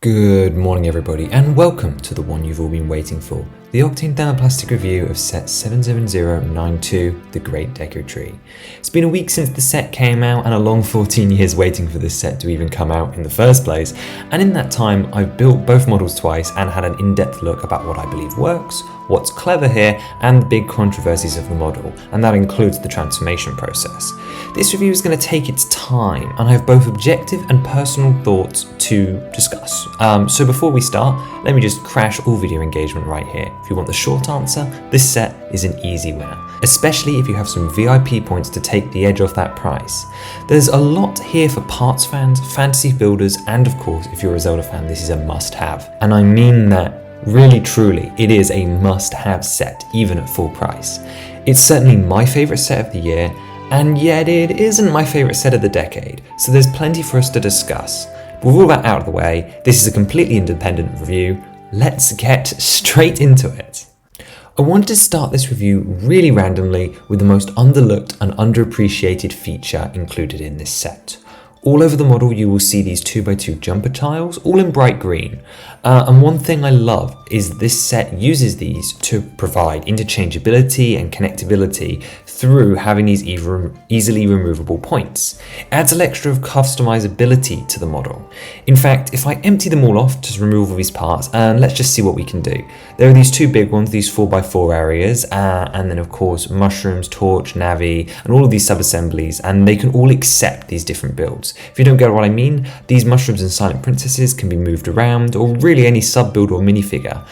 Good morning everybody, and welcome to the one you've all been waiting for, the Octane Thermoplastic review of set 77092, The Great Deku Tree. It's been a week since the set came out and a long 14 years waiting for this set to even come out in the first place, and in that time I've built both models twice and had an in-depth look about what I believe works, what's clever here, and the big controversies of the model, and that includes the transformation process. This review is going to take its time, and I have both objective and personal thoughts to discuss. So before we start, let me just crash all video engagement right here. If you want the short answer, this set is an easy winner, especially if you have some VIP points to take the edge off that price. There's a lot here for parts fans, fantasy builders, and of course, if you're a Zelda fan, this is a must-have. And I mean that really truly, it is a must-have set, even at full price. It's certainly my favourite set of the year, and yet it isn't my favourite set of the decade, so there's plenty for us to discuss. But with all that out of the way, this is a completely independent review. Let's get straight into it. I wanted to start this review really randomly with the most underlooked and underappreciated feature included in this set. All over the model you will see these 2x2 jumper tiles, all in bright green. And one thing I love is this set uses these to provide interchangeability and connectability through having these easily removable points. It adds an extra of customizability to the model. In fact, if I empty them all off to remove all these parts, and let's just see what we can do. There are these two big ones, these 4x4 areas, and then of course mushrooms, torch, navi, and all of these sub-assemblies, and they can all accept these different builds. If you don't get what I mean, these mushrooms and silent princesses can be moved around, or really any sub-build or minifigure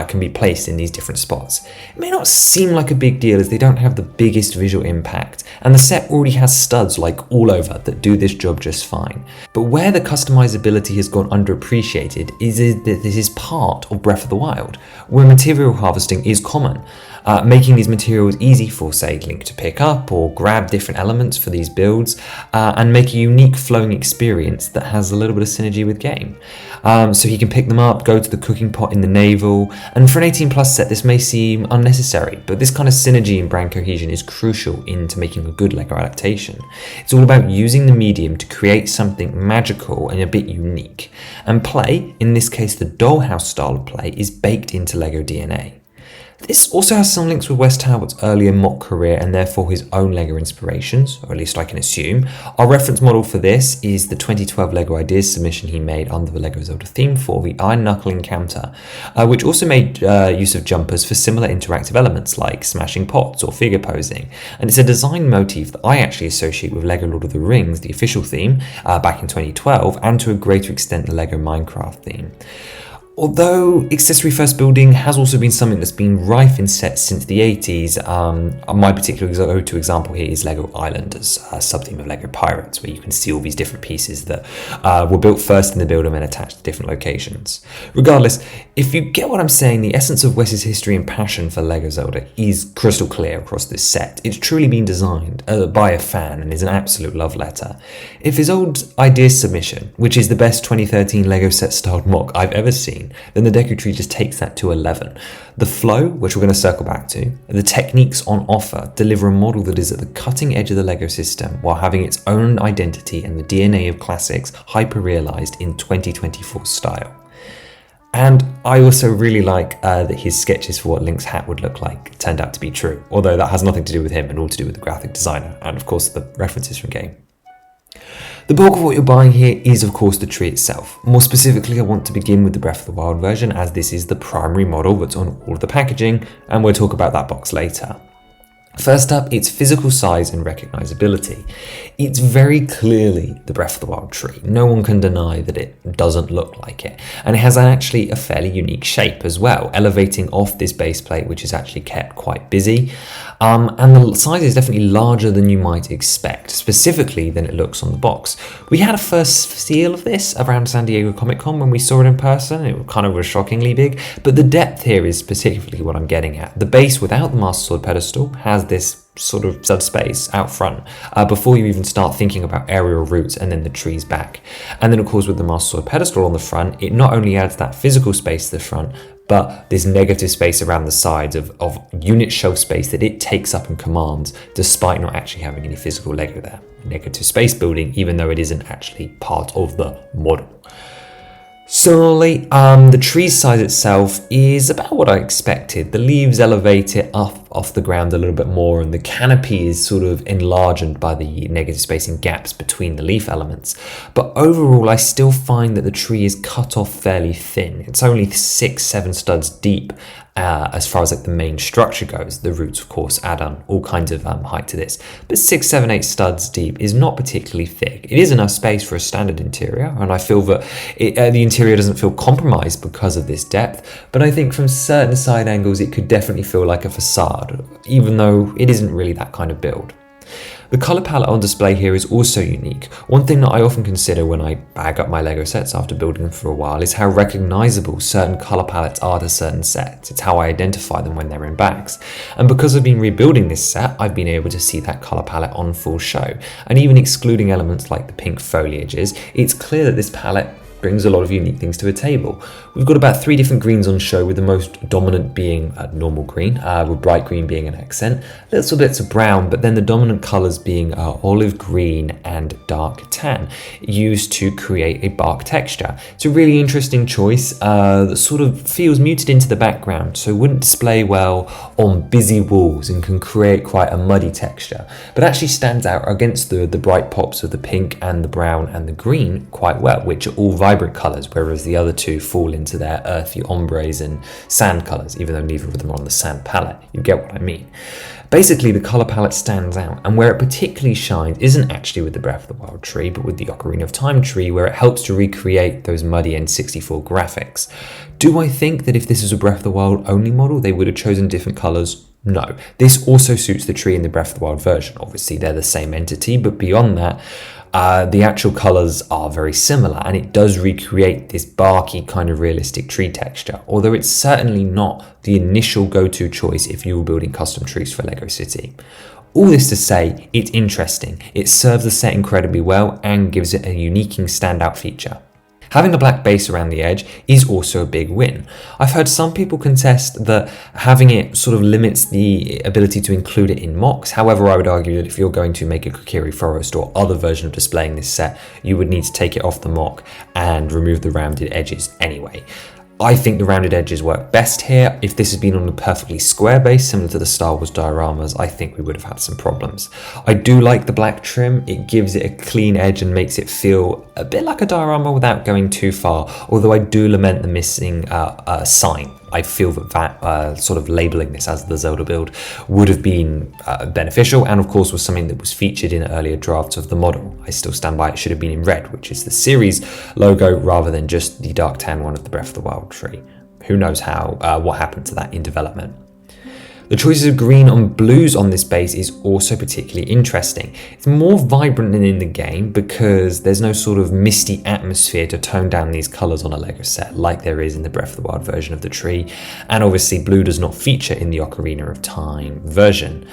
can be placed in these different spots. It may not seem like a big deal as they don't have the biggest visual impact, and the set already has studs like all over that do this job just fine. But where the customizability has gone underappreciated is that this is part of Breath of the Wild, where material harvesting is common. Making these materials easy for, say, Link to pick up or grab different elements for these builds, and make a unique flowing experience that has a little bit of synergy with game. So he can pick them up, go to the cooking pot in the navel, and for an 18+ set this may seem unnecessary, but this kind of synergy and brand cohesion is crucial into making a good LEGO adaptation. It's all about using the medium to create something magical and a bit unique. And play, in this case the dollhouse style of play, is baked into LEGO DNA. This also has some links with Wes Talbot's earlier mock career and therefore his own LEGO inspirations, or at least I can assume. Our reference model for this is the 2012 LEGO Ideas submission he made under the LEGO Zelda theme for the Iron Knuckle Encounter, which also made use of jumpers for similar interactive elements like smashing pots or figure posing. And it's a design motif that I actually associate with LEGO Lord of the Rings, the official theme, back in 2012, and to a greater extent the LEGO Minecraft theme. Although accessory first building has also been something that's been rife in sets since the 80s, my particular go-to example here is LEGO Islanders, a sub-theme of LEGO Pirates, where you can see all these different pieces that were built first in the build and then attached to different locations. Regardless, if you get what I'm saying, the essence of Wes's history and passion for LEGO Zelda is crystal clear across this set. It's truly been designed by a fan and is an absolute love letter. If his old Ideas submission, which is the best 2013 LEGO set styled mock I've ever seen, then the Deku Tree just takes that to 11. The flow, which we're going to circle back to, and the techniques on offer deliver a model that is at the cutting edge of the LEGO system while having its own identity and the DNA of classics hyper-realised in 2024 style. And I also really like that his sketches for what Link's hat would look like turned out to be true, although that has nothing to do with him and all to do with the graphic designer and of course the references from game. The bulk of what you're buying here is of course the tree itself. More specifically, I want to begin with the Breath of the Wild version, as this is the primary model that's on all of the packaging, and we'll talk about that box later. First up, its physical size and recognizability. It's very clearly the Breath of the Wild tree. No one can deny that it doesn't look like it. And it has actually a fairly unique shape as well, elevating off this base plate, which is actually kept quite busy. And the size is definitely larger than you might expect, specifically than it looks on the box. We had a first feel of this around San Diego Comic-Con when we saw it in person. It kind of was shockingly big, but the depth here is particularly what I'm getting at. The base without the Master Sword pedestal has this sort of subspace out front before you even start thinking about aerial routes and then the trees back. And then of course with the Master Sword pedestal on the front, it not only adds that physical space to the front, but this negative space around the sides of unit shelf space that it takes up and commands despite not actually having any physical Lego there. Negative space building, even though it isn't actually part of the model. Similarly, the tree size itself is about what I expected. The leaves elevate it up off the ground a little bit more, and the canopy is sort of enlarged by the negative spacing gaps between the leaf elements. But overall, I still find that the tree is cut off fairly thin. It's only 6-7 studs deep. As far as like the main structure goes. The roots, of course, add on all kinds of height to this, but 6, 7, 8 studs deep is not particularly thick. It is enough space for a standard interior, and I feel that the interior doesn't feel compromised because of this depth, but I think from certain side angles it could definitely feel like a facade, even though it isn't really that kind of build. The colour palette on display here is also unique. One thing that I often consider when I bag up my LEGO sets after building them for a while is how recognisable certain colour palettes are to certain sets. It's how I identify them when they're in bags. And because I've been rebuilding this set, I've been able to see that colour palette on full show. And even excluding elements like the pink foliages, it's clear that this palette brings a lot of unique things to the table. We've got about 3 different greens on show, with the most dominant being a normal green, with bright green being an accent, little bits of brown, but then the dominant colours being olive green and dark tan, used to create a bark texture. It's a really interesting choice that sort of feels muted into the background, so wouldn't display well on busy walls and can create quite a muddy texture, but actually stands out against the bright pops of the pink and the brown and the green quite well, which are all vibrant colours, whereas the other two fall into their earthy ombres and sand colours, even though neither of them are on the sand palette. You get what I mean. Basically, the colour palette stands out, and where it particularly shines isn't actually with the Breath of the Wild tree, but with the Ocarina of Time tree, where it helps to recreate those muddy N64 graphics. Do I think that if this is a Breath of the Wild only model, they would have chosen different colours? No. This also suits the tree in the Breath of the Wild version. Obviously, they're the same entity, but beyond that, the actual colours are very similar, and it does recreate this barky kind of realistic tree texture, although it's certainly not the initial go-to choice if you were building custom trees for LEGO City. All this to say, it's interesting, it serves the set incredibly well and gives it a unique and standout feature. Having a black base around the edge is also a big win. I've heard some people contest that having it sort of limits the ability to include it in mocks. However, I would argue that if you're going to make a Kokiri Forest or other version of displaying this set, you would need to take it off the mock and remove the rounded edges anyway. I think the rounded edges work best here. If this had been on a perfectly square base, similar to the Star Wars dioramas, I think we would have had some problems. I do like the black trim. It gives it a clean edge and makes it feel a bit like a diorama without going too far, although I do lament the missing sign. I feel that sort of labeling this as the Zelda build would have been beneficial, and of course was something that was featured in earlier drafts of the model. I still stand by it should have been in red, which is the series logo, rather than just the dark tan one of the Breath of the Wild tree. Who knows what happened to that in development. The choices of green and blues on this base is also particularly interesting. It's more vibrant than in the game because there's no sort of misty atmosphere to tone down these colours on a LEGO set like there is in the Breath of the Wild version of the tree, and obviously blue does not feature in the Ocarina of Time version.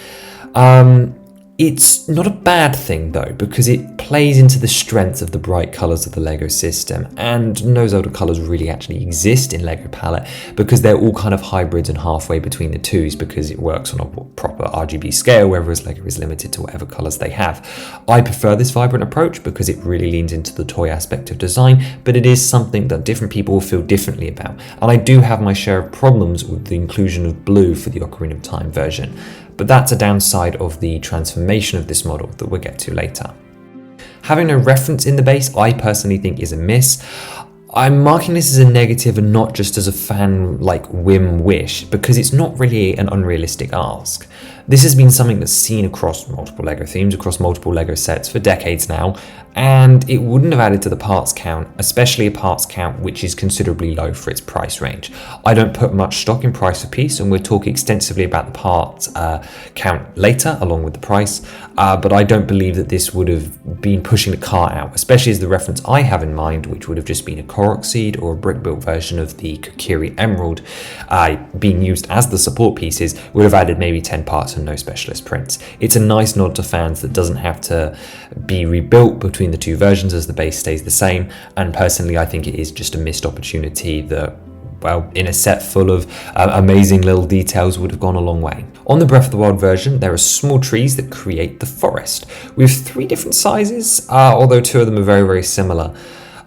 It's not a bad thing though, because it plays into the strengths of the bright colours of the LEGO system, and no Zelda colours really actually exist in LEGO palette because they're all kind of hybrids and halfway between the twos, because it works on a proper RGB scale, whereas LEGO is limited to whatever colours they have. I prefer this vibrant approach because it really leans into the toy aspect of design, but it is something that different people will feel differently about, and I do have my share of problems with the inclusion of blue for the Ocarina of Time version. But that's a downside of the transformation of this model that we'll get to later. Having no reference in the base, I personally think is a miss. I'm marking this as a negative and not just as a fan whim wish, because it's not really an unrealistic ask. This has been something that's seen across multiple LEGO themes, across multiple LEGO sets for decades now, and it wouldn't have added to the parts count, especially a parts count which is considerably low for its price range. I don't put much stock in price per piece, and we'll talk extensively about the parts count later along with the price, but I don't believe that this would have been pushing the cart out, especially as the reference I have in mind, which would have just been a Korok seed or a brick-built version of the Kokiri Emerald being used as the support pieces, would have added maybe 10 parts and no specialist prints. It's a nice nod to fans that doesn't have to be rebuilt between the two versions as the base stays the same, and personally I think it is just a missed opportunity that, well, in a set full of amazing little details would have gone a long way. On the Breath of the Wild version, there are small trees that create the forest. We have 3 different sizes, although 2 of them are very, very similar.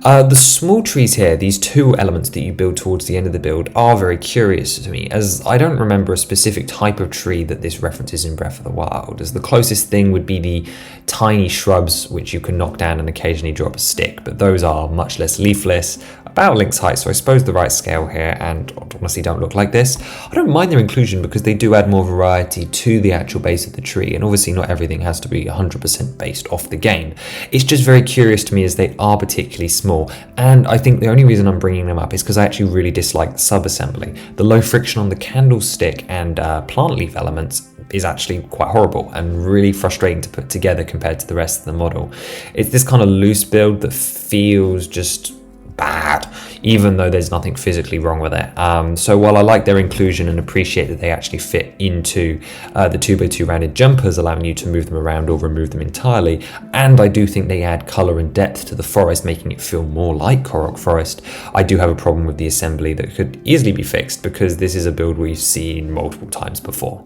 The small trees here, these two elements that you build towards the end of the build, are very curious to me, as I don't remember a specific type of tree that this references in Breath of the Wild, as the closest thing would be the tiny shrubs which you can knock down and occasionally drop a stick, but those are much less leafless, about Link's height, so I suppose the right scale here, and honestly don't look like this. I don't mind their inclusion because they do add more variety to the actual base of the tree, and obviously not everything has to be 100% based off the game. It's just very curious to me as they are particularly small, and I think the only reason I'm bringing them up is because I actually really dislike the sub-assembly. The low friction on the candlestick and plant leaf elements is actually quite horrible and really frustrating to put together compared to the rest of the model. It's this kind of loose build that feels just bad, even though there's nothing physically wrong with it. So while I like their inclusion and appreciate that they actually fit into the 2x2 rounded jumpers, allowing you to move them around or remove them entirely, and I do think they add colour and depth to the forest, making it feel more like Korok Forest, I do have a problem with the assembly that could easily be fixed because this is a build we've seen multiple times before.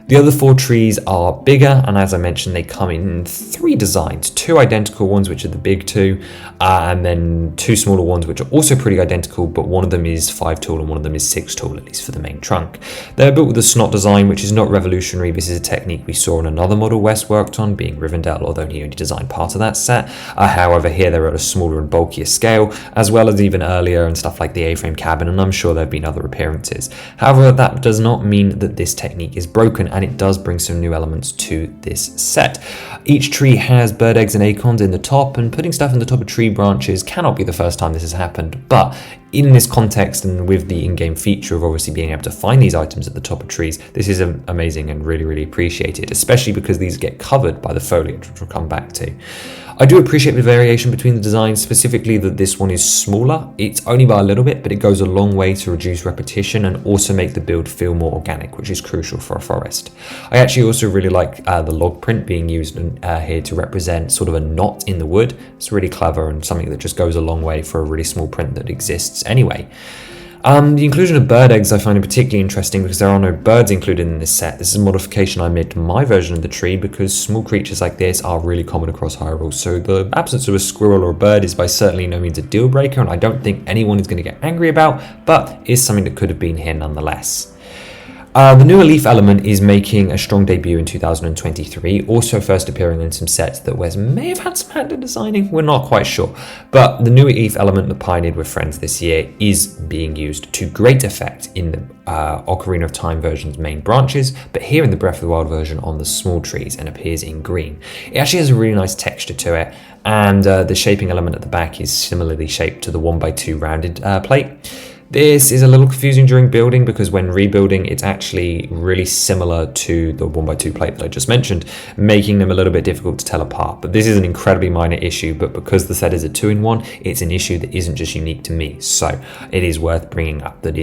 The other four trees are bigger, and as I mentioned, they come in three designs, two identical ones, which are the big two, and then two smaller ones, which are also pretty identical, but one of them is 5 tall and one of them is 6 tall, at least for the main trunk. They're built with a snot design, which is not revolutionary. This is a technique we saw in another model Wes worked on, being Rivendell, although he only designed part of that set. However, here they're at a smaller and bulkier scale, as well as even earlier and stuff like the A-frame cabin, and I'm sure there have been other appearances. However, that does not mean that this technique is broken, and it does bring some new elements to this set. Each tree has bird eggs and acorns in the top, and putting stuff in the top of tree branches cannot be the first time this has happened, but in this context and with the in-game feature of obviously being able to find these items at the top of trees, this is amazing and really, really appreciated, especially because these get covered by the foliage, which we'll come back to. I do appreciate the variation between the designs, specifically that this one is smaller. It's only by a little bit, but it goes a long way to reduce repetition and also make the build feel more organic, which is crucial for a forest. I actually also really like the log print being used here to represent sort of a knot in the wood. It's really clever and something that just goes a long way for a really small print that exists anyway. The inclusion of bird eggs I find particularly interesting because there are no birds included in this set. This is a modification I made to my version of the tree because small creatures like this are really common across Hyrule, so the absence of a squirrel or a bird is by certainly no means a deal breaker, and I don't think anyone is going to get angry about, but is something that could have been here nonetheless. The newer leaf element is making a strong debut in 2023, also first appearing in some sets that Wes may have had some hand in designing, we're not quite sure. But the newer leaf element that pioneered with Friends this year is being used to great effect in the Ocarina of Time version's main branches, but here in the Breath of the Wild version on the small trees and appears in green. It actually has a really nice texture to it, and the shaping element at the back is similarly shaped to the 1x2 rounded plate. This is a little confusing during building because when rebuilding, it's actually really similar to the 1x2 plate that I just mentioned, making them a little bit difficult to tell apart. But this is an incredibly minor issue, but because the set is a 2-in-1, it's an issue that isn't just unique to me. So it is worth bringing up that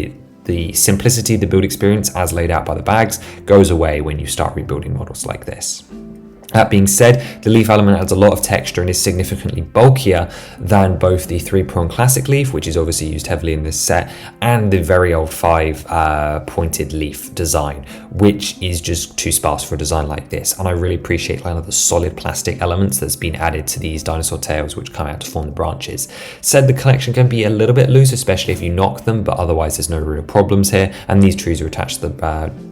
the simplicity of the build experience as laid out by the bags goes away when you start rebuilding models like this. That being said, the leaf element adds a lot of texture and is significantly bulkier than both the 3-prong classic leaf, which is obviously used heavily in this set, and the very old 5 pointed leaf design, which is just too sparse for a design like this. And I really appreciate kind of the solid plastic elements that's been added to these dinosaur tails, which come out to form the branches. Said the collection can be a little bit loose, especially if you knock them, but otherwise there's no real problems here. And these trees are attached to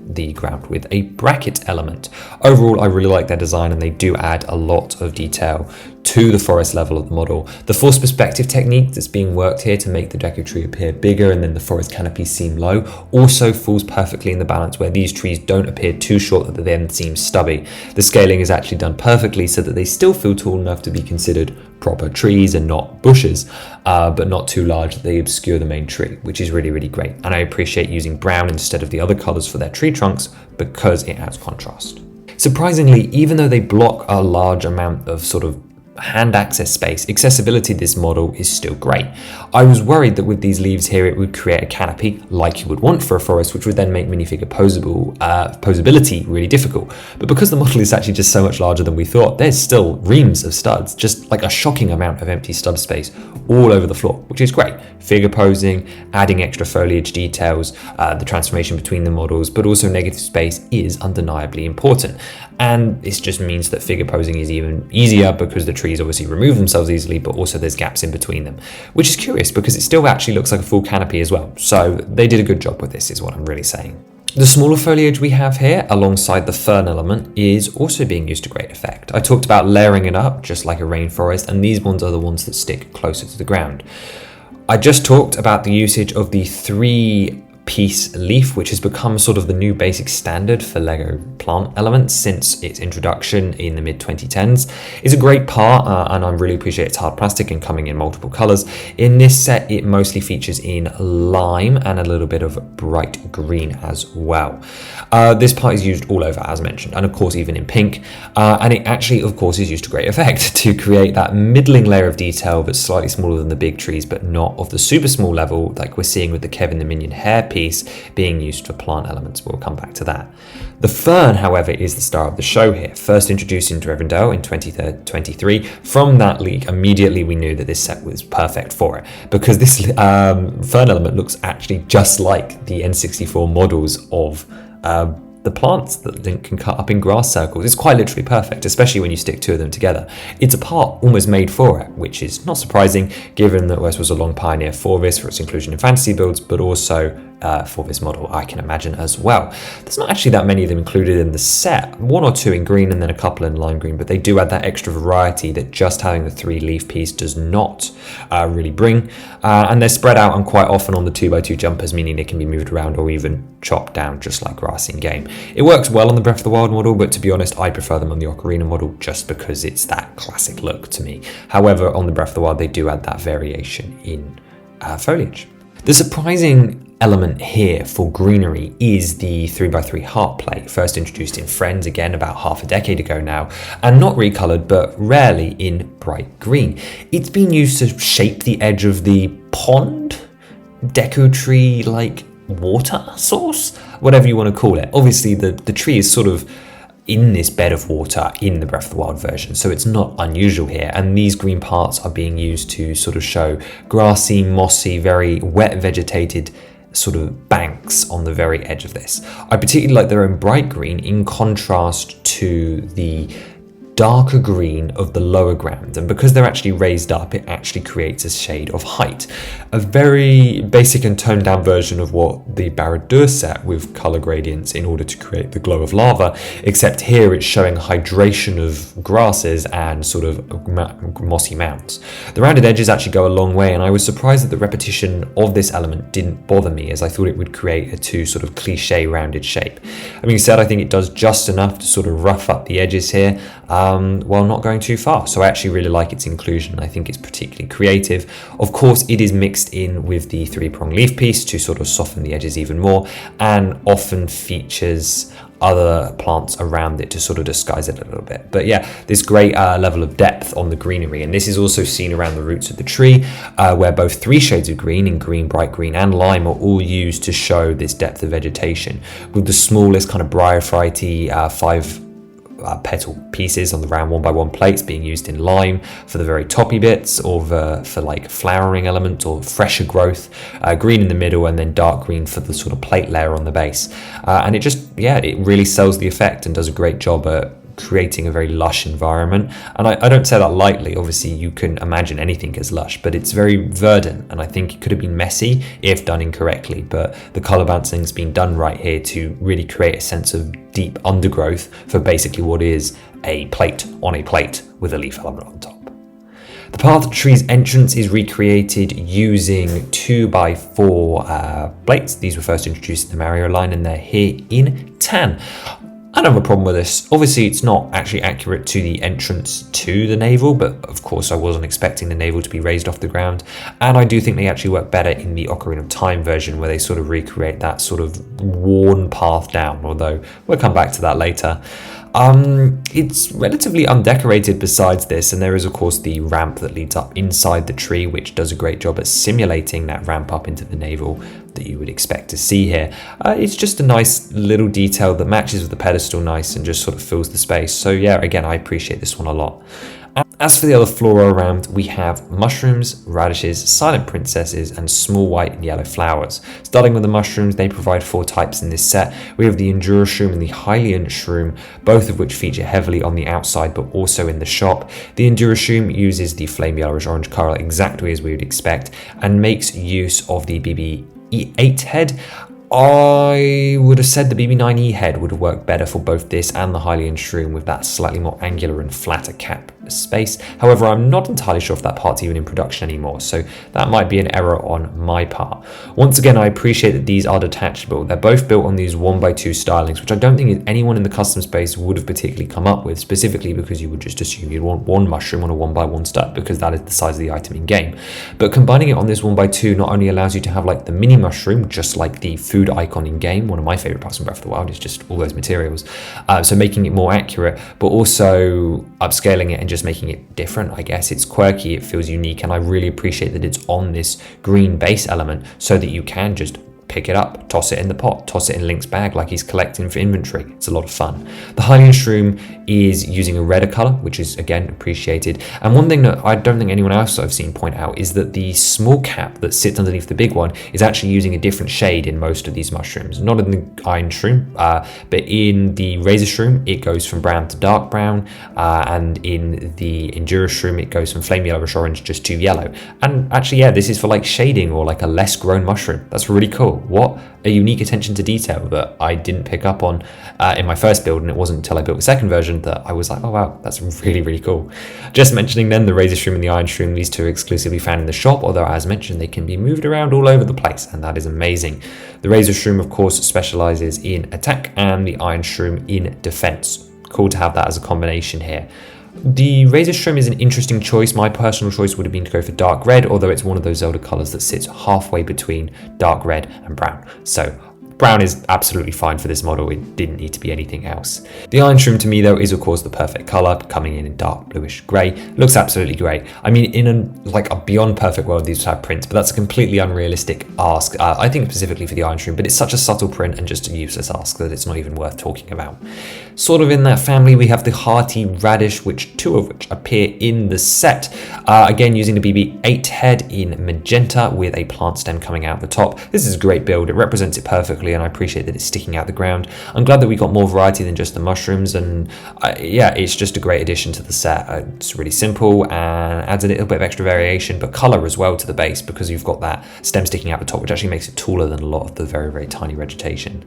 the ground with a bracket element. Overall, I really like their design, and they do add a lot of detail to the forest level of the model. The force perspective technique that's being worked here to make the Deku Tree appear bigger and then the forest canopy seem low also falls perfectly in the balance where these trees don't appear too short that they then seem stubby. The scaling is actually done perfectly so that they still feel tall enough to be considered proper trees and not bushes, but not too large that they obscure the main tree, which is really, really great. And I appreciate using brown instead of the other colors for their tree trunks because it adds contrast. Surprisingly, even though they block a large amount of sort of hand access space, accessibility to this model is still great. I was worried that with these leaves here it would create a canopy like you would want for a forest, which would then make minifigure posability really difficult. But because the model is actually just so much larger than we thought, there's still reams of studs, just like a shocking amount of empty stud space all over the floor, which is great. Figure posing, adding extra foliage details, the transformation between the models, but also negative space is undeniably important. And this just means that figure posing is even easier because the tree trees obviously remove themselves easily, but also there's gaps in between them, which is curious because it still actually looks like a full canopy as well. So they did a good job with this, is what I'm really saying. The smaller foliage we have here, alongside the fern element, is also being used to great effect. I talked about layering it up, just like a rainforest, and these ones are the ones that stick closer to the ground. I just talked about the usage of the 3-piece leaf, which has become sort of the new basic standard for LEGO plant elements since its introduction in the mid-2010s. It's a great part, and I really appreciate its hard plastic and coming in multiple colors. In this set, it mostly features in lime and a little bit of bright green as well. This part is used all over, as mentioned, and of course even in pink, and it actually, of course, is used to great effect to create that middling layer of detail that's slightly smaller than the big trees, but not of the super small level like we're seeing with the Kevin the Minion hair piece being used for plant elements. We'll come back to that. The fern, however, is the star of the show here. First introduced into Rivendell in 2023. From that leak, immediately we knew that this set was perfect for it, because this fern element looks actually just like the N64 models of the plants that Link can cut up in grass circles. It's quite literally perfect, especially when you stick two of them together. It's a part almost made for it, which is not surprising given that Wes was a long pioneer for this, for its inclusion in fantasy builds, but also for this model, I can imagine as well. There's not actually that many of them included in the set, 1 or 2 in green and then a couple in lime green, but they do add that extra variety that just having the 3-leaf piece does not really bring. And they're spread out and quite often on the 2x2 jumpers, meaning they can be moved around or even chopped down just like grass in game. It works well on the Breath of the Wild model, but to be honest, I prefer them on the Ocarina model just because it's that classic look to me. However, on the Breath of the Wild, they do add that variation in foliage. The surprising element here for greenery is the 3x3 heart plate, first introduced in Friends again about half a decade ago now, and not recolored but rarely in bright green. It's been used to shape the edge of the pond, Deku Tree like water source, whatever you want to call it. Obviously the tree is sort of in this bed of water in the Breath of the Wild version, so it's not unusual here, and these green parts are being used to sort of show grassy, mossy, very wet vegetated sort of banks on the very edge of this. I particularly like their own bright green in contrast to the darker green of the lower ground, and because they're actually raised up, it actually creates a shade of height. A very basic and toned down version of what the Barad-dûr set with color gradients in order to create the glow of lava, except here it's showing hydration of grasses and sort of mossy mounds. The rounded edges actually go a long way, and I was surprised that the repetition of this element didn't bother me, as I thought it would create a too sort of cliche rounded shape. That being said, I think it does just enough to sort of rough up the edges here, while not going too far. So I actually really like its inclusion. I think it's particularly creative. Of course, it is mixed in with the 3-prong leaf piece to sort of soften the edges even more, and often features other plants around it to sort of disguise it a little bit. But yeah, this great level of depth on the greenery, and this is also seen around the roots of the tree, where both 3 shades of green, in green, bright green and lime, are all used to show this depth of vegetation, with the smallest kind of bryophyte 5 petal pieces on the round 1x1 plates being used in lime for the very toppy bits, or for like flowering elements or fresher growth, green in the middle, and then dark green for the sort of plate layer on the base. And it just, yeah, it really sells the effect and does a great job at creating a very lush environment. And I don't say that lightly. Obviously you can imagine anything as lush, but it's very verdant, and I think it could have been messy if done incorrectly, but the color balancing's been done right here to really create a sense of deep undergrowth for basically what is a plate on a plate with a leaf element on top. The path to the tree's entrance is recreated using 2x4 plates. These were first introduced in the Mario line, and they're here in tan. I don't have a problem with this. Obviously, it's not actually accurate to the entrance to the navel, but of course I wasn't expecting the navel to be raised off the ground. And I do think they actually work better in the Ocarina of Time version, where they sort of recreate that sort of worn path down, although we'll come back to that later. It's relatively undecorated besides this, and there is of course the ramp that leads up inside the tree, which does a great job at simulating that ramp up into the navel that you would expect to see here. It's just a nice little detail that matches with the pedestal nice and just sort of fills the space. So yeah, again, I appreciate this one a lot. As for the other flora around, we have mushrooms, radishes, silent princesses, and small white and yellow flowers. Starting with the mushrooms, they provide 4 types in this set. We have the Endura shroom and the Hylian shroom, both of which feature heavily on the outside but also in the shop. The Endura shroom uses the flame yellowish orange colour exactly as we would expect and makes use of the BB8 head. I would have said the BB9E head would have worked better for both this and the Hylian shroom with that slightly more angular and flatter cap space. However, I'm not entirely sure if that part's even in production anymore, so that might be an error on my part. Once again, I appreciate that these are detachable. They're both built on these 1x2 stylings, which I don't think anyone in the custom space would have particularly come up with, specifically because you would just assume you'd want one mushroom on a 1x1 stud because that is the size of the item in game. But combining it on this 1x2 not only allows you to have like the mini mushroom, just like the food icon in game, one of my favorite parts in Breath of the Wild is just all those materials, so making it more accurate, but also upscaling it and just making it different. I guess it's quirky, it feels unique, and I really appreciate that it's on this green base element so that you can just pick it up, toss it in the pot, toss it in Link's bag like he's collecting for inventory. It's a lot of fun. The Hylian shroom is using a redder color, which is again appreciated. And one thing that I don't think anyone else I've seen point out is that the small cap that sits underneath the big one is actually using a different shade in most of these mushrooms. Not in the iron shroom, but in the razor shroom, it goes from brown to dark brown, and in the endura shroom, it goes from flame yellowish orange just to yellow. And actually, yeah, this is for like shading or like a less grown mushroom. That's really cool. What a unique attention to detail that I didn't pick up on in my first build, and it wasn't until I built the second version that I was like, oh wow, that's really, really cool. Just mentioning then the razor shroom and the iron shroom, these two are exclusively found in the shop, although as mentioned, they can be moved around all over the place, and that is amazing. The razor shroom, of course, specializes in attack, and the iron shroom in defense. Cool to have that as a combination here. The razor shroom is an interesting choice. My personal choice would have been to go for dark red, although it's one of those Zelda colors that sits halfway between dark red and brown. So brown is absolutely fine for this model. It didn't need to be anything else. The iron shroom to me though is of course the perfect color, coming in dark bluish gray. Looks absolutely great. I mean, in a beyond perfect world these would have prints, but that's a completely unrealistic ask. I think specifically for the iron shroom, but it's such a subtle print and just a useless ask that it's not even worth talking about. Sort of in that family, we have the hearty radish, which 2 of which appear in the set. Again, using the BB8 head in magenta with a plant stem coming out the top. This is a great build. It represents it perfectly, and I appreciate that it's sticking out the ground. I'm glad that we got more variety than just the mushrooms, and yeah, it's just a great addition to the set. It's really simple and adds a little bit of extra variation, but color as well to the base, because you've got that stem sticking out the top, which actually makes it taller than a lot of the very, very tiny vegetation.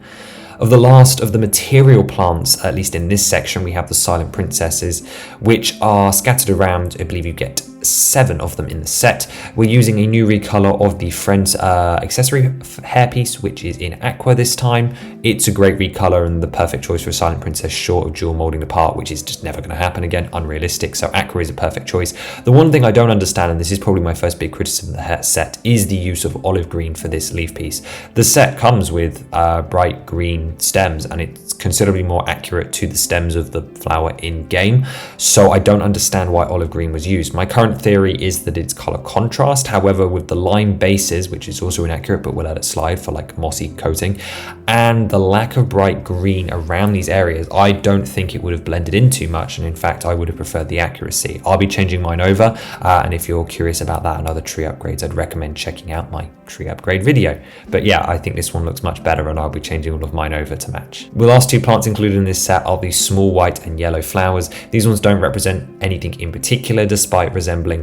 Of the last of the material plants, at least in this section, we have the silent princesses, which are scattered around. I believe you get 7 of them in the set. We're using a new recolor of the Friends accessory hairpiece, which is in aqua this time. It's a great recolor and the perfect choice for a silent princess, short of dual molding the part, which is just never going to happen again, unrealistic. So aqua is a perfect choice. The one thing I don't understand, and this is probably my first big criticism of the set, is the use of olive green for this leaf piece. The set comes with bright green stems, and it's considerably more accurate to the stems of the flower in game, so I don't understand why olive green was used. My current theory is that it's color contrast. However, with the lime bases, which is also inaccurate, but we'll let it slide for like mossy coating, and the lack of bright green around these areas, I don't think it would have blended in too much, and in fact I would have preferred the accuracy. I'll be changing mine over, and if you're curious about that and other tree upgrades, I'd recommend checking out my tree upgrade video. But yeah, I think this one looks much better, and I'll be changing all of mine over to match. The last 2 plants included in this set are the small white and yellow flowers. These ones don't represent anything in particular, despite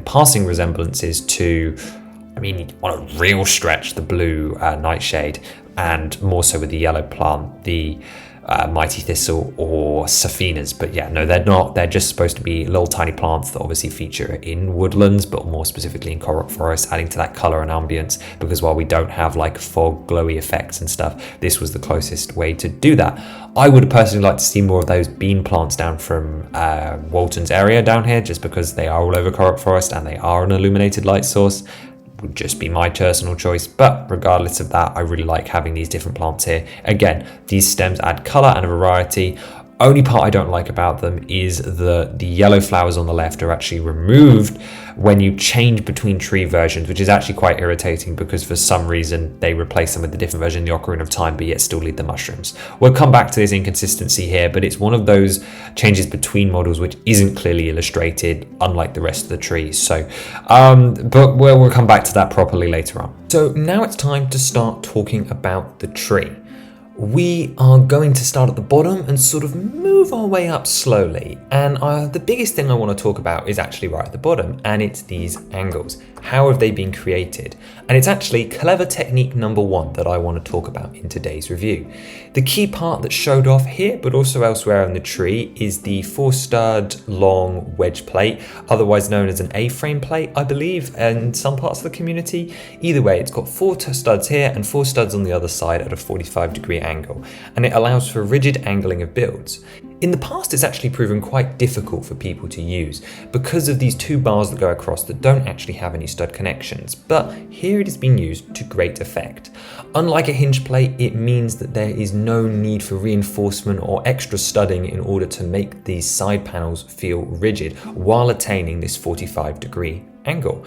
passing resemblances to, I mean, on a real stretch, the blue nightshade, and more so with the yellow plant, the mighty thistle or saphinas. But yeah, no, they're not. They're just supposed to be little tiny plants that obviously feature in woodlands, but more specifically in Korok Forest, adding to that color and ambience, because while we don't have like fog glowy effects and stuff, this was the closest way to do that. I would personally like to see more of those bean plants down from Walton's area down here, just because they are all over Korok Forest and they are an illuminated light source. Would just be my personal choice, but regardless of that, I really like having these different plants here. Again, these stems add color and a variety. Only part I don't like about them is the yellow flowers on the left are actually removed when you change between tree versions, which is actually quite irritating because for some reason they replace them with a different version in the Ocarina of Time, but yet still leave the mushrooms. We'll come back to this inconsistency here, but it's one of those changes between models which isn't clearly illustrated, unlike the rest of the trees. So, but we'll come back to that properly later on. So now it's time to start talking about the tree. We are going to start at the bottom and sort of move our way up slowly. And the biggest thing I want to talk about is actually right at the bottom, and it's these angles. How have they been created? And it's actually clever technique number 1 that I want to talk about in today's review. The key part that's showed off here, but also elsewhere in the tree, is the 4-stud long wedge plate, otherwise known as an A-frame plate, I believe, in some parts of the community. Either way, it's got 4 studs here and 4 studs on the other side at a 45-degree angle, and it allows for rigid angling of builds. In the past, it's actually proven quite difficult for people to use because of these 2 bars that go across that don't actually have any stud connections, but here it is being used to great effect. Unlike a hinge plate, it means that there is no need for reinforcement or extra studding in order to make these side panels feel rigid while attaining this 45-degree angle.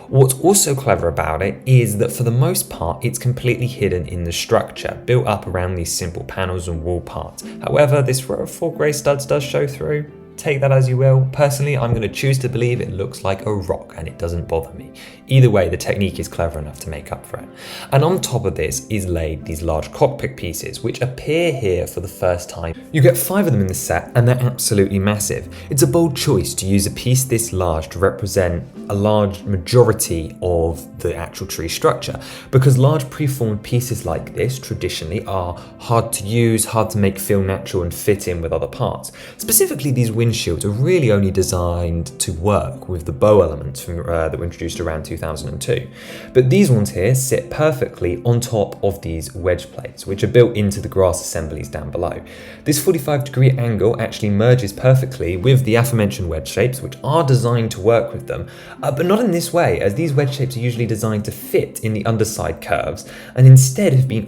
What's also clever about it is that for the most part, it's completely hidden in the structure, built up around these simple panels and wall parts. However, this row of 4 grey studs does show through. Take that as you will. Personally, I'm going to choose to believe it looks like a rock and it doesn't bother me. Either way, the technique is clever enough to make up for it. And on top of this is laid these large cockpit pieces, which appear here for the first time. You get 5 of them in the set and they're absolutely massive. It's a bold choice to use a piece this large to represent a large majority of the actual tree structure, because large preformed pieces like this traditionally are hard to use, hard to make feel natural and fit in with other parts. Specifically, these windshields are really only designed to work with the bow elements from, that were introduced around 2002. But these ones here sit perfectly on top of these wedge plates, which are built into the grass assemblies down below. This 45-degree angle actually merges perfectly with the aforementioned wedge shapes, which are designed to work with them, but not in this way, as these wedge shapes are usually designed to fit in the underside curves, and instead have been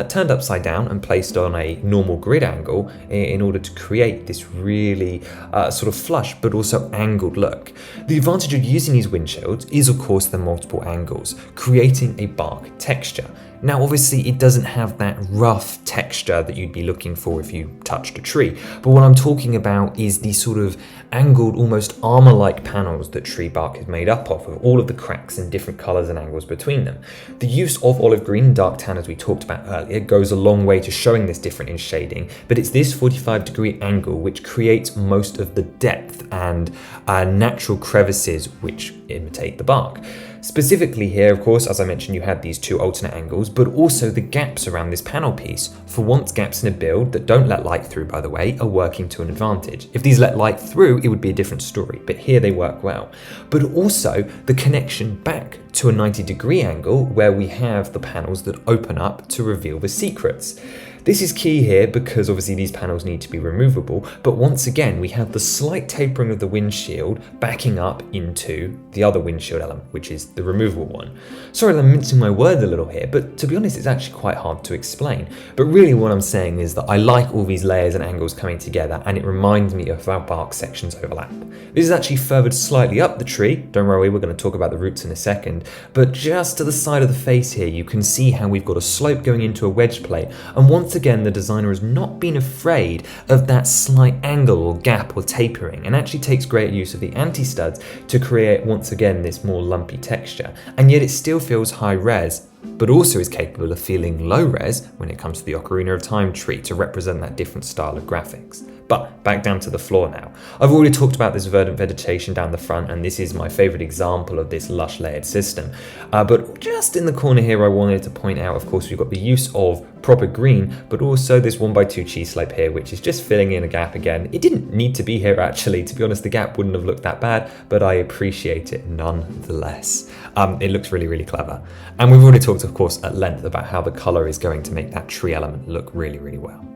turned upside down and placed on a normal grid angle in order to create this really sort of flush but also angled look. The advantage of using these windshields is of course the multiple angles, creating a bark texture. Now obviously it doesn't have that rough texture that you'd be looking for if you touched a tree, but what I'm talking about is these sort of angled, almost armor-like panels that tree bark is made up of, with all of the cracks and different colours and angles between them. The use of olive green and dark tan, as we talked about earlier, goes a long way to showing this different in shading, but it's this 45-degree angle which creates most of the depth and natural crevices which imitate the bark. Specifically here, of course, as I mentioned, you had these 2 alternate angles, but also the gaps around this panel piece. For once, gaps in a build that don't let light through, by the way, are working to an advantage. If these let light through, it would be a different story, but here they work well. But also the connection back to a 90-degree angle where we have the panels that open up to reveal the secrets. This is key here because obviously these panels need to be removable, but once again we have the slight tapering of the windshield backing up into the other windshield element, which is the removable one. Sorry, I'm mincing my words a little here, but to be honest it's actually quite hard to explain. But really what I'm saying is that I like all these layers and angles coming together, and it reminds me of how bark sections overlap. This is actually furthered slightly up the tree, don't worry, we're going to talk about the roots in a second, but just to the side of the face here you can see how we've got a slope going into a wedge plate, and once again the designer has not been afraid of that slight angle or gap or tapering, and actually takes great use of the anti-studs to create once again this more lumpy texture, and yet it still feels high res, but also is capable of feeling low res when it comes to the Ocarina of Time tree to represent that different style of graphics. But back down to the floor now. I've already talked about this verdant vegetation down the front, and this is my favourite example of this lush layered system. But just in the corner here I wanted to point out, of course, we've got the use of proper green, but also this 1x2 cheese slope here, which is just filling in a gap again. It didn't need to be here actually, to be honest, the gap wouldn't have looked that bad, but I appreciate it nonetheless. It looks really, really clever. And we've already talked, of course, at length about how the colour is going to make that tree element look really, really well.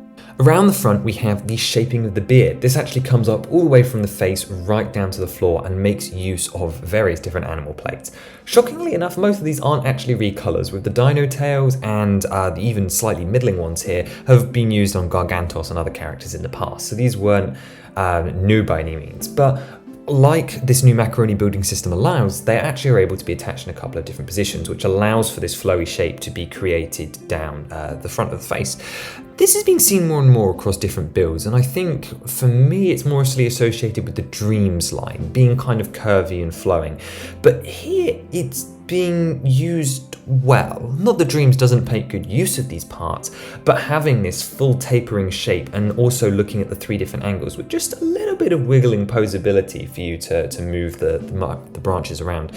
Around the front we have the shaping of the beard. This actually comes up all the way from the face right down to the floor and makes use of various different animal plates. Shockingly enough, most of these aren't actually recolors, with the dino tails and the even slightly middling ones here have been used on Gargantos and other characters in the past, so these weren't new by any means. But like this new macaroni building system allows, they actually are able to be attached in a couple of different positions, which allows for this flowy shape to be created down the front of the face. This has been seen more and more across different builds, and I think for me it's mostly associated with the Dreams line, being kind of curvy and flowing. But here it's being used well. Not that Dreams doesn't make good use of these parts, but having this full tapering shape and also looking at the 3 different angles with just a little bit of wiggling posability for you to move the branches around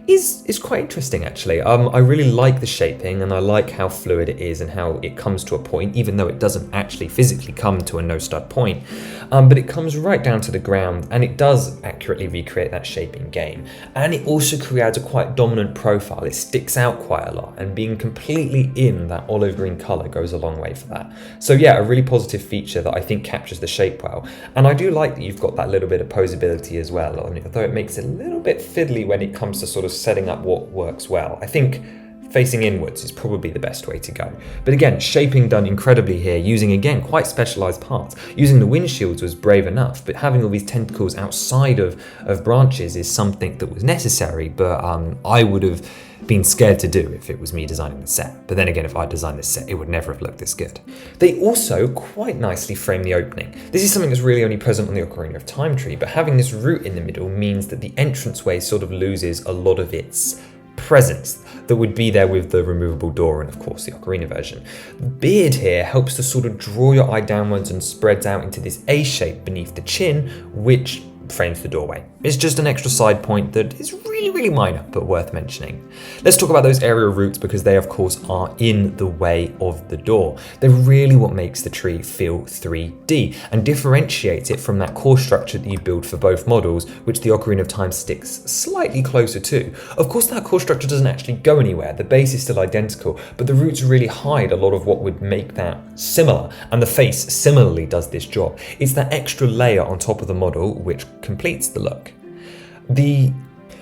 is quite interesting actually. I really like the shaping, and I like how fluid it is and how it comes to a point, even though it doesn't actually physically come to a no stud point. But it comes right down to the ground, and it does accurately recreate that shape in game. And it also creates a quite dominant profile. It sticks out quite a lot, and being completely in that olive green color goes a long way for that. So yeah, a really positive feature that I think captures the shape well. And I do like that you've got that little bit of posability as well, although it makes it a little bit fiddly when it comes to sort of setting up what works well. I think facing inwards is probably the best way to go. But again, shaping done incredibly here, using again quite specialized parts. Using the windshields was brave enough, but having all these tentacles outside of branches is something that was necessary, but I would have been scared to do if it was me designing the set. But then again, if I designed this set, it would never have looked this good. They also quite nicely frame the opening. This is something that's really only present on the Ocarina of Time tree, but having this root in the middle means that the entranceway sort of loses a lot of its presence that would be there with the removable door and of course the Ocarina version. The beard here helps to sort of draw your eye downwards and spreads out into this A shape beneath the chin, which frames the doorway. It's just an extra side point that is really minor, but worth mentioning. Let's talk about those aerial roots, because they of course are in the way of the door. They're really what makes the tree feel 3D and differentiates it from that core structure that you build for both models, which the Ocarina of Time sticks slightly closer to. Of course, that core structure doesn't actually go anywhere. The base is still identical, but the roots really hide a lot of what would make that similar, and the face similarly does this job. It's that extra layer on top of the model which completes the look.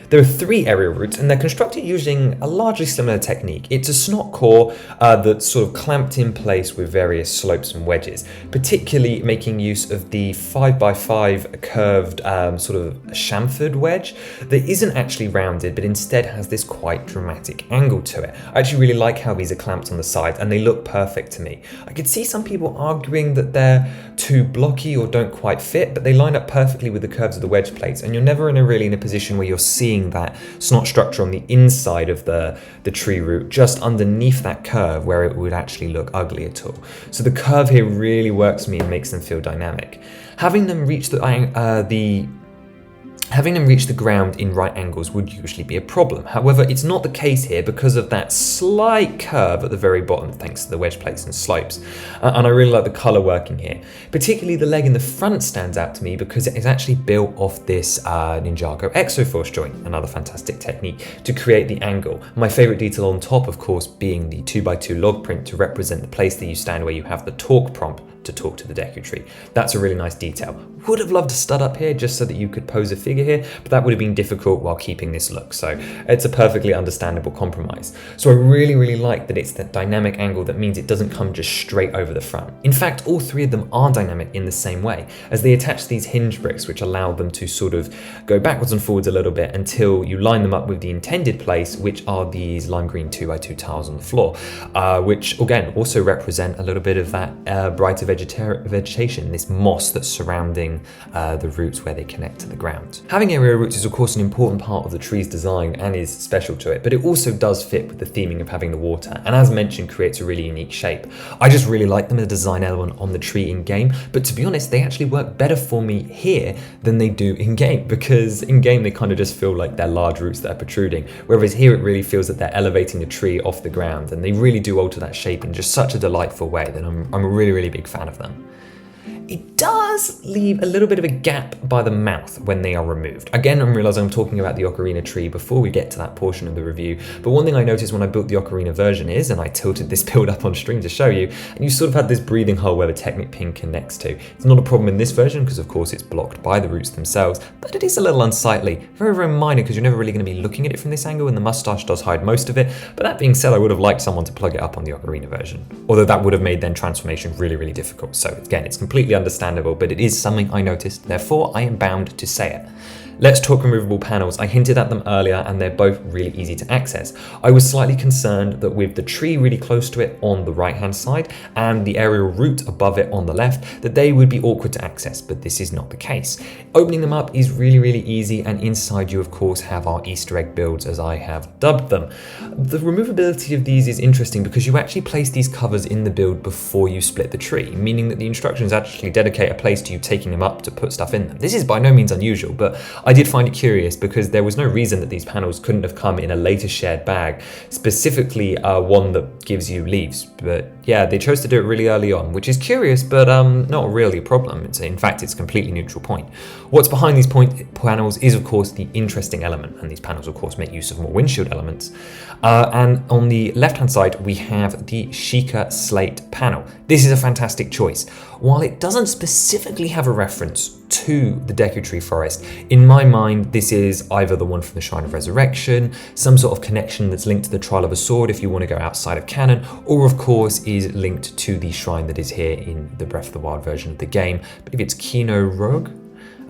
There are 3 aerial roots, and they're constructed using a largely similar technique. It's a snot core that's sort of clamped in place with various slopes and wedges, particularly making use of the 5x5 curved sort of chamfered wedge that isn't actually rounded, but instead has this quite dramatic angle to it. I actually really like how these are clamped on the side, and they look perfect to me. I could see some people arguing that they're too blocky or don't quite fit, but they line up perfectly with the curves of the wedge plates, and you're never really in a position where you're seeing that snot structure on the inside of the tree root, just underneath that curve where it would actually look ugly at all. So the curve here really works for me and makes them feel dynamic. Having them reach the ground in right angles would usually be a problem. However, it's not the case here because of that slight curve at the very bottom thanks to the wedge plates and slopes. And I really like the color working here. Particularly the leg in the front stands out to me because it is actually built off this Ninjago Exoforce joint, another fantastic technique to create the angle. My favorite detail on top, of course, being the 2x2 log print to represent the place that you stand where you have the talk prompt to talk to the Deku Tree. That's a really nice detail. Would have loved a stud up here just so that you could pose a figure here, but that would have been difficult while keeping this look, so it's a perfectly understandable compromise. So I really like that it's that dynamic angle that means it doesn't come just straight over the front. In fact, all 3 of them are dynamic in the same way, as they attach these hinge bricks which allow them to sort of go backwards and forwards a little bit until you line them up with the intended place, which are these lime green 2x2 tiles on the floor, which again also represent a little bit of that brighter vegetation, this moss that's surrounding the roots where they connect to the ground. Having aerial roots is of course an important part of the tree's design and is special to it, but it also does fit with the theming of having the water, and as mentioned creates a really unique shape. I just really like them as a design element on the tree in game, but to be honest they actually work better for me here than they do in game, because in game they kind of just feel like they're large roots that are protruding, whereas here it really feels that they're elevating the tree off the ground, and they really do alter that shape in just such a delightful way that I'm a really big fan of them. It does does leave a little bit of a gap by the mouth when they are removed. Again, I'm realizing I'm talking about the Ocarina tree before we get to that portion of the review, but one thing I noticed when I built the Ocarina version is, and I tilted this build up on stream to show you, and you sort of had this breathing hole where the Technic pin connects to. It's not a problem in this version because of course it's blocked by the roots themselves, but it is a little unsightly. Very, very minor because you're never really going to be looking at it from this angle, and the mustache does hide most of it. But that being said, I would have liked someone to plug it up on the Ocarina version, although that would have made then transformation really, really difficult. So again, it's completely understandable, but it is something I noticed, therefore I am bound to say it. Let's talk removable panels. I hinted at them earlier and they're both really easy to access. I was slightly concerned that with the tree really close to it on the right hand side and the aerial root above it on the left, that they would be awkward to access, but this is not the case. Opening them up is really, really easy, and inside you of course have our Easter egg builds, as I have dubbed them. The removability of these is interesting because you actually place these covers in the build before you split the tree, meaning that the instructions actually dedicate a place to you taking them up to put stuff in them. This is by no means unusual, but I did find it curious because there was no reason that these panels couldn't have come in a later shared bag, specifically one that gives you leaves. But yeah, they chose to do it really early on, which is curious, but not really a problem. In fact, it's a completely neutral point. What's behind these panels is of course the interesting element, and these panels of course make use of more windshield elements. And on the left-hand side, we have the Sheikah Slate panel. This is a fantastic choice. While it doesn't specifically have a reference to the Deku Tree forest, in my mind, this is either the one from the Shrine of Resurrection, some sort of connection that's linked to the Trial of a Sword if you want to go outside of canon, or of course is linked to the shrine that is here in the Breath of the Wild version of the game. I believe it's Kino Rogue.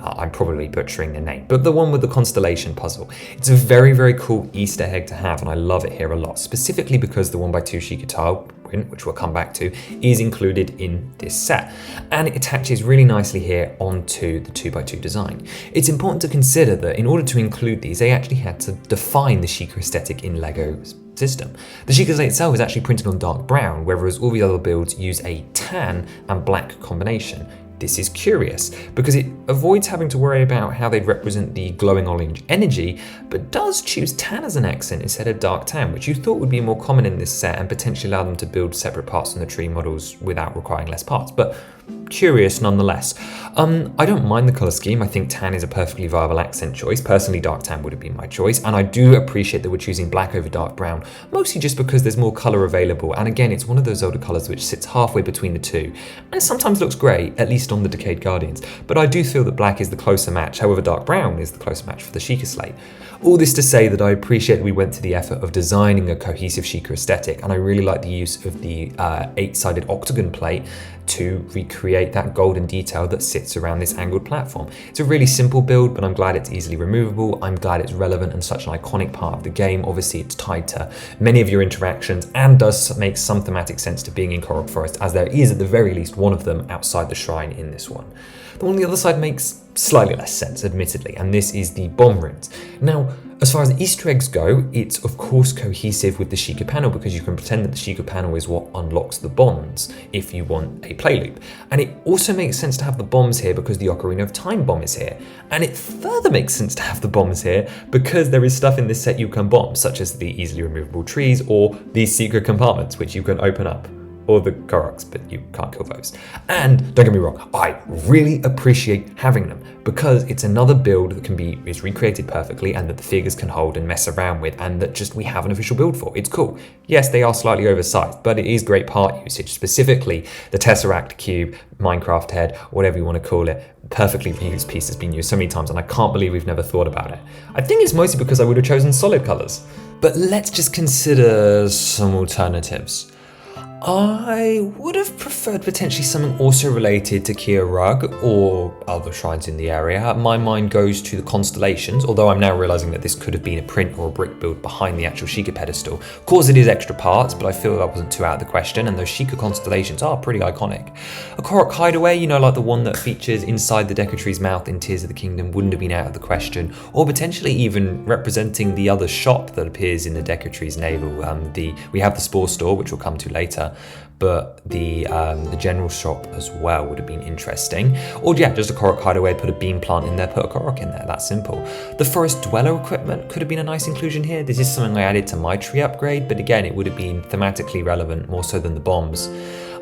I'm probably butchering the name, but the one with the constellation puzzle. It's a very, very cool Easter egg to have, and I love it here a lot, specifically because the 1x2 Sheikah tile, which we'll come back to, is included in this set, and it attaches really nicely here onto the 2x2 design. It's important to consider that in order to include these, they actually had to define the Sheikah aesthetic in LEGO's system. The Sheikah Slate itself is actually printed on dark brown, whereas all the other builds use a tan and black combination. This is curious because it avoids having to worry about how they'd represent the glowing orange energy, but does choose tan as an accent instead of dark tan, which you thought would be more common in this set and potentially allow them to build separate parts on the tree models without requiring less parts, but curious nonetheless. I don't mind the colour scheme. I think tan is a perfectly viable accent choice. Personally, dark tan would have been my choice, and I do appreciate that we're choosing black over dark brown, mostly just because there's more colour available, and again, it's one of those older colours which sits halfway between the two, and it sometimes looks great, at least on the Decayed Guardians, but I do feel that black is the closer match, however dark brown is the closer match for the Sheikah Slate. All this to say that I appreciate that we went to the effort of designing a cohesive Sheikah aesthetic, and I really like the use of the 8-sided octagon plate to recreate that golden detail that sits around this angled platform. It's a really simple build, but I'm glad it's easily removable. I'm glad it's relevant and such an iconic part of the game. Obviously, it's tied to many of your interactions and does make some thematic sense to being in Korok Forest, as there is at the very least one of them outside the shrine in this one. The one on the other side makes slightly less sense, admittedly, and this is the bomb runes. Now, as far as the Easter eggs go, it's of course cohesive with the Sheikah panel because you can pretend that the Sheikah panel is what unlocks the bombs if you want a play loop. And it also makes sense to have the bombs here because the Ocarina of Time bomb is here. And it further makes sense to have the bombs here because there is stuff in this set you can bomb, such as the easily removable trees or these secret compartments which you can open up. Or the Koroks, but you can't kill those. And don't get me wrong, I really appreciate having them because it's another build that is recreated perfectly and that the figures can hold and mess around with, and that just we have an official build for. It's cool. Yes, they are slightly oversized, but it is great part usage, specifically the Tesseract Cube, Minecraft head, whatever you want to call it. Perfectly reused piece has been used so many times, and I can't believe we've never thought about it. I think it's mostly because I would have chosen solid colors. But let's just consider some alternatives. I would have preferred potentially something also related to Kia Rug or other shrines in the area. My mind goes to the constellations, although I'm now realising that this could have been a print or a brick build behind the actual Sheikah pedestal. Of course it is extra parts, but I feel that wasn't too out of the question, and those Sheikah constellations are pretty iconic. A Korok hideaway, like the one that features inside the Deku Tree's mouth in Tears of the Kingdom, wouldn't have been out of the question, or potentially even representing the other shop that appears in the Deku Tree's navel. We have the Spore Store, which we'll come to later, but the general shop as well would have been interesting. Or yeah, just a Korok hideaway, put a bean plant in there, put a Korok in there, that's simple. The Forest Dweller equipment could have been a nice inclusion here. This is something I added to my tree upgrade, but again, it would have been thematically relevant more so than the bombs.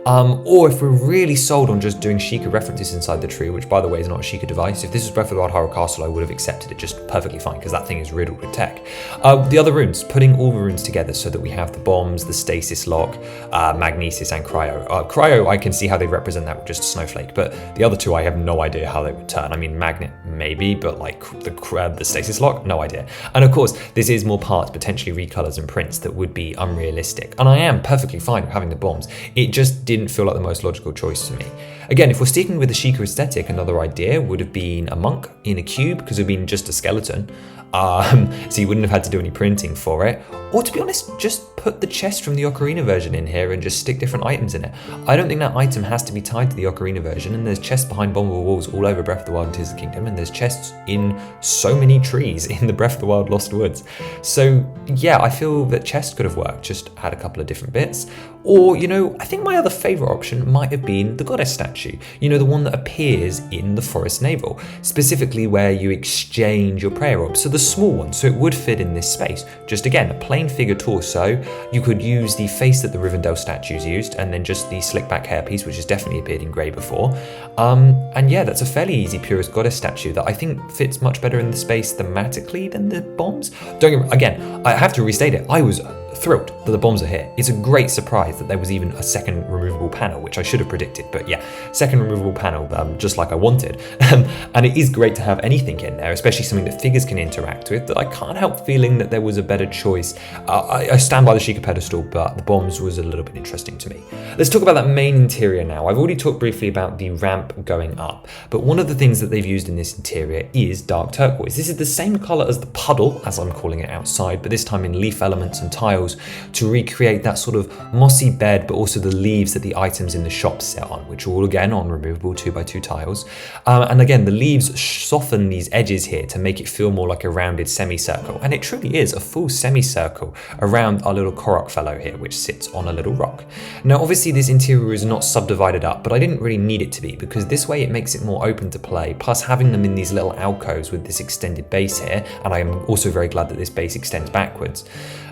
Or if we're really sold on just doing Sheikah references inside the tree, which by the way is not a Sheikah device. If this was Breath of the Wild Hyrule Castle, I would have accepted it just perfectly fine because that thing is riddled with tech. The other runes, putting all the runes together so that we have the bombs, the stasis lock, magnesis and cryo. Cryo, I can see how they represent that with just a snowflake, but the other two I have no idea how they would turn. I mean, magnet maybe, but like the stasis lock, no idea. And of course, this is more parts, potentially recolors and prints that would be unrealistic. And I am perfectly fine with having the bombs. It just didn't feel like the most logical choice to me. Again, if we're sticking with the Sheikah aesthetic, another idea would have been a monk in a cube, because it would have been just a skeleton. So you wouldn't have had to do any printing for it. Or to be honest, just put the chest from the Ocarina version in here and just stick different items in it. I don't think that item has to be tied to the Ocarina version, and there's chests behind bombable walls all over Breath of the Wild and Tears of the Kingdom, and there's chests in so many trees in the Breath of the Wild Lost Woods. So yeah, I feel that chest could have worked, just add a couple of different bits. Or, you know, I think my other favourite option might have been the goddess statue. You know, the one that appears in the forest navel, specifically where you exchange your prayer orbs. So the small one, so it would fit in this space. Just again, a plain figure torso. You could use the face that the Rivendell statues used, and then just the slick back hairpiece, which has definitely appeared in grey before. And yeah, that's a fairly easy purist goddess statue that I think fits much better in the space thematically than the bombs. Don't get me, again, I have to restate it. I was thrilled that the bombs are here. It's a great surprise that there was even a second removable panel, which I should have predicted, but yeah, second removable panel, just like I wanted. And it is great to have anything in there, especially something that figures can interact with, that I can't help feeling that there was a better choice. I stand by the Sheikah pedestal, but the bombs was a little bit interesting to me. Let's talk about that main interior now. I've already talked briefly about the ramp going up, but one of the things that they've used in this interior is dark turquoise. This is the same color as the puddle, as I'm calling it outside, but this time in leaf elements and tiles, to recreate that sort of mossy bed, but also the leaves that the items in the shop sit on, which are all again on removable 2x2 tiles. And again, the leaves soften these edges here to make it feel more like a rounded semicircle. And it truly is a full semicircle around our little Korok fellow here, which sits on a little rock. Now, obviously this interior is not subdivided up, but I didn't really need it to be, because this way it makes it more open to play, plus having them in these little alcoves with this extended base here. And I am also very glad that this base extends backwards.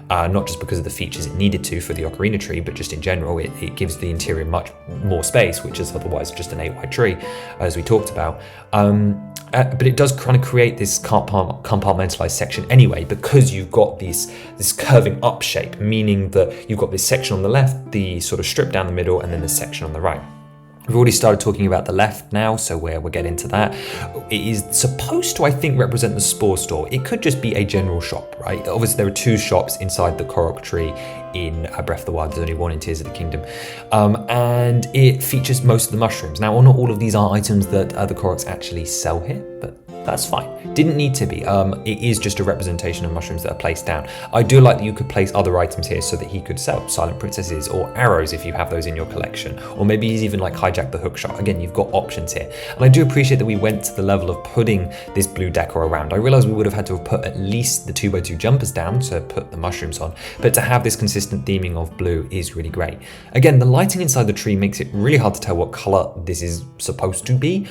Not just because of the features it needed to for the Ocarina tree, but just in general, it gives the interior much more space, which is otherwise just an 8-wide tree, as we talked about. But it does kind of create this compartmentalized section anyway, because you've got this curving up shape, meaning that you've got this section on the left, the sort of strip down the middle, and then the section on the right. We've already started talking about the left now, so we'll get into that. It is supposed to, I think, represent the Spore Store. It could just be a general shop, right? Obviously, there are two shops inside the Korok tree in Breath of the Wild. There's only one in Tears of the Kingdom. And it features most of the mushrooms. Now, not all of these are items that the Koroks actually sell here, but that's fine. Didn't need to be. It is just a representation of mushrooms that are placed down. I do like that you could place other items here so that he could sell silent princesses or arrows if you have those in your collection, or maybe he's even like hijack the hookshot. Again, you've got options here. And I do appreciate that we went to the level of putting this blue decor around. I realized we would have had to have put at least the 2x2 jumpers down to put the mushrooms on, but to have this consistent theming of blue is really great. Again, the lighting inside the tree makes it really hard to tell what color this is supposed to be.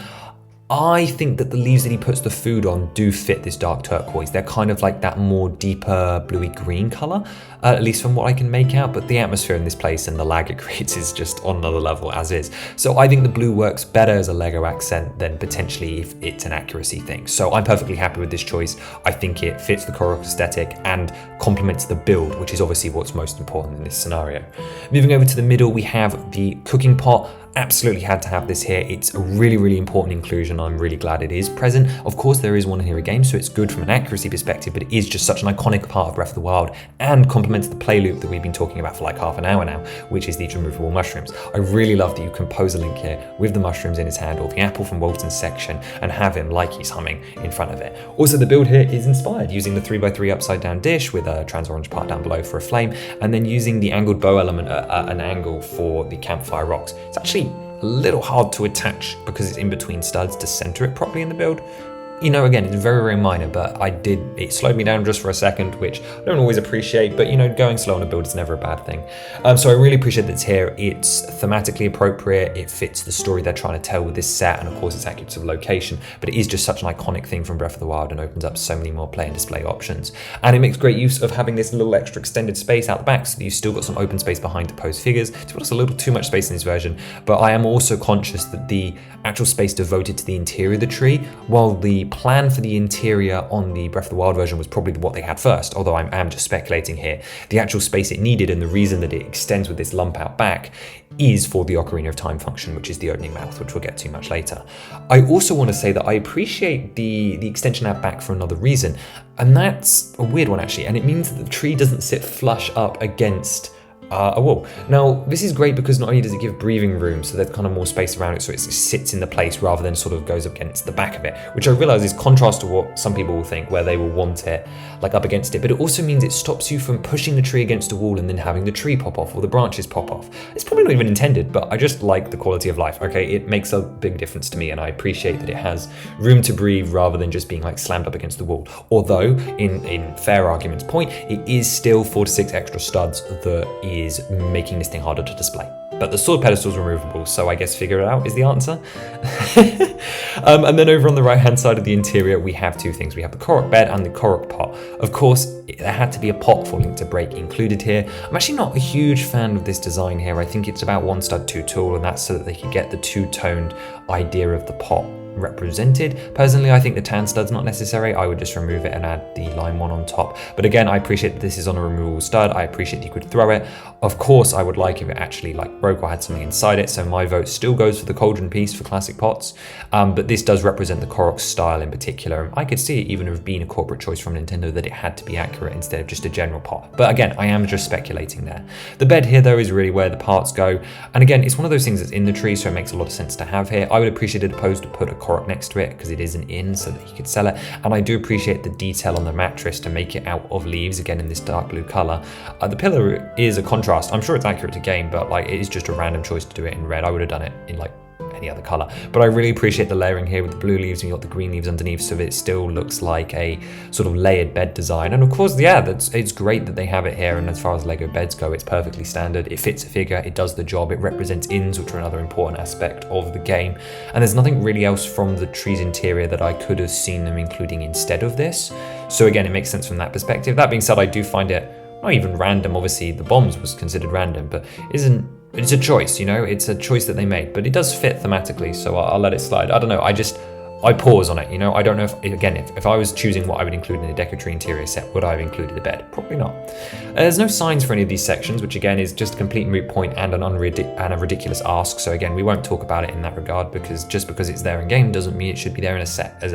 I think that the leaves that he puts the food on do fit this dark turquoise. They're kind of like that more deeper bluey green color, at least from what I can make out, but the atmosphere in this place and the lag it creates is just on another level as is. So I think the blue works better as a Lego accent than potentially if it's an accuracy thing. So I'm perfectly happy with this choice. I think it fits the Korok aesthetic and complements the build, which is obviously what's most important in this scenario. Moving over to the middle, we have the cooking pot. Absolutely had to have this here. It's a really, really important inclusion. I'm really glad it is present. Of course, there is one here again, so it's good from an accuracy perspective, but it is just such an iconic part of Breath of the Wild and complements the play loop that we've been talking about for like half an hour now, which is these removable mushrooms. I really love that you compose a Link here with the mushrooms in his hand, or the apple from Walton's section, and have him like he's humming in front of it. Also, the build here is inspired using the 3x3 upside down dish with a trans orange part down below for a flame, and then using the angled bow element at an angle for the campfire rocks. It's actually a little hard to attach because it's in between studs to center it properly in the build. you know, again, it's very, very minor, but it slowed me down just for a second, which I don't always appreciate, but you know, going slow on a build is never a bad thing. So I really appreciate that it's here. It's thematically appropriate. It fits the story they're trying to tell with this set, and of course it's accurate to location, but it is just such an iconic thing from Breath of the Wild and opens up so many more play and display options. And it makes great use of having this little extra extended space out the back, so that you've still got some open space behind to pose figures. To be honest, a little too much space in this version, but I am also conscious that the actual space devoted to the interior of the tree, while the plan for the interior on the Breath of the Wild version was probably what they had first, although I am just speculating here, the actual space it needed and the reason that it extends with this lump out back is for the Ocarina of Time function, which is the opening mouth, which we'll get to much later. I also want to say that I appreciate the extension out back for another reason, and that's a weird one actually, and it means that the tree doesn't sit flush up against a wall. Now, this is great because not only does it give breathing room, so there's kind of more space around it, so it sits in the place rather than sort of goes up against the back of it, which I realize is contrast to what some people will think, where they will want it like up against it, but it also means it stops you from pushing the tree against a wall and then having the tree pop off or the branches pop off. It's probably not even intended, but I just like the quality of life, okay? It makes a big difference to me, and I appreciate that it has room to breathe rather than just being like slammed up against the wall. Although, in fair argument's point, it is still 4 to 6 extra studs that is making this thing harder to display. But the sword pedestal is removable, so I guess figure it out is the answer. And then over on the right hand side of the interior, we have two things. We have the Korok bed and the Korok pot. Of course, there had to be a pot for Link to break included here. I'm actually not a huge fan of this design here. I think it's about 1 stud 2 tall, and that's so that they could get the two-toned idea of the pot represented. Personally, I think the tan stud's not necessary. I would just remove it and add the lime one on top. But again, I appreciate that this is on a removable stud. I appreciate that you could throw it. Of course, I would like if it actually like broke or had something inside it. So my vote still goes for the cauldron piece for classic pots. But this does represent the Korok style in particular. I could see it even have been a corporate choice from Nintendo that it had to be accurate instead of just a general pot. But again, I am just speculating there. The bed here though is really where the parts go. And again, it's one of those things that's in the tree, so it makes a lot of sense to have here. I would appreciate it opposed to put a Korok next to it because it is an inn so that he could sell it. And I do appreciate the detail on the mattress to make it out of leaves, again in this dark blue color. The pillar is a contrast. I'm sure it's accurate to game, but like it is just a random choice to do it in red. I would have done it in like any other color, but I really appreciate the layering here with the blue leaves and you got the green leaves underneath, so it still looks like a sort of layered bed design. And of course, yeah, it's great that they have it here, and as far as Lego beds go, it's perfectly standard. It fits a figure, it does the job, it represents inns, which are another important aspect of the game, and there's nothing really else from the tree's interior that I could have seen them including instead of this. So again, it makes sense from that perspective. That being said, I do find it not even random. Obviously the bombs was considered random, but it's a choice, you know, it's a choice that they made, but it does fit thematically, so I'll let it slide. I don't know, I pause on it, you know. I don't know if I was choosing what I would include in a Deku Tree interior set, would I have included a bed? Probably not. There's no signs for any of these sections, which again is just a complete moot point and a ridiculous ask, so again, we won't talk about it in that regard, because just because it's there in game doesn't mean it should be there in a set, as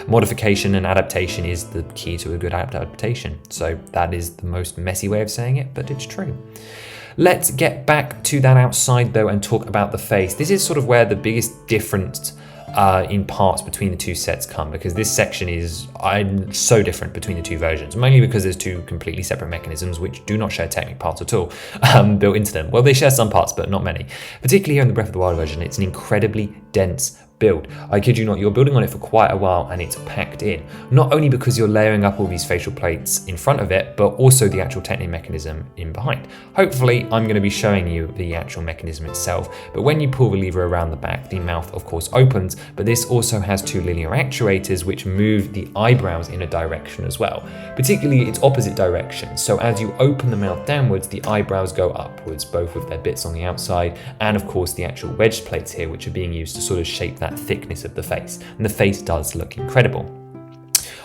modification and adaptation is the key to a good adaptation. So that is the most messy way of saying it, but it's true. Let's get back to that outside though and talk about the face. This is sort of where the biggest difference in parts between the two sets come, because this section is so different between the two versions, mainly because there's two completely separate mechanisms which do not share technic parts at all built into them. Well, they share some parts, but not many. Particularly here in the Breath of the Wild version, it's an incredibly dense build. I kid you not, you're building on it for quite a while and it's packed in. Not only because you're layering up all these facial plates in front of it, but also the actual technic mechanism in behind. Hopefully, I'm going to be showing you the actual mechanism itself, but when you pull the lever around the back, the mouth of course opens, but this also has two linear actuators which move the eyebrows in a direction as well, particularly its opposite direction. So as you open the mouth downwards, the eyebrows go upwards, both with their bits on the outside, and of course the actual wedge plates here, which are being used to sort of shape that thickness of the face, and the face does look incredible.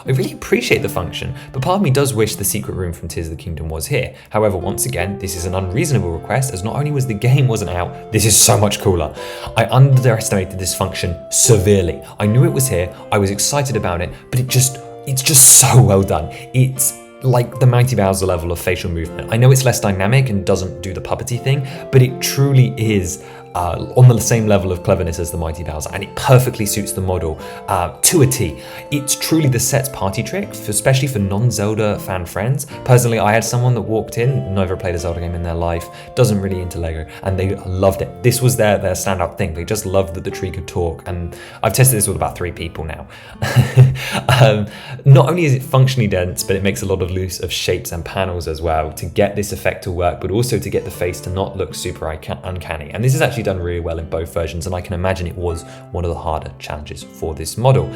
I really appreciate the function, but part of me does wish the secret room from Tears of the Kingdom was here. However, once again, this is an unreasonable request, as not only was the game wasn't out, this is so much cooler. I underestimated this function severely. I knew it was here, I was excited about it, but it's just so well done. It's like the Mighty Bowser level of facial movement. I know it's less dynamic and doesn't do the puppety thing, but it truly is on the same level of cleverness as the Mighty Bowser, and it perfectly suits the model to a T. It's truly the set's party trick, especially for non-Zelda fan friends. Personally, I had someone that walked in, never played a Zelda game in their life, doesn't really into Lego, and they loved it. This was their standout thing. They just loved that the tree could talk, and I've tested this with about 3 people now. Not only is it functionally dense, but it makes a lot of use of shapes and panels as well to get this effect to work, but also to get the face to not look super uncanny. And this is actually done really well in both versions, and I can imagine it was one of the harder challenges for this model.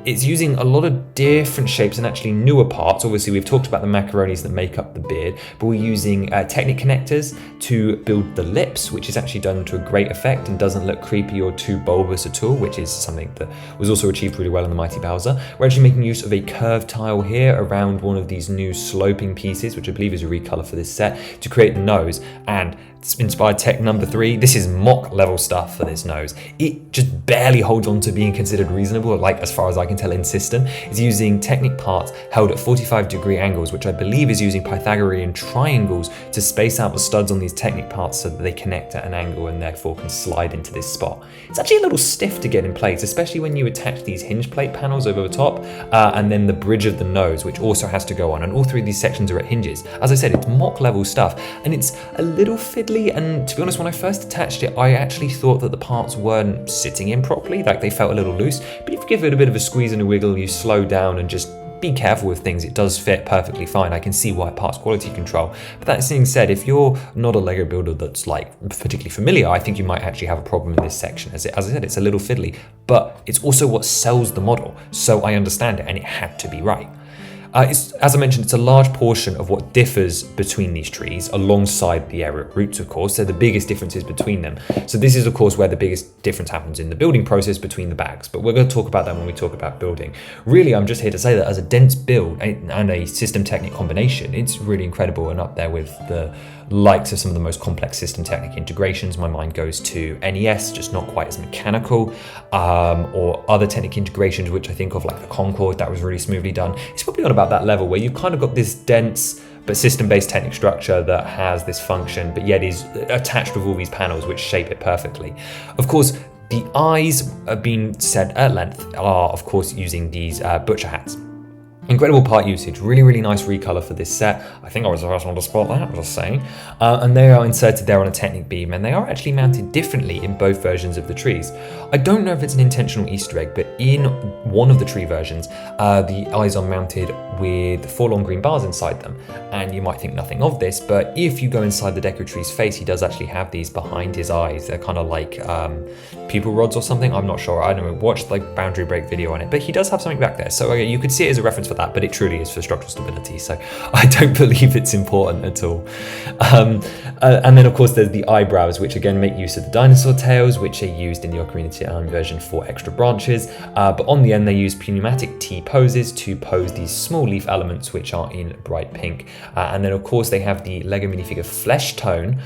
It's using a lot of different shapes and actually newer parts. Obviously, we've talked about the macaronis that make up the beard, but we're using Technic connectors to build the lips, which is actually done to a great effect and doesn't look creepy or too bulbous at all, which is something that was also achieved really well in the Mighty Bowser. We're actually making use of a curved tile here around one of these new sloping pieces, which I believe is a recolor for this set, to create the nose. And it's inspired tech number 3. This is mock level stuff for this nose. It just barely holds on to being considered reasonable, like as far as I can tell in system. It's using Technic parts held at 45-degree angles, which I believe is using Pythagorean triangles to space out the studs on these Technic parts so that they connect at an angle and therefore can slide into this spot. It's actually a little stiff to get in place, especially when you attach these hinge plate panels over the top and then the bridge of the nose, which also has to go on, and all 3 of these sections are at hinges. As I said, it's mock level stuff, and it's a little fiddly, and to be honest, when I first attached it, I actually thought that the parts weren't sitting in properly, like they felt a little loose, but if you give it a bit of a squeeze and a wiggle, you slow down and just be careful with things, it does fit perfectly fine. I can see why parts quality control. But that being said, if you're not a Lego builder that's like particularly familiar, I think you might actually have a problem in this section. As I said, it's a little fiddly, but it's also what sells the model, so I understand it, and it had to be right. As I mentioned, it's a large portion of what differs between these trees, alongside the area roots, of course. They're the biggest differences between them. So this is, of course, where the biggest difference happens in the building process between the bags. But we're going to talk about that when we talk about building. Really, I'm just here to say that as a dense build and a system Technic combination, it's really incredible and up there with the likes of some of the most complex system Technic integrations. My mind goes to NES, just not quite as mechanical, or other Technic integrations, which I think of like the Concorde, that was really smoothly done. It's probably on about that level where you've kind of got this dense but system-based Technic structure that has this function, but yet is attached with all these panels which shape it perfectly. Of course, the eyes have been said at length are, of course, using these butcher hats. Incredible part usage, really, really nice recolor for this set. I think I was the first one to spot that, I was just saying. And they are inserted there on a Technic beam, and they are actually mounted differently in both versions of the trees. I don't know if it's an intentional Easter egg, but in one of the tree versions, the eyes are mounted with 4 long green bars inside them. And you might think nothing of this, but if you go inside the Deku Tree's face, he does actually have these behind his eyes. They're kind of like pupil rods or something, I'm not sure. I don't know, watched like Boundary Break video on it, but he does have something back there. So you could see it as a reference for that, but it truly is for structural stability, so I don't believe it's important at all. And then of course there's the eyebrows, which again make use of the dinosaur tails, which are used in the Ocarina of Time version for extra branches, but on the end they use pneumatic T poses to pose these small leaf elements which are in bright pink. And then of course they have the Lego minifigure flesh tone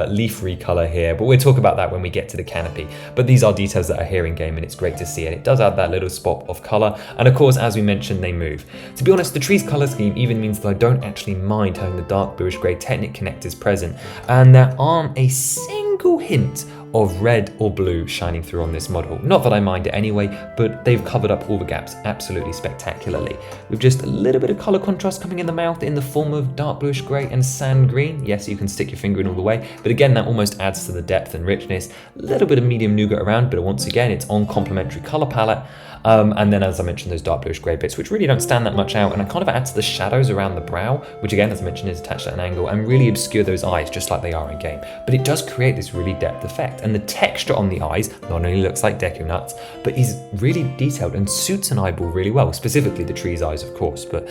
leaf recolor here, but we'll talk about that when we get to the canopy. But these are details that are here in game, and it's great to see, and it does add that little spot of color. And of course, as we mentioned, they move. To be honest, the tree's color scheme even means that I don't actually mind having the dark bluish grey Technic connectors present, and there aren't a single hint of red or blue shining through on this model. Not that I mind it anyway, but they've covered up all the gaps absolutely spectacularly. With just a little bit of color contrast coming in the mouth in the form of dark bluish grey and sand green. Yes, you can stick your finger in all the way, but again, that almost adds to the depth and richness. A little bit of medium nougat around, but once again, it's on complementary color palette. And then, as I mentioned, those dark bluish grey bits, which really don't stand that much out, and it kind of adds to the shadows around the brow, which again, as I mentioned, is attached at an angle, and really obscure those eyes, just like they are in game. But it does create this really depth effect, and the texture on the eyes not only looks like Deku nuts, but is really detailed and suits an eyeball really well, specifically the tree's eyes, of course. But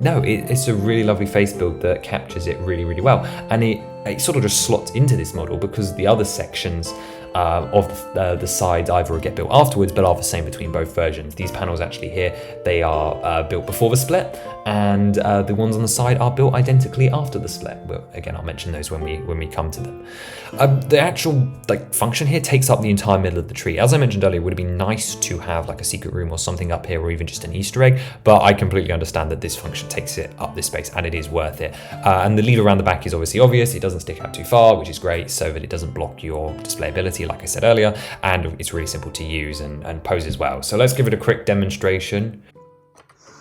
no, it's a really lovely face build that captures it really, really well, and it sort of just slots into this model because the other sections of the sides either get built afterwards, but are the same between both versions. These panels actually here, they are built before the split, and the ones on the side are built identically after the split. But again, I'll mention those when we come to them. The actual function here takes up the entire middle of the tree. As I mentioned earlier, it would be nice to have like a secret room or something up here, or even just an Easter egg, but I completely understand that this function takes it up this space, and it is worth it. And the lead around the back is obviously obvious. It doesn't stick out too far, which is great, so that it doesn't block your displayability, like I said earlier, and it's really simple to use and pose as well. So let's give it a quick demonstration.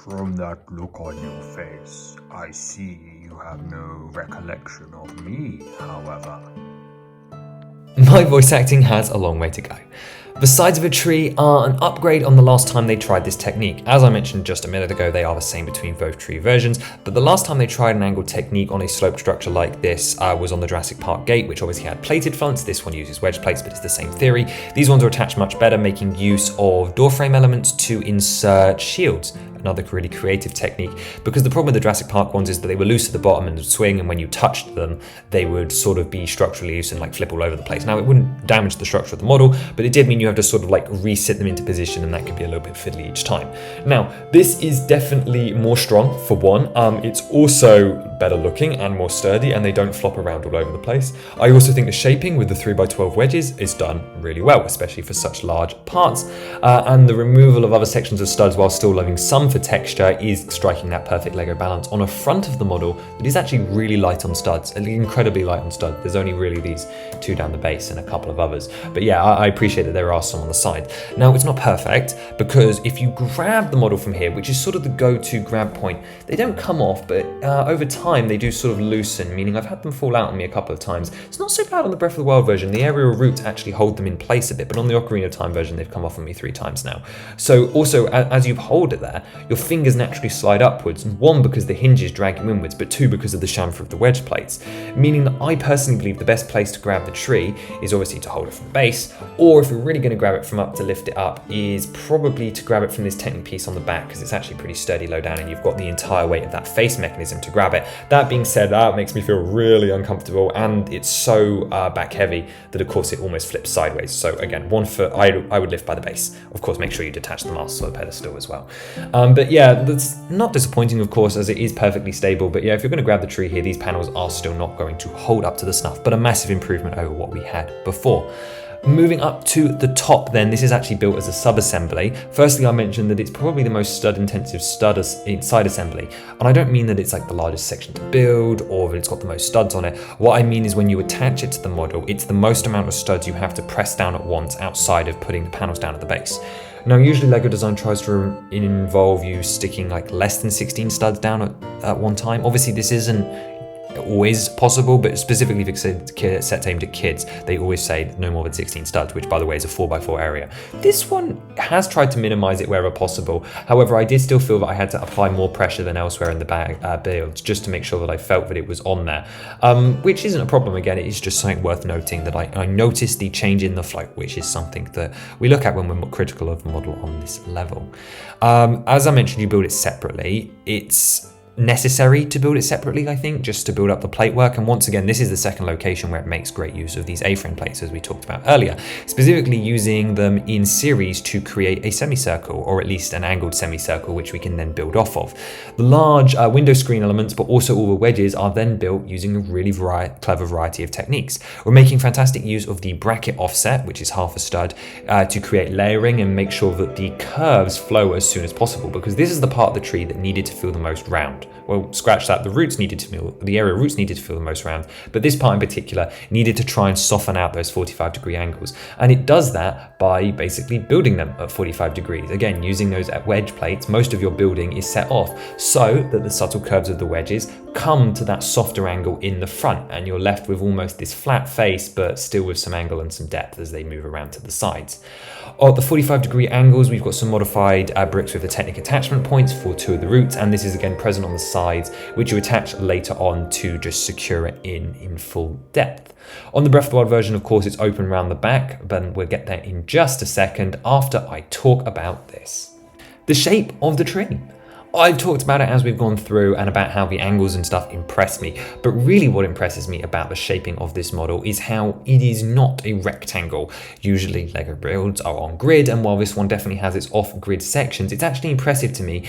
From that look on your face, I see you have no recollection of me, however. My voice acting has a long way to go. The sides of a tree are an upgrade on the last time they tried this technique. As I mentioned just a minute ago, they are the same between both tree versions, but the last time they tried an angled technique on a sloped structure like this was on the Jurassic Park gate, which obviously had plated fronts. This one uses wedge plates, but it's the same theory. These ones are attached much better, making use of door frame elements to insert shields. Another really creative technique, because the problem with the Jurassic Park ones is that they were loose at the bottom and would swing, and when you touched them, they would sort of be structurally loose and like flip all over the place. Now, it wouldn't damage the structure of the model, but it did mean you have to sort of like reset them into position, and that could be a little bit fiddly each time. Now, this is definitely more strong for one. It's also better looking and more sturdy, and they don't flop around all over the place. I also think the shaping with the 3x12 wedges is done really well, especially for such large parts, and the removal of other sections of studs while still leaving some for texture is striking that perfect Lego balance on a front of the model that is actually really light on studs, incredibly light on studs. There's only really these two down the base and a couple of others, but yeah, I appreciate that there are some on the side. Now, it's not perfect, because if you grab the model from here, which is sort of the go-to grab point, they don't come off, but over time they do sort of loosen, meaning I've had them fall out on me a couple of times. It's not so bad on the Breath of the Wild version. The aerial roots actually hold them in place a bit, but on the Ocarina of Time version, they've come off on me 3 times now. So also, as you hold it there, your fingers naturally slide upwards, one, because the hinges drag you inwards, but 2, because of the chamfer of the wedge plates, meaning that I personally believe the best place to grab the tree is obviously to hold it from the base, or if you're really going to grab it from up to lift it up, is probably to grab it from this Technic piece on the back, because it's actually pretty sturdy low down, and you've got the entire weight of that face mechanism to grab it. That being said, that makes me feel really uncomfortable, and it's so back heavy that of course it almost flips sideways. So again, 1 foot, I would lift by the base. Of course, make sure you detach the mast or the pedestal as well. But yeah, that's not disappointing, of course, as it is perfectly stable. But yeah, if you're going to grab the tree here, these panels are still not going to hold up to the snuff, but a massive improvement over what we had before. Moving up to the top then, this is actually built as a sub-assembly. Firstly, I mentioned that it's probably the most stud-intensive side assembly. And I don't mean that it's like the largest section to build, or that it's got the most studs on it. What I mean is when you attach it to the model, it's the most amount of studs you have to press down at once outside of putting the panels down at the base. Now, usually LEGO design tries to involve you sticking like less than 16 studs down at one time. Obviously, this isn't always possible, but specifically for sets aimed at kids, they always say no more than 16 studs, which by the way is a 4x4 area. This one has tried to minimize it wherever possible. However, I did still feel that I had to apply more pressure than elsewhere in the build, just to make sure that I felt that it was on there, which isn't a problem. Again, it is just something worth noting that I noticed the change in the float, which is something that we look at when we're more critical of the model on this level. As I mentioned, you build it separately. It's necessary to build it separately, I think, just to build up the plate work. And once again, this is the second location where it makes great use of these A-frame plates, as we talked about earlier, specifically using them in series to create a semicircle, or at least an angled semicircle, which we can then build off of. The large window screen elements, but also all the wedges, are then built using a really clever variety of techniques. We're making fantastic use of the bracket offset, which is half a stud, to create layering and make sure that the curves flow as soon as possible, because this is the part of the tree that needed to feel the most round. Well, scratch that, the area roots needed to feel the most round, but this part in particular needed to try and soften out those 45-degree angles. And it does that by basically building them at 45 degrees. Again, using those wedge plates, most of your building is set off so that the subtle curves of the wedges come to that softer angle in the front, and you're left with almost this flat face, but still with some angle and some depth as they move around to the sides. At the 45-degree angles, we've got some modified bricks with the Technic attachment points for 2 of the roots, and this is again present on the sides, which you attach later on to just secure it in full depth. On the Breath of the Wild version, of course, it's open around the back, but we'll get there in just a second after I talk about this. The shape of the tree. I've talked about it as we've gone through and about how the angles and stuff impress me, but really what impresses me about the shaping of this model is how it is not a rectangle. Usually LEGO builds are on grid, and while this one definitely has its off-grid sections, it's actually impressive to me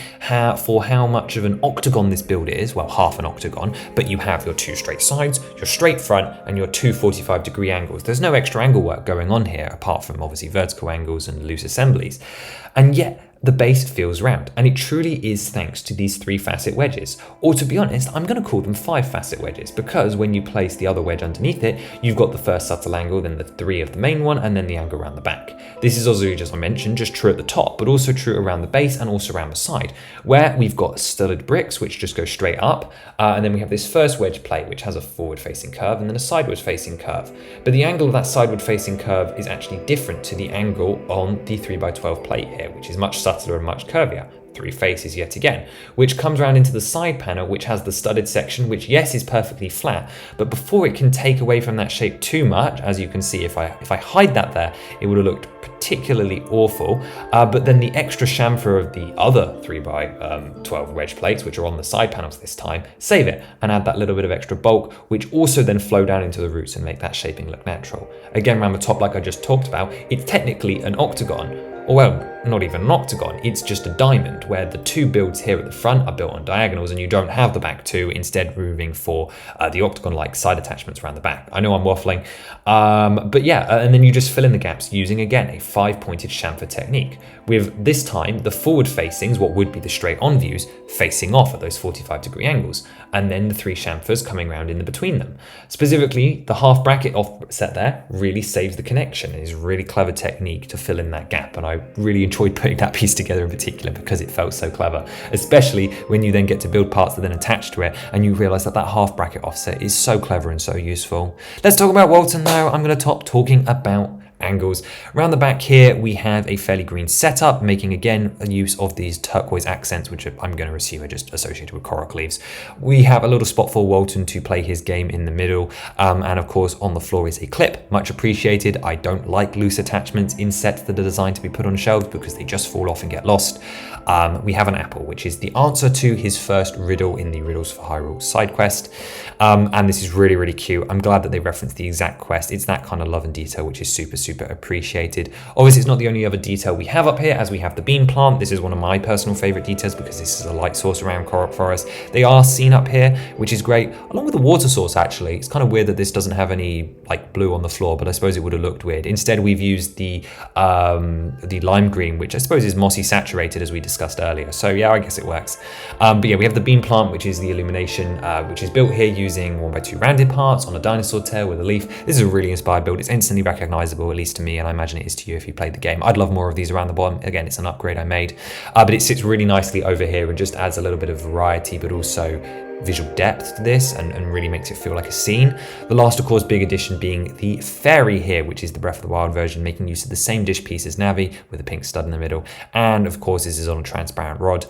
for how much of an octagon this build is, well, half an octagon, but you have your two straight sides, your straight front, and your two 45-degree angles. There's no extra angle work going on here, apart from obviously vertical angles and loose assemblies. And yet, the base feels round, and it truly is thanks to these 3-facet wedges. Or to be honest, I'm going to call them 5-facet wedges, because when you place the other wedge underneath it, you've got the first subtle angle, then the 3 of the main one, and then the angle around the back. This is also, as I mentioned, just true at the top, but also true around the base and also around the side, where we've got studded bricks, which just go straight up, and then we have this first wedge plate, which has a forward-facing curve, and then a sideward-facing curve. But the angle of that sideward-facing curve is actually different to the angle on the 3x12 plate here, which is much subtler and much curvier. 3 faces yet again, which comes around into the side panel, which has the studded section, which yes is perfectly flat, but before it can take away from that shape too much, as you can see, if I hide that there, it would have looked particularly awful. But then the extra chamfer of the other 3x12 wedge plates, which are on the side panels this time, save it and add that little bit of extra bulk, which also then flow down into the roots and make that shaping look natural. Again, around the top, like I just talked about, it's technically an octagon. Or well, not even an octagon, it's just a diamond, where the 2 builds here at the front are built on diagonals and you don't have the back 2, instead moving for the octagon-like side attachments around the back. I know I'm waffling, but yeah, and then you just fill in the gaps using, again, a 5-pointed chamfer technique, with this time the forward facings, what would be the straight on views, facing off at those 45-degree angles, and then the 3 chamfers coming around in the between them. Specifically, the half bracket offset there really saves the connection. It is a really clever technique to fill in that gap, and I really enjoyed putting that piece together in particular because it felt so clever, especially when you then get to build parts that then attach to it and you realize that that half bracket offset is so clever and so useful. Let's talk about Walton now. I'm going to stop talking about angles. Around the back here, we have a fairly green setup, making again a use of these turquoise accents, which I'm going to assume are just associated with coral leaves. We have a little spot for Walton to play his game in the middle, and of course on the floor is a clip, much appreciated. I don't like loose attachments in sets that are designed to be put on shelves because they just fall off and get lost. We have an apple, which is the answer to his first riddle in the Riddles for Hyrule side quest, and this is really, really cute. I'm glad that they referenced the exact quest. It's that kind of love and detail which is super appreciated. Obviously, it's not the only other detail we have up here, as we have the bean plant. This is one of my personal favorite details because this is a light source around Korok Forest. They are seen up here, which is great, along with the water source. Actually, it's kind of weird that this doesn't have any like blue on the floor, but I suppose it would have looked weird. Instead, we've used the lime green, which I suppose is mossy saturated, as we discussed earlier. So yeah, I guess it works. But yeah, we have the bean plant, which is the illumination, which is built here using 1x2 rounded parts on a dinosaur tail with a leaf. This is a really inspired build. It's instantly recognizable, at least to me, and I imagine it is to you if you played the game. I'd love more of these around the bottom. Again, it's an upgrade I made, but it sits really nicely over here and just adds a little bit of variety, but also visual depth to this, and really makes it feel like a scene. The last, of course, big addition being the fairy here, which is the Breath of the Wild version, making use of the same dish piece as Navi with a pink stud in the middle. And of course, this is on a transparent rod.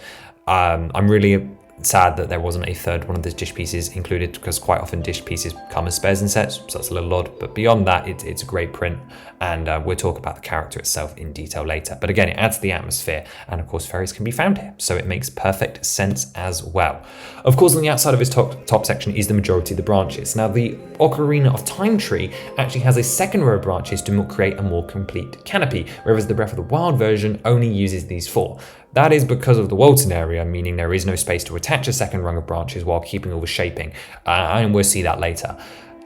I'm really sad that there wasn't a third one of the dish pieces included, because quite often dish pieces come as spares in sets, so that's a little odd. But beyond that, it's a great print, and we'll talk about the character itself in detail later. But again, it adds to the atmosphere, and of course fairies can be found here, so it makes perfect sense as well. Of course, on the outside of his top section is the majority of the branches. Now, the Ocarina of Time tree actually has a second row of branches to create a more complete canopy, whereas the Breath of the Wild version only uses these 4. That is because of the Walton area, meaning there is no space to attach a second rung of branches while keeping all the shaping, and we'll see that later.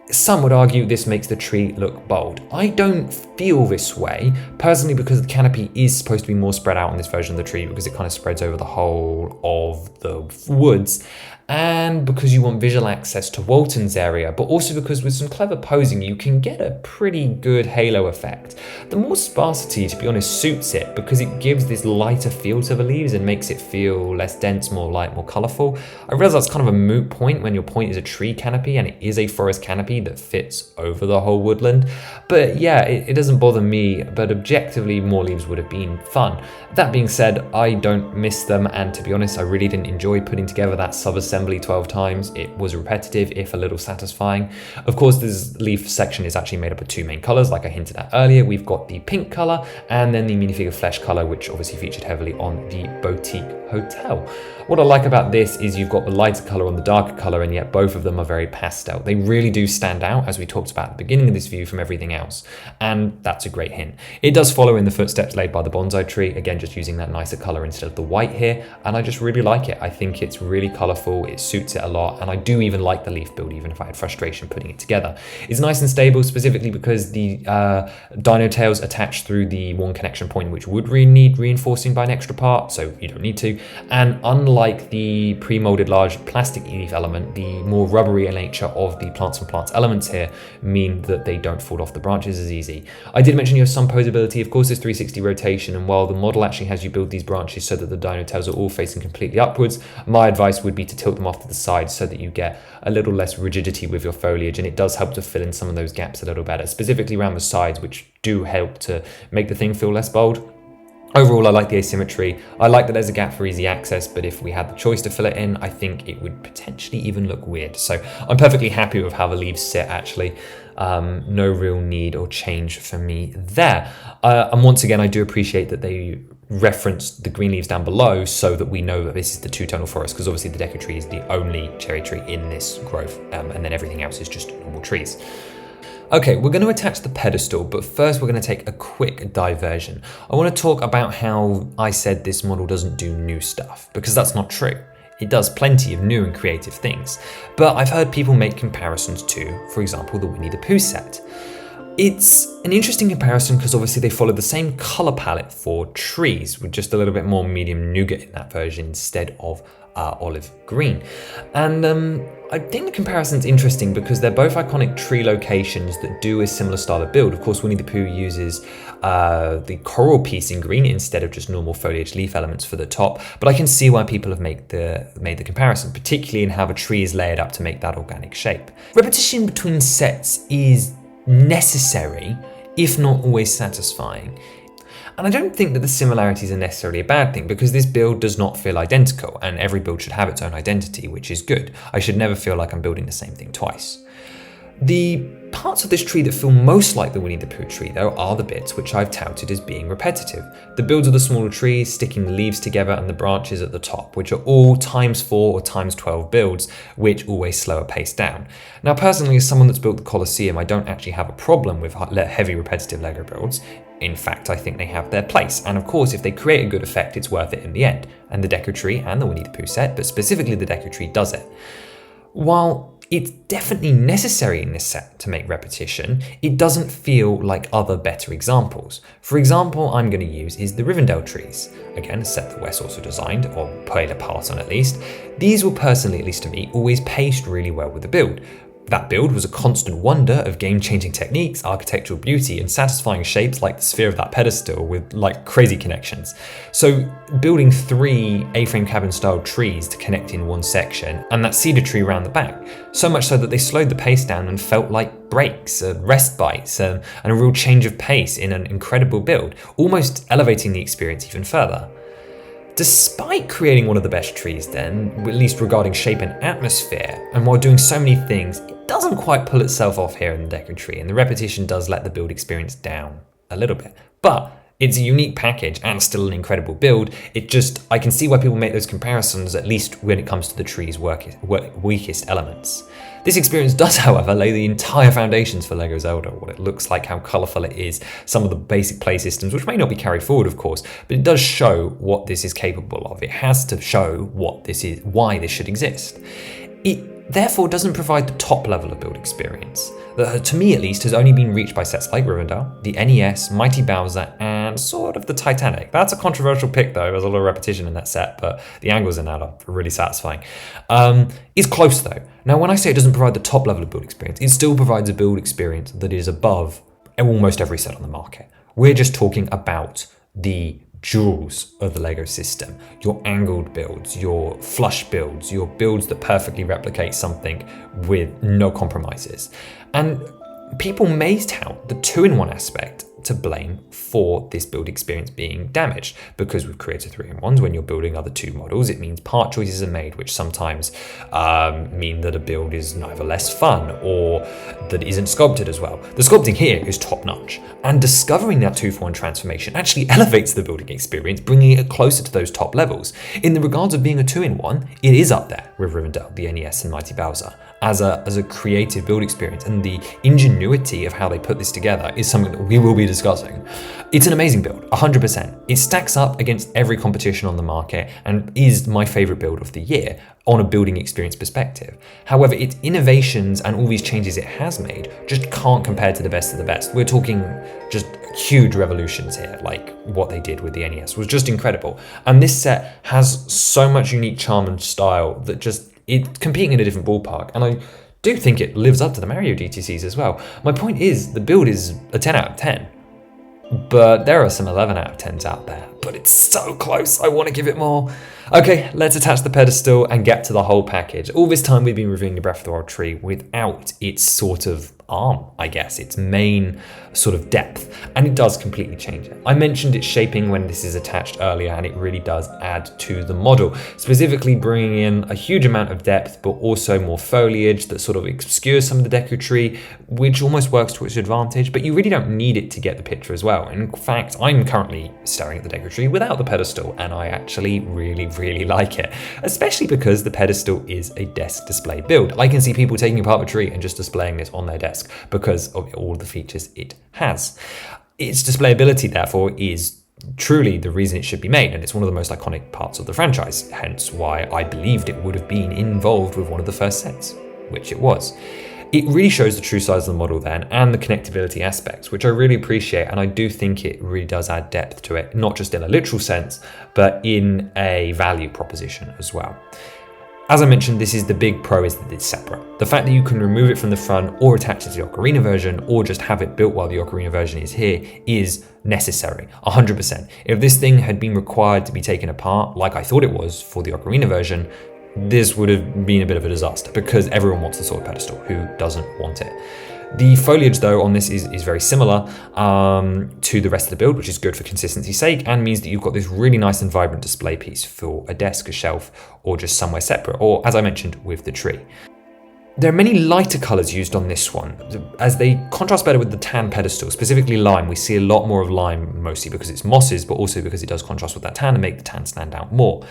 Some would argue this makes the tree look bold. I don't feel this way, personally, because the canopy is supposed to be more spread out on this version of the tree, because it kind of spreads over the whole of the woods, and because you want visual access to Walton's area, but also because with some clever posing you can get a pretty good halo effect. The more sparsity, to be honest, suits it, because it gives this lighter feel to the leaves and makes it feel less dense, more light, more colourful. I realise that's kind of a moot point when your point is a tree canopy and it is a forest canopy that fits over the whole woodland, but yeah, it doesn't bother me, but objectively more leaves would have been fun. That being said, I don't miss them, and to be honest, I really didn't enjoy putting together that sub-assembly assembly 12 times, it was repetitive, if a little satisfying. Of course, this leaf section is actually made up of two main colors, like I hinted at earlier. We've got the pink color and then the minifigure flesh color, which obviously featured heavily on the boutique hotel. What I like about this is you've got the lighter color on the darker color, and yet both of them are very pastel. They really do stand out, as we talked about at the beginning of this view, from everything else, and that's a great hint. It does follow in the footsteps laid by the bonsai tree, again just using that nicer color instead of the white here, and I just really like it. I think it's really colorful, it suits it a lot, and I do even like the leaf build, even if I had frustration putting it together. It's nice and stable, specifically because the dino tails attach through the one connection point, which would really need reinforcing by an extra part, so you don't need to. And unlike the pre-molded large plastic leaf element, the more rubbery nature of the plants and plants elements here mean that they don't fall off the branches as easy. I did mention you have some posability. Of course, there's 360 rotation, and while the model actually has you build these branches so that the dino tails are all facing completely upwards, my advice would be to tilt them off to the side so that you get a little less rigidity with your foliage, and it does help to fill in some of those gaps a little better, specifically around the sides, which do help to make the thing feel less bold. Overall, I like the asymmetry. I like that there's a gap for easy access, but if we had the choice to fill it in, I think it would potentially even look weird. So I'm perfectly happy with how the leaves sit, actually. No real need or change for me there. And once again, I do appreciate that they reference the green leaves down below so that we know that this is the two-tonal forest, because obviously the Deku Tree is the only cherry tree in this grove, and then everything else is just normal trees. Okay, we're going to attach the pedestal, but first we're going to take a quick diversion. I want to talk about how I said this model doesn't do new stuff, because that's not true. It does plenty of new and creative things, but I've heard people make comparisons to, for example, the Winnie the Pooh set. It's an interesting comparison because obviously they follow the same color palette for trees, with just a little bit more medium nougat in that version instead of olive green. And I think the comparison's interesting because they're both iconic tree locations that do a similar style of build. Of course, Winnie the Pooh uses the coral piece in green instead of just normal foliage leaf elements for the top, but I can see why people have made the comparison, particularly in how the tree is layered up to make that organic shape. Repetition between sets is necessary, if not always satisfying. And I don't think that the similarities are necessarily a bad thing, because this build does not feel identical, and every build should have its own identity, which is good. I should never feel like I'm building the same thing twice. The parts of this tree that feel most like the Winnie the Pooh tree, though, are the bits which I've touted as being repetitive. The builds of the smaller trees, sticking the leaves together, and the branches at the top, which are all ×4 or ×12 builds, which always slow a pace down. Now, personally, as someone that's built the Colosseum, I don't actually have a problem with heavy repetitive LEGO builds. In fact, I think they have their place, and of course, if they create a good effect, it's worth it in the end. And the Deku Tree and the Winnie the Pooh set, but specifically the Deku Tree, does it. While it's definitely necessary in this set to make repetition, it doesn't feel like other better examples. For example, I'm going to use is the Rivendell trees. Again, a set that Wes also designed, or played a part on at least. These will personally, at least to me, always paced really well with the build. That build was a constant wonder of game-changing techniques, architectural beauty, and satisfying shapes like the sphere of that pedestal with like crazy connections. So building 3 A-frame cabin-style trees to connect in one section, and that cedar tree around the back, so much so that they slowed the pace down and felt like breaks, rest bites, and a real change of pace in an incredible build, almost elevating the experience even further. Despite creating one of the best trees then, at least regarding shape and atmosphere, and while doing so many things, it doesn't quite pull itself off here in the Deku Tree, and the repetition does let the build experience down a little bit. But it's a unique package and still an incredible build. I can see why people make those comparisons, at least when it comes to the tree's weakest elements. This experience does, however, lay the entire foundations for LEGO Zelda, what it looks like, how colourful it is, some of the basic play systems, which may not be carried forward, of course, but it does show what this is capable of. It has to show what this is, why this should exist. It therefore doesn't provide the top level of build experience, that to me at least has only been reached by sets like Rivendell, the NES, Mighty Bowser, and sort of the Titanic. That's a controversial pick though, there's a lot of repetition in that set, but the angles in that are really satisfying. It's close though. Now when I say it doesn't provide the top level of build experience, it still provides a build experience that is above almost every set on the market. We're just talking about the jewels of the LEGO system, your angled builds, your flush builds, your builds that perfectly replicate something with no compromises. And people may tout the 2-in-1 aspect to blame for this build experience being damaged, because with Creator 3-in-1s, when you're building other 2 models, it means part choices are made, which sometimes mean that a build is neither less fun or that it isn't sculpted as well. The sculpting here is top notch, and discovering that 2-for-1 transformation actually elevates the building experience, bringing it closer to those top levels. In the regards of being a 2-in-1, it is up there with Rivendell, the NES, and Mighty Bowser as a creative build experience, and the ingenuity of how they put this together is something that we will be discussing. It's an amazing build, 100%. It stacks up against every competition on the market and is my favorite build of the year on a building experience perspective. However, its innovations and all these changes it has made just can't compare to the best of the best. We're talking just huge revolutions here, like what they did with the NES was just incredible. And this set has so much unique charm and style that just it's competing in a different ballpark, and I do think it lives up to the Mario DTCs as well. My point is, the build is a 10 out of 10, but there are some 11 out of 10s out there, but it's so close, I want to give it more. Okay, let's attach the pedestal and get to the whole package. All this time we've been reviewing the Breath of the Wild tree without its sort of arm, I guess, its main sort of depth, and it does completely change it. I mentioned its shaping when this is attached earlier, and it really does add to the model, specifically bringing in a huge amount of depth, but also more foliage that sort of obscures some of the Deku Tree, which almost works to its advantage, but you really don't need it to get the picture as well. In fact, I'm currently staring at the Deku Tree without the pedestal, and I actually really like it, especially because the pedestal is a desk display build. I can see people taking apart the tree and just displaying this on their desk because of all the features it has. Its displayability, therefore, is truly the reason it should be made, and it's one of the most iconic parts of the franchise, hence why I believed it would have been involved with one of the first sets, which it was. It really shows the true size of the model then, and the connectability aspects, which I really appreciate, and I do think it really does add depth to it, not just in a literal sense, but in a value proposition as well. As I mentioned, this is the big pro, is that it's separate. The fact that you can remove it from the front or attach it to the Ocarina version, or just have it built while the Ocarina version is here, is necessary, 100%. If this thing had been required to be taken apart, like I thought it was for the Ocarina version, this would have been a bit of a disaster, because everyone wants the sword pedestal. Who doesn't want it? The foliage, though, on this is very similar to the rest of the build, which is good for consistency's sake, and means that you've got this really nice and vibrant display piece for a desk, a shelf, or just somewhere separate, or as I mentioned, with the tree. There are many lighter colours used on this one, as they contrast better with the tan pedestal, specifically lime. We see a lot more of lime, mostly because it's mosses, but also because it does contrast with that tan and make the tan stand out more.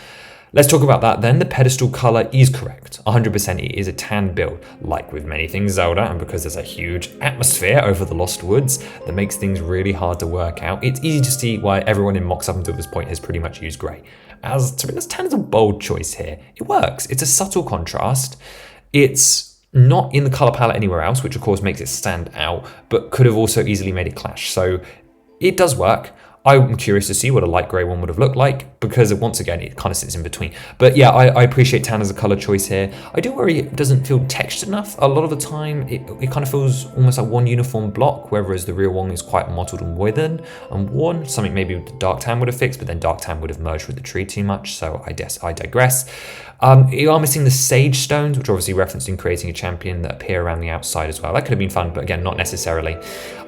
Let's talk about that then. The pedestal colour is correct, 100%. It is a tan build, like with many things Zelda, and because there's a huge atmosphere over the Lost Woods that makes things really hard to work out, it's easy to see why everyone in mocks up until this point has pretty much used grey. As to be honest, tan is a bold choice here. It works. It's a subtle contrast. It's not in the colour palette anywhere else, which of course makes it stand out, but could have also easily made it clash. So it does work. I'm curious to see what a light grey one would have looked like, because once again, it kind of sits in between. But yeah, I appreciate tan as a colour choice here. I do worry it doesn't feel textured enough. A lot of the time, it kind of feels almost like one uniform block, whereas the real one is quite mottled and withered and worn. Something maybe the dark tan would have fixed, but then dark tan would have merged with the tree too much, so I guess I digress. You are missing the sage stones, which are obviously referenced in creating a champion, that appear around the outside as well. That could have been fun, but again, not necessarily.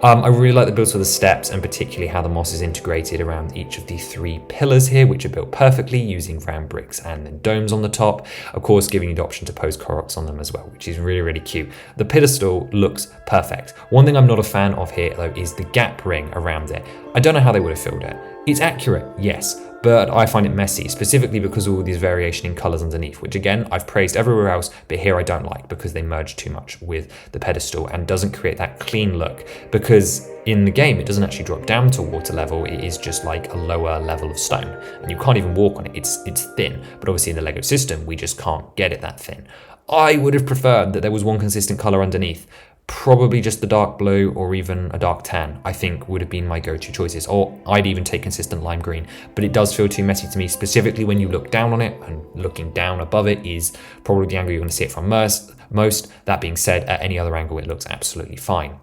I really like the builds for the steps, and particularly how the moss is integrated around each of the 3 pillars here, which are built perfectly using round bricks and then domes on the top. Of course, giving you the option to pose Koroks on them as well, which is really cute. The pedestal looks perfect. One thing I'm not a fan of here, though, is the gap ring around it. I don't know how they would have filled it. It's accurate, yes, but I find it messy, specifically because of all these variation in colours underneath, which again, I've praised everywhere else, but here I don't like, because they merge too much with the pedestal and doesn't create that clean look, because in the game, it doesn't actually drop down to water level. It is just like a lower level of stone, and you can't even walk on it. It's thin, but obviously in the LEGO system, we just can't get it that thin. I would have preferred that there was one consistent colour underneath. Probably just the dark blue or even a dark tan, I think would have been my go-to choices, or I'd even take consistent lime green, but it does feel too messy to me, specifically when you look down on it, and looking down above it is probably the angle you're going to see it from most. That being said, at any other angle it looks absolutely fine.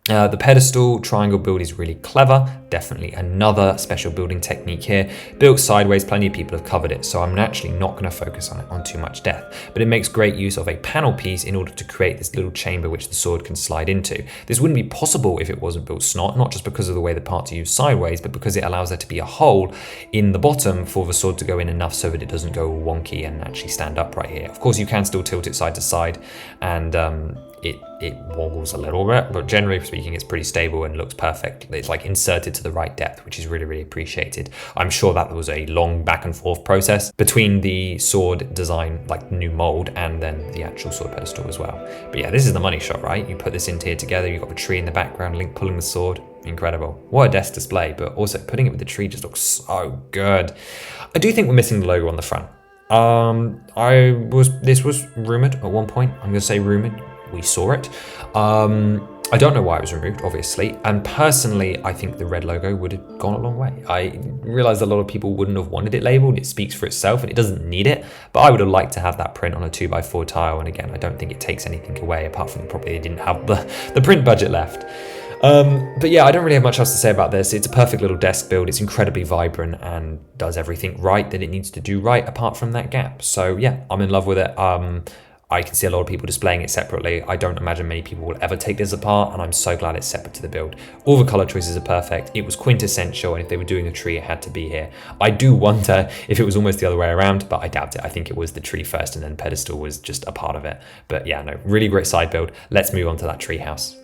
The pedestal triangle build is really clever, definitely another special building technique here. Built sideways, plenty of people have covered it, so I'm naturally not going to focus on it on too much depth, but it makes great use of a panel piece in order to create this little chamber which the sword can slide into. This wouldn't be possible if it wasn't built snot, not just because of the way the parts are used sideways, but because it allows there to be a hole in the bottom for the sword to go in enough so that it doesn't go wonky and actually stand up right here. Of course, you can still tilt it side to side, and it woggles a little bit, but generally speaking, it's pretty stable and looks perfect. It's like inserted to the right depth, which is really, really appreciated. I'm sure that was a long back and forth process between the sword design, like new mold, and then the actual sword pedestal as well. But yeah, this is the money shot, right? You put this into here together, you've got the tree in the background, Link pulling the sword. Incredible. What a desk display, but also putting it with the tree just looks so good. I do think we're missing the logo on the front. This was rumored at one point. I'm gonna say rumored. We saw it. I don't know why it was removed, obviously. And personally, I think the red logo would have gone a long way. I realized a lot of people wouldn't have wanted it labeled. It speaks for itself and it doesn't need it. But I would have liked to have that print on a 2x4 tile. And again, I don't think it takes anything away apart from probably they didn't have the print budget left. But yeah, I don't really have much else to say about this. It's a perfect little desk build. It's incredibly vibrant and does everything right that it needs to do right apart from that gap. So yeah, I'm in love with it. I can see a lot of people displaying it separately. I don't imagine many people will ever take this apart, and I'm so glad it's separate to the build. All the color choices are perfect. It was quintessential, and if they were doing a tree, it had to be here. I do wonder if it was almost the other way around, but I doubt it. I think it was the tree first, and then pedestal was just a part of it. But yeah, no, really great side build. Let's move on to that tree house.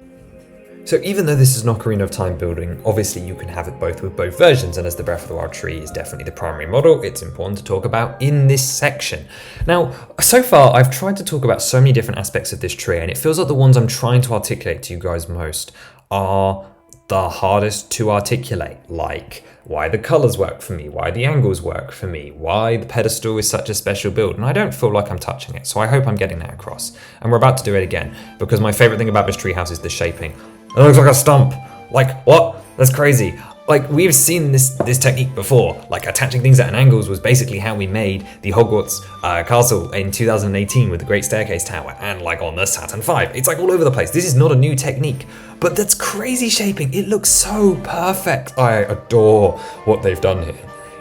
So even though this is an Ocarina of Time building, obviously you can have it both with both versions, and as the Breath of the Wild tree is definitely the primary model, it's important to talk about in this section. Now, so far I've tried to talk about so many different aspects of this tree, and it feels like the ones I'm trying to articulate to you guys most are the hardest to articulate, like why the colors work for me, why the angles work for me, why the pedestal is such a special build, and I don't feel like I'm touching it, so I hope I'm getting that across. And we're about to do it again, because my favorite thing about this treehouse is the shaping. It looks like a stump. Like, what? That's crazy. Like, we've seen this technique before. Like, attaching things at angles was basically how we made the Hogwarts castle in 2018 with the Great Staircase Tower, and like on the Saturn V. It's like all over the place. This is not a new technique, but that's crazy shaping. It looks so perfect. I adore what they've done here.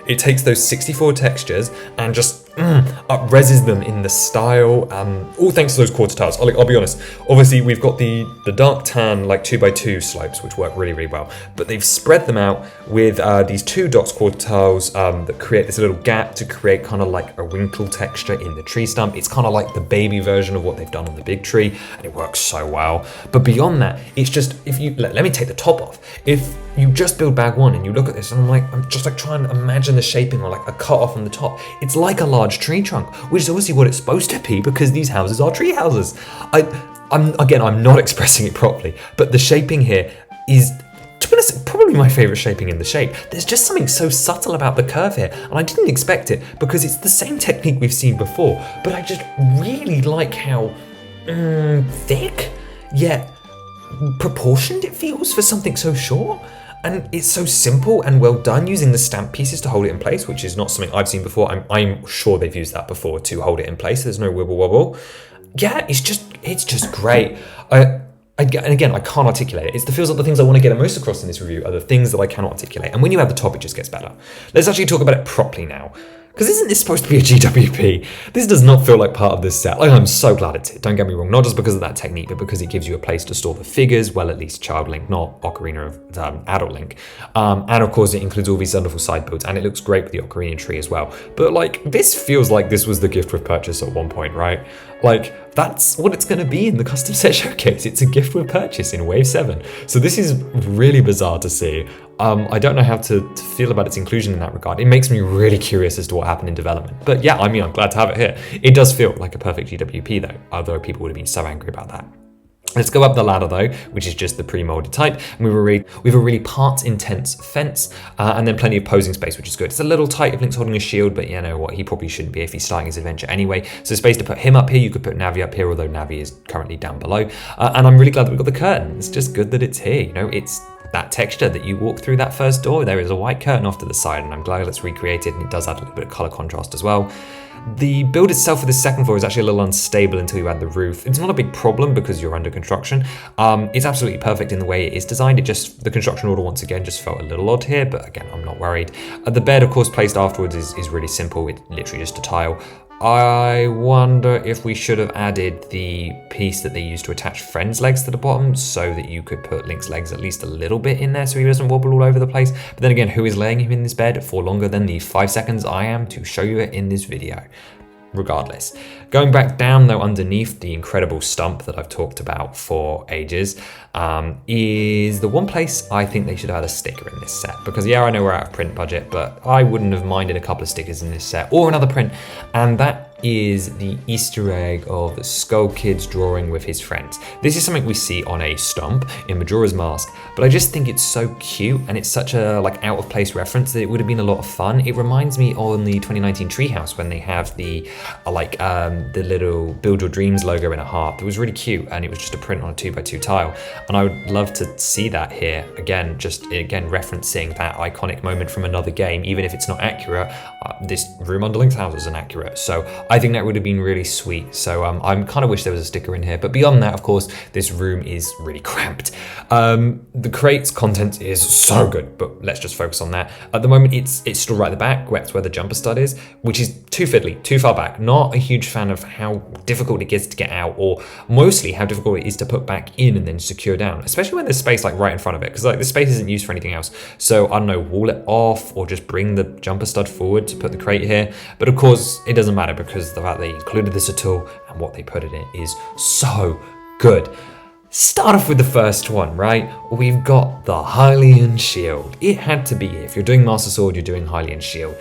It takes those 64 textures and just up-reses them in the style, all thanks to those quarter tiles. I'll be honest, obviously we've got the dark tan like 2x2 slopes which work really, really well, but they've spread them out with these 2 dots quarter tiles that create this little gap to create kind of like a wrinkle texture in the tree stump. It's kind of like the baby version of what they've done on the big tree, and it works so well. But beyond that, it's just, if you, let me take the top off. If you just build bag 1 and you look at this and I'm just like trying to imagine the shaping or like a cut off on the top. It's like a large tree trunk, which is obviously what it's supposed to be because these houses are tree houses. I'm not expressing it properly, but the shaping here is, to be honest, probably my favorite shaping in the shape. There's just something so subtle about the curve here, and I didn't expect it because it's the same technique we've seen before, but I just really like how thick yet proportioned it feels for something so short. And it's so simple and well done using the stamp pieces to hold it in place, which is not something I've seen before. I'm sure they've used that before to hold it in place. There's no wibble wobble. Yeah, it's just great. And again, I can't articulate it. It feels like the things I want to get most across in this review are the things that I cannot articulate. And when you add the top, it just gets better. Let's actually talk about it properly now. Because isn't this supposed to be a GWP? This does not feel like part of this set. Like, I'm so glad it's here, don't get me wrong. Not just because of that technique, but because it gives you a place to store the figures, well, at least Child Link, not Ocarina of Adult Link. And of course, it includes all these wonderful side builds, and it looks great with the Ocarina tree as well. But like, this feels like this was the gift with purchase at one point, right? Like, that's what it's going to be in the custom set showcase. It's a gift with purchase in Wave 7. So this is really bizarre to see. I don't know how to feel about its inclusion in that regard. It makes me really curious as to what happened in development. But yeah, I mean, I'm glad to have it here. It does feel like a perfect GWP though, although people would have been so angry about that. Let's go up the ladder though, which is just the pre-molded type. And we have a really part-intense fence, and then plenty of posing space, which is good. It's a little tight if Link's holding a shield, but you know what, he probably shouldn't be if he's starting his adventure anyway. So space to put him up here, you could put Navi up here, although Navi is currently down below. And I'm really glad that we've got the curtain. It's just good that it's here, you know, it's that texture that you walk through that first door. There is a white curtain off to the side, and I'm glad it's recreated, and it does add a little bit of color contrast as well. The build itself for the second floor is actually a little unstable until you add the roof. It's not a big problem because you're under construction. It's absolutely perfect in the way it is designed. The construction order once again just felt a little odd here, but again, I'm not worried. The bed, of course, placed afterwards is really simple. It's literally just a tile. I wonder if we should have added the piece that they used to attach Friend's legs to the bottom so that you could put Link's legs at least a little bit in there so he doesn't wobble all over the place. But then again, who is laying him in this bed for longer than the 5 seconds I am to show you it in this video? Regardless. Going back down though, underneath the incredible stump that I've talked about for ages, is the one place I think they should have had a sticker in this set. Because yeah, I know we're out of print budget, but I wouldn't have minded a couple of stickers in this set or another print. And that is the Easter egg of Skull Kid's drawing with his friends. This is something we see on a stump in Majora's Mask, but I just think it's so cute and it's such a out of place reference that it would have been a lot of fun. It reminds me on the 2019 Treehouse when they have the little Build Your Dreams logo in a heart. It was really cute and it was just a print on a 2x2 tile. And I would love to see that here again, referencing that iconic moment from another game, even if it's not accurate. This room under Link's house isn't accurate, so I think that would have been really sweet. So I kind of wish there was a sticker in here, but beyond that, of course, this room is really cramped. The crate's content is so good, but let's just focus on that. At the moment, it's still right at the back, that's where the jumper stud is, which is too fiddly, too far back. Not a huge fan of how difficult it gets to get out, or mostly how difficult it is to put back in and then secure down, especially when there's space right in front of it, because the space isn't used for anything else. So I don't know, wall it off or just bring the jumper stud forward to put the crate here. But of course, it doesn't matter because the fact they included this at all and what they put in it is so good. Start off with the first one, right? We've got the Hylian shield. It had to be. If you're doing Master Sword, you're doing Hylian shield.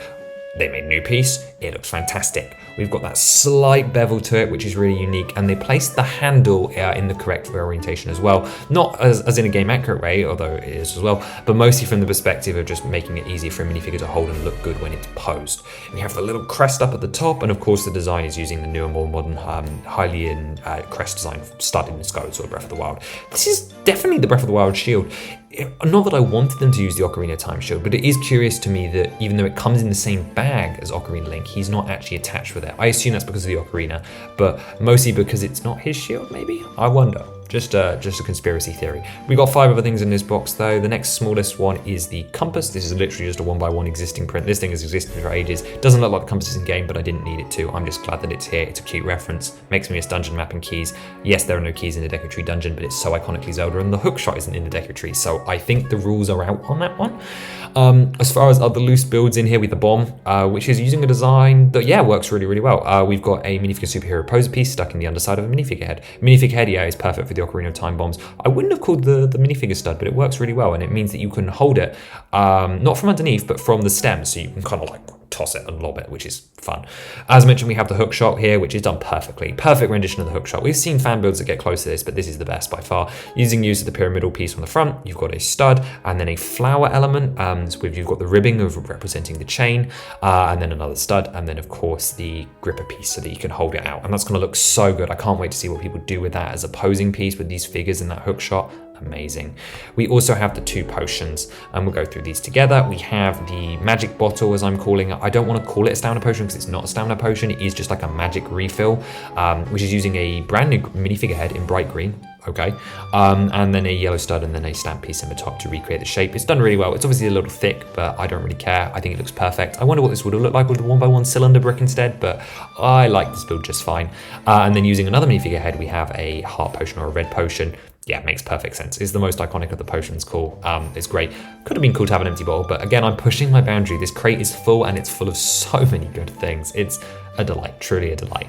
They made a new piece, it looks fantastic. We've got that slight bevel to it, which is really unique, and they placed the handle in the correct orientation as well. Not as in a game accurate way, although it is as well, but mostly from the perspective of just making it easier for a minifigure to hold and look good when it's posed. We have the little crest up at the top, and of course the design is using the newer, more modern Hylian crest design started in Skyward Sword Breath of the Wild. This is definitely the Breath of the Wild shield. Not that I wanted them to use the Ocarina of Time shield, but it is curious to me that even though it comes in the same bag as Ocarina Link, he's not actually attached with it. I assume that's because of the Ocarina, but mostly because it's not his shield, maybe? I wonder. Just a conspiracy theory. We got 5 other things in this box though. The next smallest one is the compass. This is literally just a 1x1 existing print. This thing has existed for ages. Doesn't look like the compass is in game, but I didn't need it to. I'm just glad that it's here. It's a cute reference. Makes me miss dungeon map and keys. Yes, there are no keys in the Deku Tree dungeon, but it's so iconically Zelda, and the hookshot isn't in the Deku Tree, so I think the rules are out on that one. As far as other loose builds in here, with the bomb, which is using a design that, yeah, works really, really well. We've got a minifigure superhero poser piece stuck in the underside of a minifigure head. Minifigure head, yeah, is perfect for the Ocarina of Time bombs. I wouldn't have called the minifigure stud, but it works really well, and it means that you can hold it, not from underneath, but from the stem, so you can kind of toss it and lob it, which is fun. As mentioned, we have the hook shot here, which is done perfectly. Perfect rendition of the hook shot. We've seen fan builds that get close to this, but this is the best by far. Using use of the pyramidal piece on the front, you've got a stud and then a flower element. So you've got the ribbing of representing the chain, and then another stud, and then of course the gripper piece so that you can hold it out. And that's going to look so good. I can't wait to see what people do with that as a posing piece with these figures and that hook shot. Amazing. We also have the 2 potions, and we'll go through these together. We have the magic bottle, as I'm calling it. I don't want to call it a stamina potion because it's not a stamina potion. It is just like a magic refill, which is using a brand new minifigure head in bright green. Okay, and then a yellow stud and then a stamp piece in the top to recreate the shape. It's done really well. It's obviously a little thick, but I don't really care. I think it looks perfect. I wonder what this would have looked like with a 1x1 cylinder brick instead, but I like this build just fine. And then using another minifigure head, we have a heart potion or a red potion. Yeah, makes perfect sense. It's the most iconic of the potions. Cool. It's great. Could have been cool to have an empty bottle, but again, I'm pushing my boundary. This crate is full and it's full of so many good things. It's a delight, truly a delight.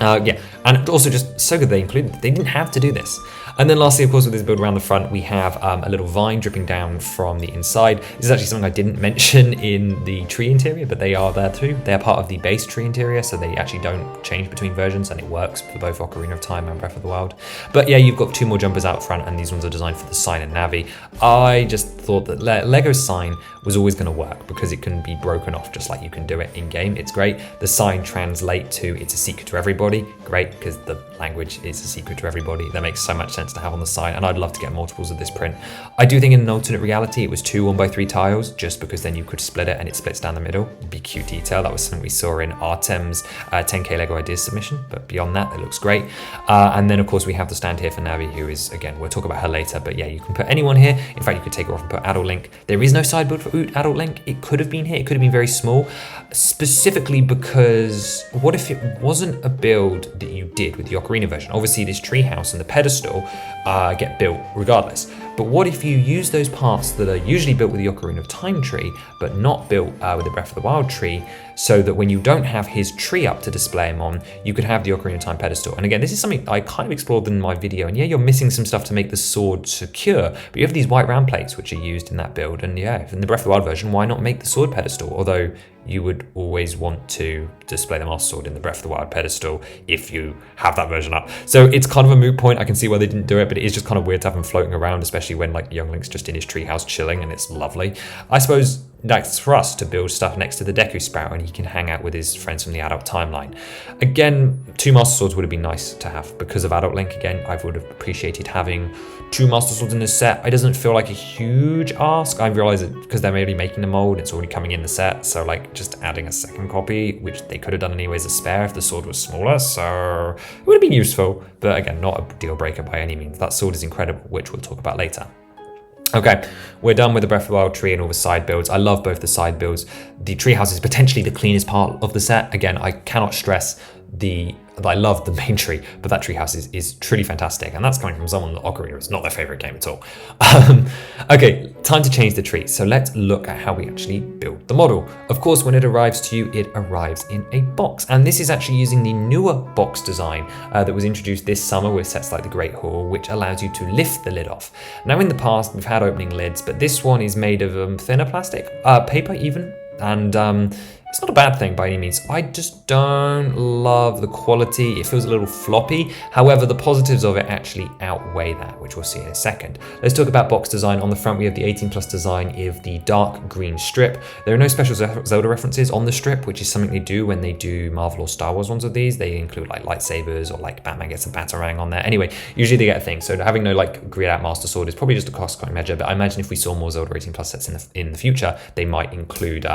Yeah, and also just so good they included. They didn't have to do this. And then lastly, of course, with this build around the front, we have a little vine dripping down from the inside. This is actually something I didn't mention in the tree interior, but they are there too. They are part of the base tree interior, so they actually don't change between versions, and it works for both Ocarina of Time and Breath of the Wild. But yeah, you've got 2 more jumpers out front, and these ones are designed for the sign and Navi. I just thought that Lego's sign was always going to work because it can be broken off just like you can do it in game. It's great. The sign translates to "it's a secret to everybody." everybody, great, because the language is a secret to everybody. That makes so much sense to have on the side, and I'd love to get multiples of this print. I do think in an alternate reality it was 2 1x3 tiles, just because then you could split it and it splits down the middle. It'd be cute detail. That was something we saw in Artem's 10K LEGO Ideas submission, but beyond that, it looks great. And then of course we have the stand here for Navi, who is, again, we'll talk about her later, but yeah, you can put anyone here. In fact, you could take her off and put Adult Link. There is no side build for Adult Link. It could have been here. It could have been very small, specifically because what if it wasn't a build that you did with the Ocarina version? Obviously this treehouse and the pedestal get built regardless. But what if you use those parts that are usually built with the Ocarina of Time tree, but not built with the Breath of the Wild tree, so that when you don't have his tree up to display him on, you could have the Ocarina of Time pedestal. And again, this is something I kind of explored in my video, and yeah, you're missing some stuff to make the sword secure, but you have these white round plates which are used in that build, and yeah, in the Breath of the Wild version, why not make the sword pedestal? Although you would always want to display the Master Sword in the Breath of the Wild pedestal if you have that version up. So it's kind of a moot point. I can see why they didn't do it, but it is just kind of weird to have him floating around, especially when like young Link's just in his treehouse chilling, and it's lovely. I suppose that's for us to build stuff next to the Deku Sprout, and he can hang out with his friends from the adult timeline. Again, 2 Master Swords would have been nice to have because of Adult Link. Again, I would have appreciated having 2 Master Swords in this set. It doesn't feel like a huge ask. I realize it because they're maybe making the mold, it's already coming in the set, so like just adding a second copy, which they could have done anyways, a spare if the sword was smaller, so it would have been useful, but again, not a deal breaker by any means. That sword is incredible, which we'll talk about later. Okay, we're done with the Breath of the Wild tree and all the side builds. I love both the side builds. The treehouse is potentially the cleanest part of the set. Again, I cannot stress I love the main tree, but that treehouse is truly fantastic, and that's coming from someone that Ocarina is not their favorite game at all. Okay, time to change the tree. So let's look at how we actually build the model. Of course, when it arrives to you, it arrives in a box, and this is actually using the newer box design that was introduced this summer with sets like the Great Hall, which allows you to lift the lid off. Now, in the past, we've had opening lids, but this one is made of thinner plastic, paper even, and it's not a bad thing by any means. I just don't love the quality. It feels a little floppy. However, the positives of it actually outweigh that, which we'll see in a second. Let's talk about box design. On the front, we have the 18+ design of the dark green strip. There are no special Zelda references on the strip, which is something they do when they do Marvel or Star Wars ones of these. They include like lightsabers, or like Batman gets a Batarang on there. Anyway, usually they get a thing. So having no like grayed out Master Sword is probably just a cost-cutting measure, but I imagine if we saw more Zelda 18+ sets in the future, they might include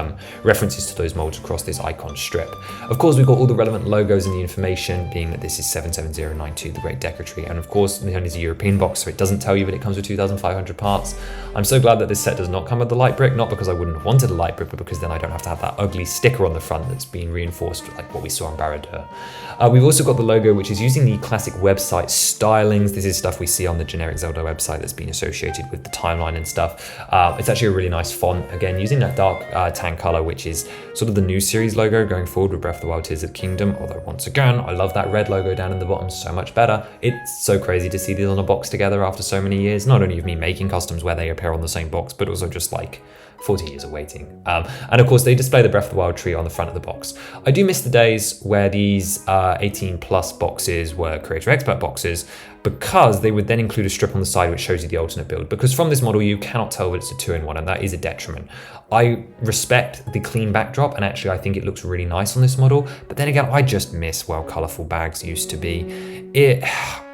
references to those molds across this icon strip. Of course, we've got all the relevant logos and the information, being that this is 77092, the Great Deku Tree, and of course, the is a European box, so it doesn't tell you that it comes with 2,500 parts. I'm so glad that this set does not come with the light brick, not because I wouldn't have wanted a light brick, but because then I don't have to have that ugly sticker on the front that's been reinforced like what we saw on Barad-dûr. We've also got the logo, which is using the classic website stylings. This is stuff we see on the generic Zelda website that's been associated with the timeline and stuff. It's actually a really nice font, again, using that dark tan color, which is sort of the new series logo going forward with Breath of the Wild Tears of the Kingdom, although once again, I love that red logo down in the bottom so much better. It's so crazy to see these on a box together after so many years, not only of me making customs where they appear on the same box, but also just like 40 years of waiting. And of course, they display the Breath of the Wild tree on the front of the box. I do miss the days where these 18+ boxes were Creator Expert boxes, because they would then include a strip on the side which shows you the alternate build, because from this model you cannot tell that it's a 2-in-1, and that is a detriment. I respect the clean backdrop, and actually I think it looks really nice on this model, but then again, I just miss how colourful bags used to be.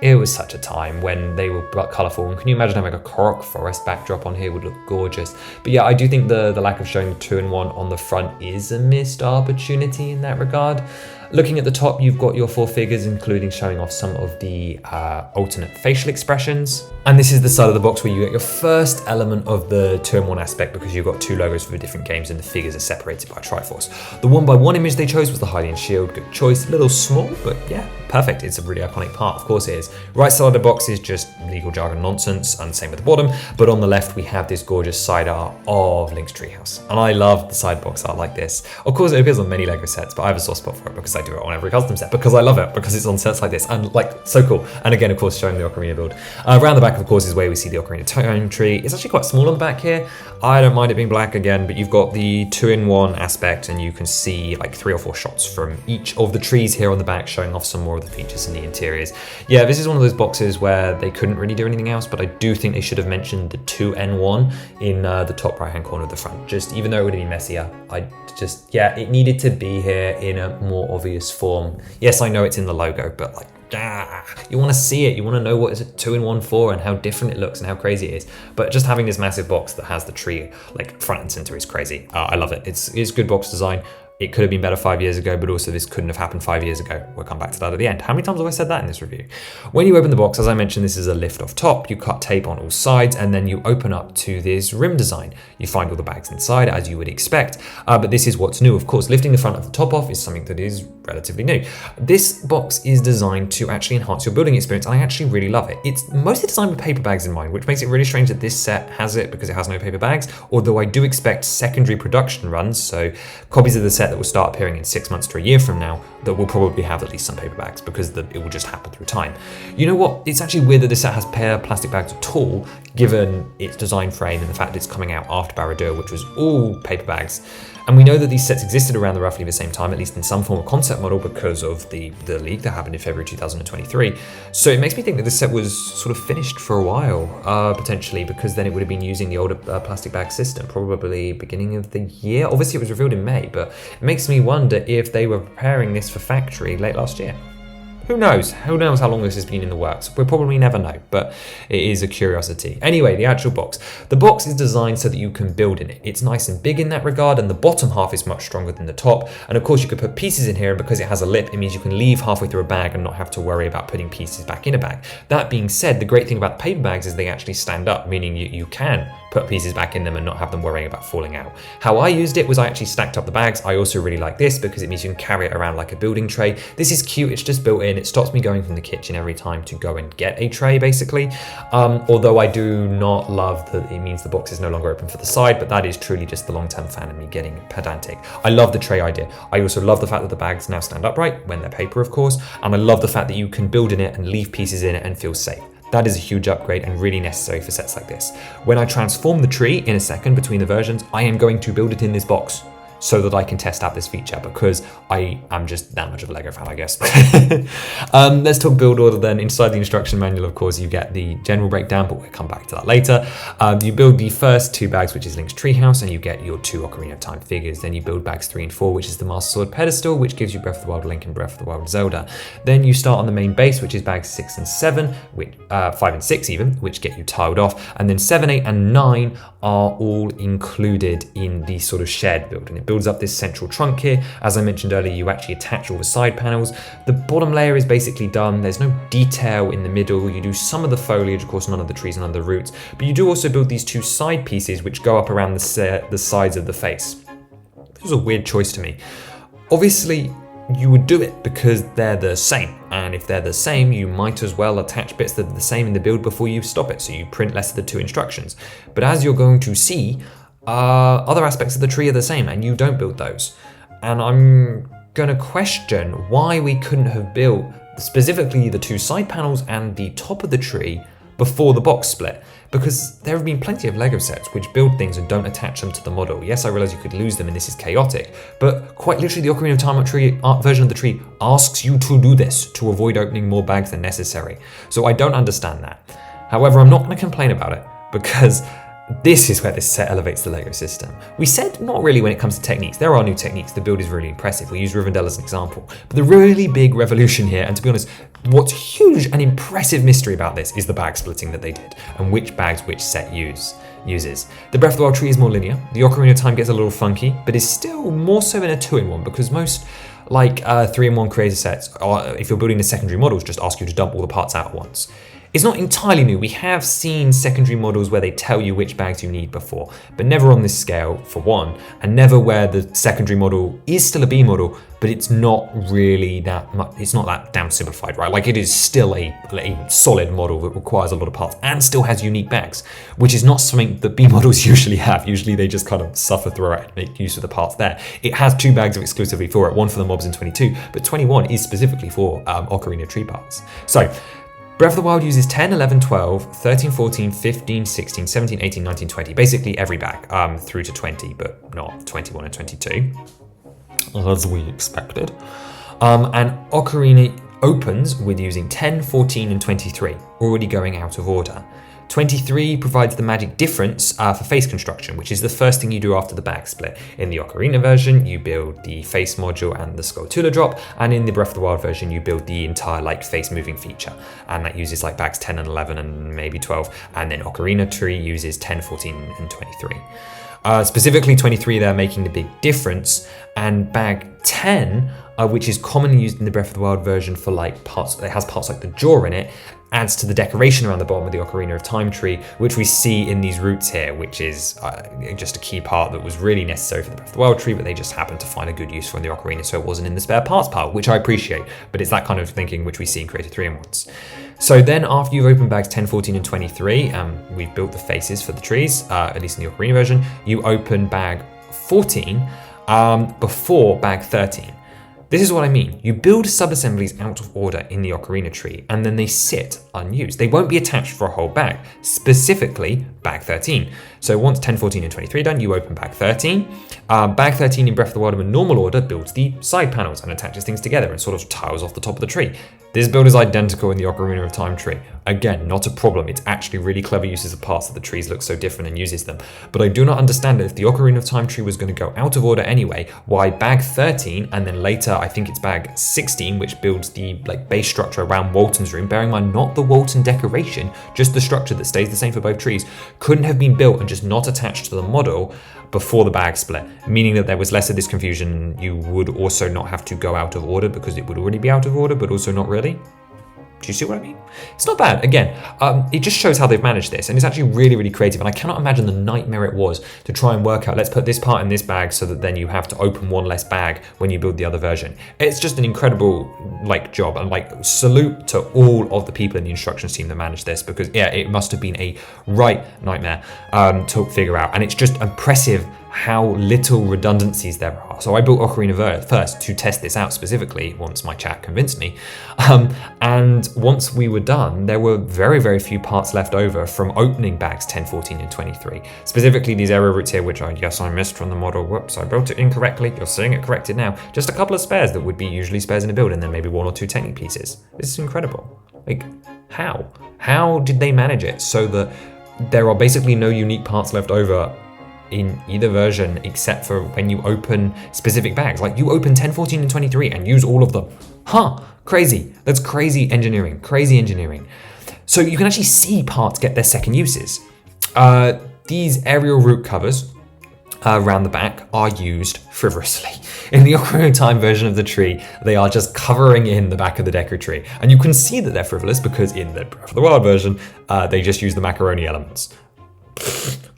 It was such a time when they were colourful, and can you imagine having a Korok Forest backdrop on here? Would look gorgeous. But yeah, I do think the lack of showing the 2-in-1 on the front is a missed opportunity in that regard. Looking at the top, you've got your 4 figures, including showing off some of the alternate facial expressions. And this is the side of the box where you get your first element of the 2-in-1 aspect, because you've got 2 logos for the different games and the figures are separated by Triforce. The 1x1 image they chose was the Hylian Shield. Good choice. A little small, but yeah, perfect. It's a really iconic part. Of course it is. Right side of the box is just legal jargon nonsense, and same with the bottom. But on the left, we have this gorgeous side art of Link's treehouse. And I love the side box art like this. Of course, it appears on many LEGO sets, but I have a soft spot for it because I do it on every custom set, because I love it, because it's on sets like this, and like, so cool. And again, of course, showing the Ocarina build. Around the back, of course, is where we see the Ocarina Time tree. It's actually quite small on the back here. I don't mind it being black again, but you've got the 2-in-1 aspect, and you can see like 3 or 4 shots from each of the trees here on the back, showing off some more of the features in the interiors. Yeah, this is one of those boxes where they couldn't really do anything else, but I do think they should have mentioned the 2N1 in the top right-hand corner of the front. Just, even though it would have been messier, it needed to be here in a more of obvious form. Yes, I know it's in the logo, but like, you want to see it. You want to know what is a 2-in-1 for and how different it looks and how crazy it is. But just having this massive box that has the tree like front and center is crazy. I love it. It's good box design. It could have been better 5 years ago, but also this couldn't have happened 5 years ago. We'll come back to that at the end. How many times have I said that in this review? When you open the box, as I mentioned, this is a lift off top. You cut tape on all sides, and then you open up to this rim design. You find all the bags inside, as you would expect, but this is what's new. Of course, lifting the front of the top off is something that is relatively new. This box is designed to actually enhance your building experience, and I actually really love it. It's mostly designed with paper bags in mind, which makes it really strange that this set has it because it has no paper bags, although I do expect secondary production runs, so copies of the set that will start appearing in 6 months to a year from now that will probably have at least some paper bags because it will just happen through time. You know what? It's actually weird that this set has plastic bags at all, given its design frame and the fact that it's coming out after Barradur, which was all paper bags. And we know that these sets existed around roughly the same time, at least in some form of concept model, because of the leak that happened in February 2023. So it makes me think that this set was sort of finished for a while, potentially, because then it would have been using the older plastic bag system, probably beginning of the year. Obviously, it was revealed in May, but it makes me wonder if they were preparing this for factory late last year. Who knows? Who knows how long this has been in the works? We'll probably never know, but it is a curiosity. Anyway, the actual box. The box is designed so that you can build in it. It's nice and big in that regard, and the bottom half is much stronger than the top. And of course, you could put pieces in here, and because it has a lip, it means you can leave halfway through a bag and not have to worry about putting pieces back in a bag. That being said, the great thing about the paper bags is they actually stand up, meaning you can put pieces back in them and not have them worrying about falling out. How I used it was I actually stacked up the bags. I also really like this because it means you can carry it around like a building tray. This is cute, it's just built in. It stops me going from the kitchen every time to go and get a tray, basically. Although I do not love that it means the box is no longer open for the side, but that is truly just the long-term fan of me getting pedantic. I love the tray idea. I also love the fact that the bags now stand upright when they're paper, of course, and I love the fact that you can build in it and leave pieces in it and feel safe. That is a huge upgrade and really necessary for sets like this. When I transform the tree in a second between the versions, I am going to build it in this box so that I can test out this feature because I am just that much of a LEGO fan, I guess. Let's talk build order then. Inside the instruction manual, of course, you get the general breakdown, but we'll come back to that later. You build the first 2 bags, which is Link's Treehouse, and you get your 2 Ocarina of Time figures. Then you build bags 3 and 4, which is the Master Sword pedestal, which gives you Breath of the Wild Link and Breath of the Wild Zelda. Then you start on the main base, which is bags 6 and 7, which, 5 and 6 even, which get you tiled off. And then 7, 8, and 9 are all included in the sort of shared build, and it builds up this central trunk here. As I mentioned earlier, you actually attach all the side panels. The bottom layer is basically done. There's no detail in the middle. You do some of the foliage, of course, none of the trees and none of the roots, but you do also build these 2 side pieces which go up around the sides of the face. This was a weird choice to me. Obviously, you would do it because they're the same, and if they're the same, you might as well attach bits that are the same in the build before you stop it, so you print less of the 2 instructions. But as you're going to see, other aspects of the tree are the same, and you don't build those. And I'm gonna question why we couldn't have built specifically the 2 side panels and the top of the tree before the box split, because there have been plenty of LEGO sets which build things and don't attach them to the model. Yes, I realize you could lose them and this is chaotic, but quite literally the Ocarina of Time version of the tree asks you to do this to avoid opening more bags than necessary. So I don't understand that. However, I'm not going to complain about it because this is where this set elevates the LEGO system. We said not really when it comes to techniques. There are new techniques. The build is really impressive. We use Rivendell as an example. But the really big revolution here, and to be honest, what's huge and impressive mystery about this is the bag splitting that they did and which bags which set uses. The Breath of the Wild tree is more linear. The Ocarina of Time gets a little funky, but is still more so in a 2-in-1 because most 3-in-1 creator sets, if you're building the secondary models, just ask you to dump all the parts out at once. It's not entirely new. We have seen secondary models where they tell you which bags you need before, but never on this scale, for one, and never where the secondary model is still a B model, but it's not really that much, it's not that damn simplified, right? Like, it is still a solid model that requires a lot of parts and still has unique bags, which is not something that B models usually have. Usually they just kind of suffer through it and make use of the parts there. It has 2 bags exclusively for it, one for the mobs in 22, but 21 is specifically for Ocarina Tree parts. So, Breath of the Wild uses 10, 11, 12, 13, 14, 15, 16, 17, 18, 19, 20. Basically every bag through to 20, but not 21 and 22, as we expected. And Ocarina opens with using 10, 14, and 23, already going out of order. 23 provides the magic difference for face construction, which is the first thing you do after the bag split. In the Ocarina version, you build the face module and the Skulltula drop, and in the Breath of the Wild version, you build the entire like face moving feature, and that uses like bags 10 and 11 and maybe 12, and then Ocarina Tree uses 10, 14, and 23. Specifically 23 there making the big difference, and bag 10, which is commonly used in the Breath of the Wild version for like parts, it has parts like the jaw in it, adds to the decoration around the bottom of the Ocarina of Time tree, which we see in these roots here, which is just a key part that was really necessary for the Breath of the Wild tree, but they just happened to find a good use for in the Ocarina, so it wasn't in the spare parts pile, which I appreciate, but it's that kind of thinking which we see in Creator 3 and once. So then after you've opened bags 10, 14, and 23, we've built the faces for the trees, at least in the Ocarina version, you open bag 14 before bag 13. This is what I mean. You build sub-assemblies out of order in the Ocarina tree, and then they sit unused. They won't be attached for a whole bag, specifically bag 13. So once 10, 14, and 23 are done, you open bag 13. Bag 13 in Breath of the Wild in normal order builds the side panels and attaches things together and sort of tiles off the top of the tree. This build is identical in the Ocarina of Time tree. Again, not a problem. It's actually really clever uses of parts that the trees look so different and uses them. But I do not understand if the Ocarina of Time tree was going to go out of order anyway, why bag 13 and then later I think it's bag 16, which builds the like base structure around Walton's room, bearing in mind not the Walton decoration, just the structure that stays the same for both trees, couldn't have been built and just not attached to the model before the bag split, meaning that there was less of this confusion. You would also not have to go out of order because it would already be out of order, but also not really. Do you see what I mean? It's not bad. Again, it just shows how they've managed this, and it's actually really, really creative. And I cannot imagine the nightmare it was to try and work out, let's put this part in this bag so that then you have to open one less bag when you build the other version. It's just an incredible like job, and like salute to all of the people in the instructions team that managed this, because yeah, it must have been a right nightmare to figure out. And it's just impressive how little redundancies there are. So I built Ocarina first to test this out specifically once my chat convinced me. And once we were done, there were very, very few parts left over from opening bags 10, 14, and 23. Specifically these arrow roots here, which I guess I missed from the model. Whoops, I built it incorrectly. You're seeing it corrected now. Just a couple of spares that would be usually spares in a build, and then maybe one or two Technic pieces. This is incredible. Like, how? How did they manage it so that there are basically no unique parts left over in either version except for when you open specific bags? Like you open 10, 14, and 23 and use all of them. Huh, crazy. That's crazy engineering, crazy engineering. So you can actually see parts get their second uses. These aerial root covers around the back are used frivolously. In the Ocarina of Time version of the tree, they are just covering in the back of the Deku Tree. And you can see that they're frivolous because in the Breath of the Wild version, they just use the macaroni elements.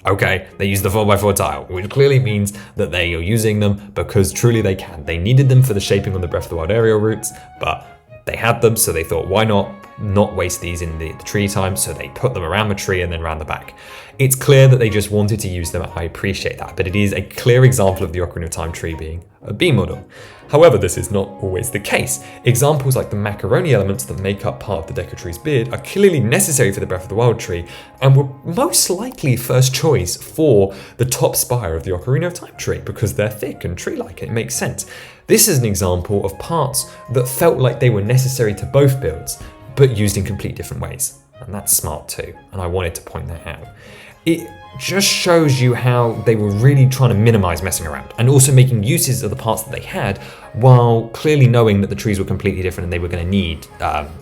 Okay, they use the 4x4 tile, which clearly means that they are using them because truly they can. They needed them for the shaping on the Breath of the Wild aerial routes, but they had them, so they thought, why not waste these in the tree time? So they put them around the tree and then around the back. It's clear that they just wanted to use them. I appreciate that, but it is a clear example of the Ocarina of Time tree being a B model. However, this is not always the case. Examples like the macaroni elements that make up part of the Deku Tree's beard are clearly necessary for the Breath of the Wild tree and were most likely first choice for the top spire of the Ocarina of Time tree because they're thick and tree-like. It makes sense. This is an example of parts that felt like they were necessary to both builds, but used in complete different ways. And that's smart too, and I wanted to point that out. It just shows you how they were really trying to minimize messing around and also making uses of the parts that they had while clearly knowing that the trees were completely different and they were going to need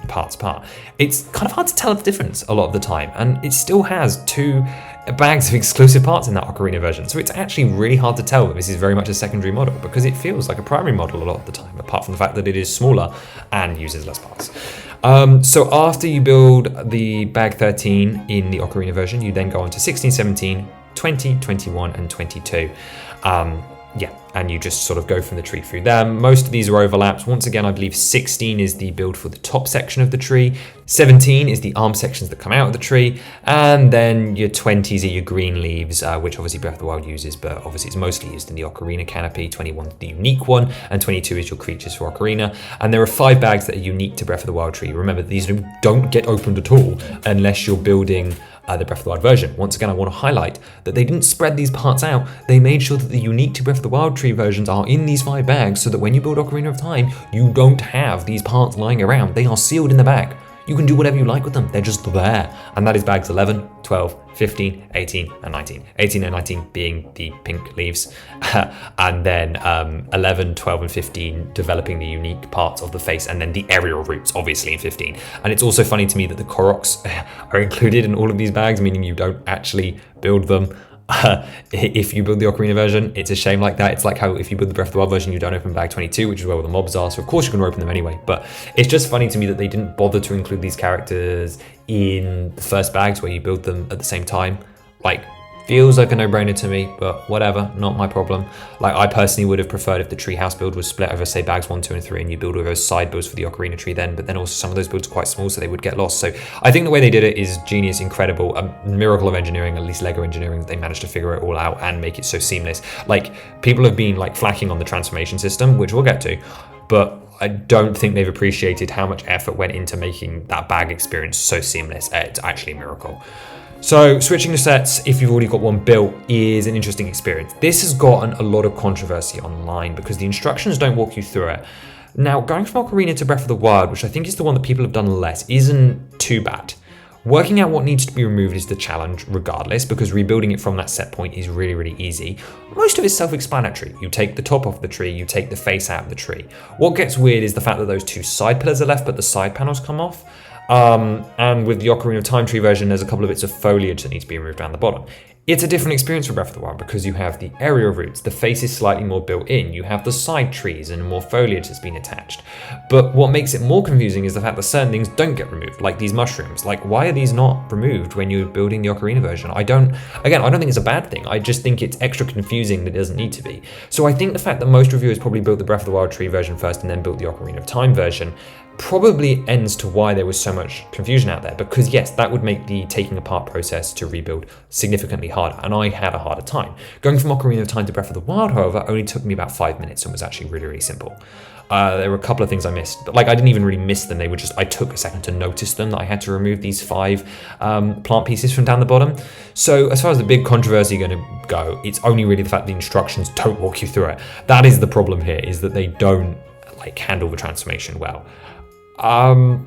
parts apart. It's kind of hard to tell the difference a lot of the time, and it still has two bags of exclusive parts in that Ocarina version, so it's actually really hard to tell that this is very much a secondary model because it feels like a primary model a lot of the time, apart from the fact that it is smaller and uses less parts. So after you build the bag 13 in the Ocarina version, you then go on to 16, 17, 20, 21, and 22. Yeah, and you just sort of go from the tree through there. Most of these are overlaps. Once again, I believe 16 is the build for the top section of the tree. 17 is the arm sections that come out of the tree. And then your 20s are your green leaves, which obviously Breath of the Wild uses, but obviously it's mostly used in the Ocarina canopy. 21 is the unique one, and 22 is your creatures for Ocarina. And there are 5 bags that are unique to Breath of the Wild tree. Remember, these don't get opened at all unless you're building the Breath of the Wild version. Once again, I want to highlight that they didn't spread these parts out. They made sure that the unique to Breath of the Wild tree versions are in these 5 bags so that when you build Ocarina of Time, you don't have these parts lying around. They are sealed in the bag. You can do whatever you like with them. They're just there. And that is bags 11, 12, 15, 18, and 19. 18 and 19 being the pink leaves. And then 11, 12, and 15 developing the unique parts of the face, and then the aerial roots, obviously, in 15. And it's also funny to me that the Koroks are included in all of these bags, meaning you don't actually build them. If you build the Ocarina version, it's a shame like that. It's like how if you build the Breath of the Wild version, you don't open bag 22, which is where all the mobs are. So of course you're going to open them anyway. But it's just funny to me that they didn't bother to include these characters in the first bags where you build them at the same time. Like, feels like a no-brainer to me, but whatever, not my problem. Like, I personally would have preferred if the treehouse build was split over, say, bags 1, 2, and 3, and you build all those side builds for the Ocarina tree then, but then also some of those builds are quite small, so they would get lost. So I think the way they did it is genius, incredible, a miracle of engineering, at least LEGO engineering, that they managed to figure it all out and make it so seamless. Like, people have been, like, flacking on the transformation system, which we'll get to, but I don't think they've appreciated how much effort went into making that bag experience so seamless. It's actually a miracle. So switching to sets, if you've already got one built, is an interesting experience. This has gotten a lot of controversy online because the instructions don't walk you through it. Now, going from Ocarina to Breath of the Wild, which I think is the one that people have done less, isn't too bad. Working out what needs to be removed is the challenge regardless, because rebuilding it from that set point is really, really easy. Most of it's self-explanatory. You take the top off the tree, you take the face out of the tree. What gets weird is the fact that those two side pillars are left, but the side panels come off. And with the Ocarina of Time tree version, there's a couple of bits of foliage that need to be removed around the bottom. It's a different experience for Breath of the Wild because you have the aerial roots, the face is slightly more built in, you have the side trees and more foliage that's been attached. But what makes it more confusing is the fact that certain things don't get removed, like these mushrooms. Like, why are these not removed when you're building the Ocarina version? I don't think it's a bad thing. I just think it's extra confusing that it doesn't need to be. So I think the fact that most reviewers probably built the Breath of the Wild tree version first and then built the Ocarina of Time version probably ends to why there was so much confusion out there, because yes, that would make the taking apart process to rebuild significantly harder, and I had a harder time. Going from Ocarina of Time to Breath of the Wild, however, only took me about 5 minutes and was actually really, really simple. There were a couple of things I missed, but like I didn't even really miss them. They were just, I took a second to notice them, that I had to remove these 5 plant pieces from down the bottom. So as far as the big controversy going to go, it's only really the fact the instructions don't walk you through it. That is the problem here, is that they don't like handle the transformation well. They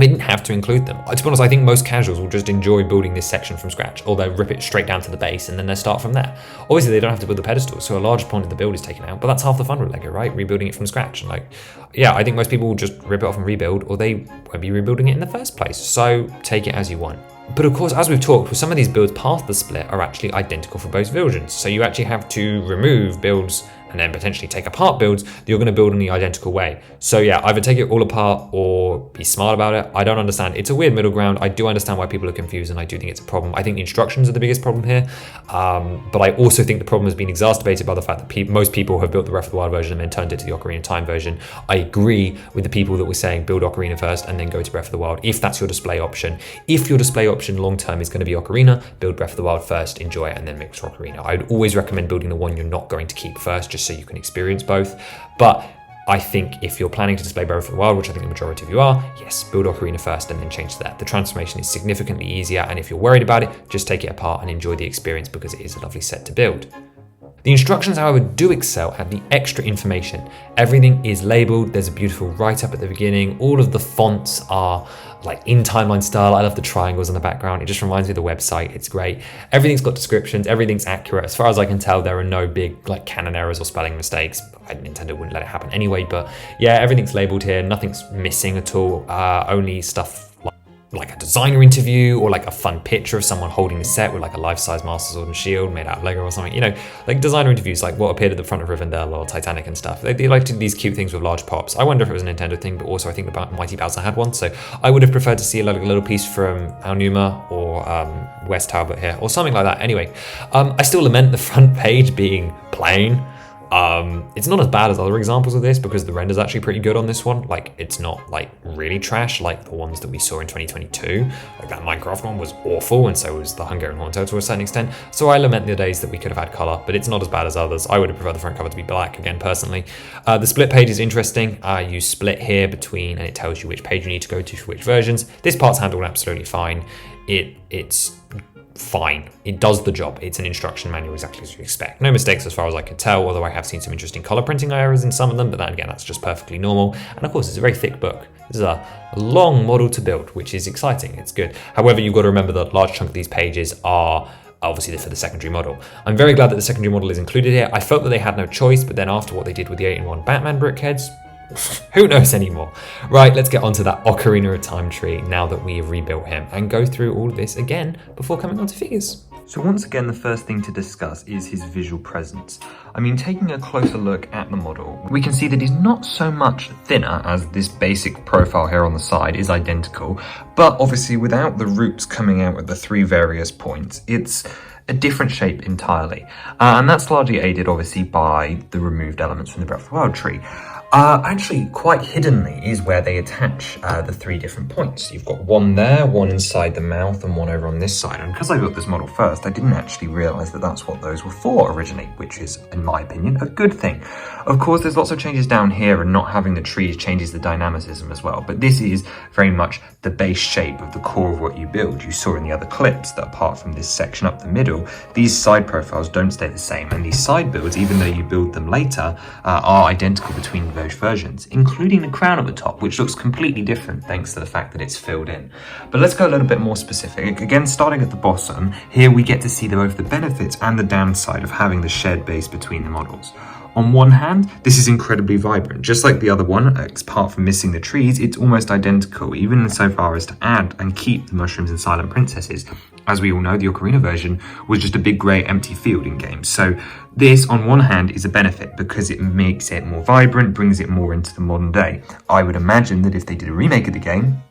didn't have to include them. To be honest, I think most casuals will just enjoy building this section from scratch, or they'll rip it straight down to the base and then they'll start from there. Obviously, they don't have to build the pedestal, so a large point of the build is taken out, but that's half the fun with LEGO, right? Rebuilding it from scratch. And like, yeah, I think most people will just rip it off and rebuild, or they won't be rebuilding it in the first place. So take it as you want. But of course, as we've talked, with some of these builds past the split are actually identical for both versions. So you actually have to remove builds and then potentially take apart builds that you're going to build in the identical way. So yeah, either take it all apart or be smart about it. I don't understand. It's a weird middle ground. I do understand why people are confused, and I do think it's a problem. I think the instructions are the biggest problem here. But I also think the problem has been exacerbated by the fact that most people have built the Breath of the Wild version and then turned it to the Ocarina of Time version. I agree with the people that were saying build Ocarina first and then go to Breath of the Wild, if that's your display option. If your display option long term is going to be Ocarina, build Breath of the Wild first, enjoy it, and then mix Ocarina. I'd always recommend building the one you're not going to keep first, just so you can experience both. But I think if you're planning to display Breath of the Wild, which I think the majority of you are, yes, build Ocarina first and then change to that. The transformation is significantly easier, and if you're worried about it, just take it apart and enjoy the experience, because it is a lovely set to build. The instructions, however, do excel at the extra information. Everything is labeled, there's a beautiful write-up at the beginning, all of the fonts are like in timeline style. I love the triangles in the background, it just reminds me of the website, it's great. Everything's got descriptions, everything's accurate. As far as I can tell, there are no big like canon errors or spelling mistakes. Nintendo wouldn't let it happen anyway, but yeah, everything's labeled here, nothing's missing at all, only stuff like a designer interview or like a fun picture of someone holding the set with like a life-size Master Sword and Shield made out of Lego or something, you know, like designer interviews, like what appeared at the front of Rivendell or Titanic and stuff. They like to do these cute things with large pops. I wonder if it was a Nintendo thing, but also I think the Mighty Bowser had one, so I would have preferred to see like a little piece from Aonuma or Wes Talbot here or something like that. Anyway, I still lament the front page being plain. It's not as bad as other examples of this because the render's actually pretty good on this one. Like, it's not like really trash like the ones that we saw in 2022. Like that Minecraft one was awful, and so was the Hungarian Horned Toad to a certain extent. So I lament the days that we could have had color, but it's not as bad as others. I would have preferred the front cover to be black again, personally. The split page is interesting. You split here between, and it tells you which page you need to go to for which versions. This part's handled absolutely fine. It's fine. It does the job. It's an instruction manual exactly as you expect. No mistakes as far as I could tell, although I have seen some interesting color printing errors in some of them, but then again, that's just perfectly normal. And of course, it's a very thick book. This is a long model to build, which is exciting. It's good. However, you've got to remember that a large chunk of these pages are obviously for the secondary model. I'm very glad that the secondary model is included here. I felt that they had no choice, but then after what they did with the 8-in-1 Batman brickheads, who knows anymore? Right, let's get onto that Ocarina of Time tree now that we have rebuilt him and go through all of this again before coming on to figures. So once again, the first thing to discuss is his visual presence. I mean, taking a closer look at the model, we can see that he's not so much thinner as this basic profile here on the side is identical, but obviously without the roots coming out at the 3 various points, it's a different shape entirely. And that's largely aided obviously by the removed elements from the Breath of the Wild tree. Actually, quite hiddenly is where they attach the 3 different points. You've got one there, one inside the mouth, and one over on this side. And because I built this model first, I didn't actually realise that that's what those were for originally, which is, in my opinion, a good thing. Of course, there's lots of changes down here, and not having the trees changes the dynamicism as well. But this is very much the base shape of the core of what you build. You saw in the other clips that apart from this section up the middle, these side profiles don't stay the same. And these side builds, even though you build them later, are identical between those versions, including the crown at the top, which looks completely different thanks to the fact that it's filled in. But let's go a little bit more specific. Again, starting at the bottom, here we get to see both the benefits and the downside of having the shared base between the models. On one hand, this is incredibly vibrant. Just like the other one, apart from missing the trees, it's almost identical, even insofar as to add and keep the mushrooms and silent princesses. As we all know, the Ocarina version was just a big grey empty field in game. So this, on one hand, is a benefit because it makes it more vibrant, brings it more into the modern day. I would imagine that if they did a remake of the game,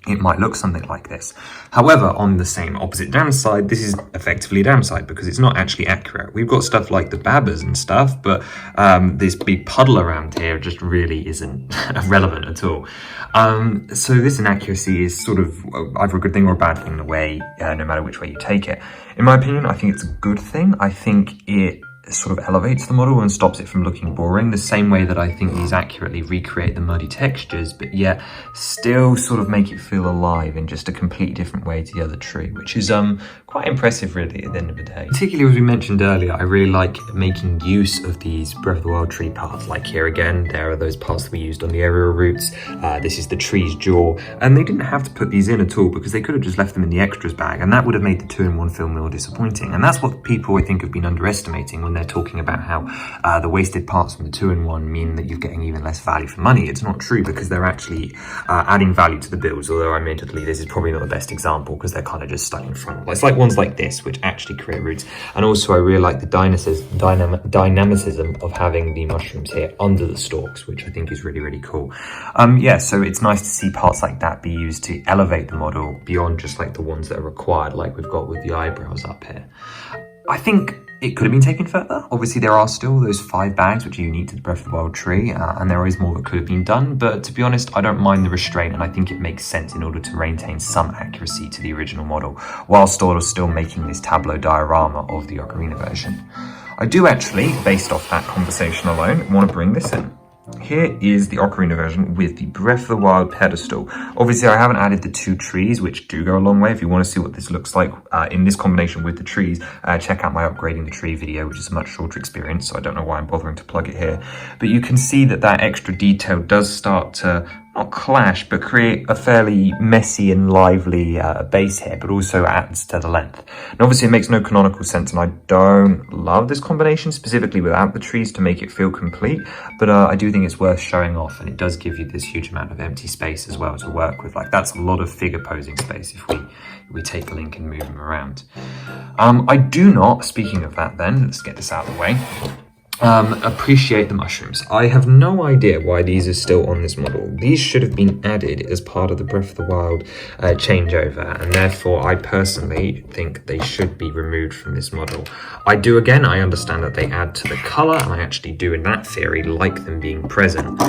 it might look something like this. However, on the same opposite downside, this is effectively a downside because it's not actually accurate. We've got stuff like the babbas and stuff, but this big puddle around here just really isn't relevant at all. So this inaccuracy is sort of either a good thing or a bad thing in a way, no matter which way you take it. In my opinion, I think it's a good thing. I think it sort of elevates the model and stops it from looking boring, the same way that I think these accurately recreate the muddy textures, but yet still sort of make it feel alive in just a completely different way to the other tree, which is quite impressive really at the end of the day. Particularly as we mentioned earlier, I really like making use of these Breath of the Wild tree paths. Like here again, there are those paths that we used on the aerial routes. This is the tree's jaw, and they didn't have to put these in at all because they could have just left them in the extras bag, and that would have made the 2-in-1 film more disappointing. And that's what people I think have been underestimating when they're talking about how the wasted parts from the 2-in-1 mean that you're getting even less value for money. It's not true because they're actually adding value to the builds, although admittedly this is probably not the best example because they're kind of just stuck in front. It's like ones like this which actually create roots, and also I really like the dynamicism of having the mushrooms here under the stalks, which I think is really, really cool. Yeah, so it's nice to see parts like that be used to elevate the model beyond just like the ones that are required, like we've got with the eyebrows up here. I think it could have been taken further. Obviously, there are still those 5 bags which are unique to the Breath of the Wild tree, and there is more that could have been done, but to be honest, I don't mind the restraint, and I think it makes sense in order to maintain some accuracy to the original model, whilst still making this tableau diorama of the Ocarina version. I do actually, based off that conversation alone, want to bring this in. Here is the Ocarina version with the Breath of the Wild pedestal. Obviously, I haven't added the 2 trees, which do go a long way. If you want to see what this looks like in this combination with the trees, check out my upgrading the tree video, which is a much shorter experience, so I don't know why I'm bothering to plug it here. But you can see that that extra detail does start to not clash, but create a fairly messy and lively base here, but also adds to the length. And obviously it makes no canonical sense, and I don't love this combination, specifically without the trees to make it feel complete, but I do think it's worth showing off, and it does give you this huge amount of empty space as well to work with. Like, that's a lot of figure posing space if we take Link and move him around. I do not, speaking of that then, let's get this out of the way, appreciate the mushrooms. I have no idea why these are still on this model. These should have been added as part of the Breath of the Wild changeover, and therefore I personally think they should be removed from this model. I understand that they add to the colour, and I actually do in that theory like them being present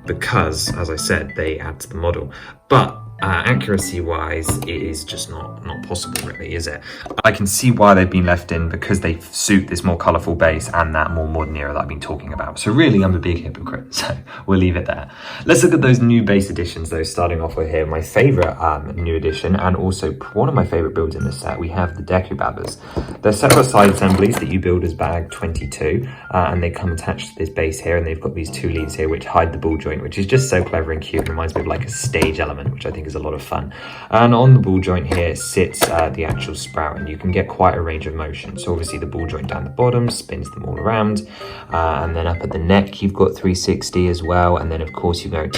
because, as I said, they add to the model. But accuracy wise, it is just not possible really, is it? I can see why they've been left in, because they suit this more colourful base and that more modern era that I've been talking about. So really, I'm a big hypocrite, so we'll leave it there. Let's look at those new base additions though, starting off with here, my favourite new addition, and also one of my favourite builds in this set. We have the Deku Babbers. They're separate side assemblies that you build as bag 22, and they come attached to this base here, and they've got these two leads here which hide the ball joint, which is just so clever and cute. It reminds me of like a stage element, which I think is a lot of fun. And on the ball joint here sits the actual sprout, and you can get quite a range of motion. So obviously the ball joint down the bottom spins them all around, and then up at the neck you've got 360 as well, and then of course you go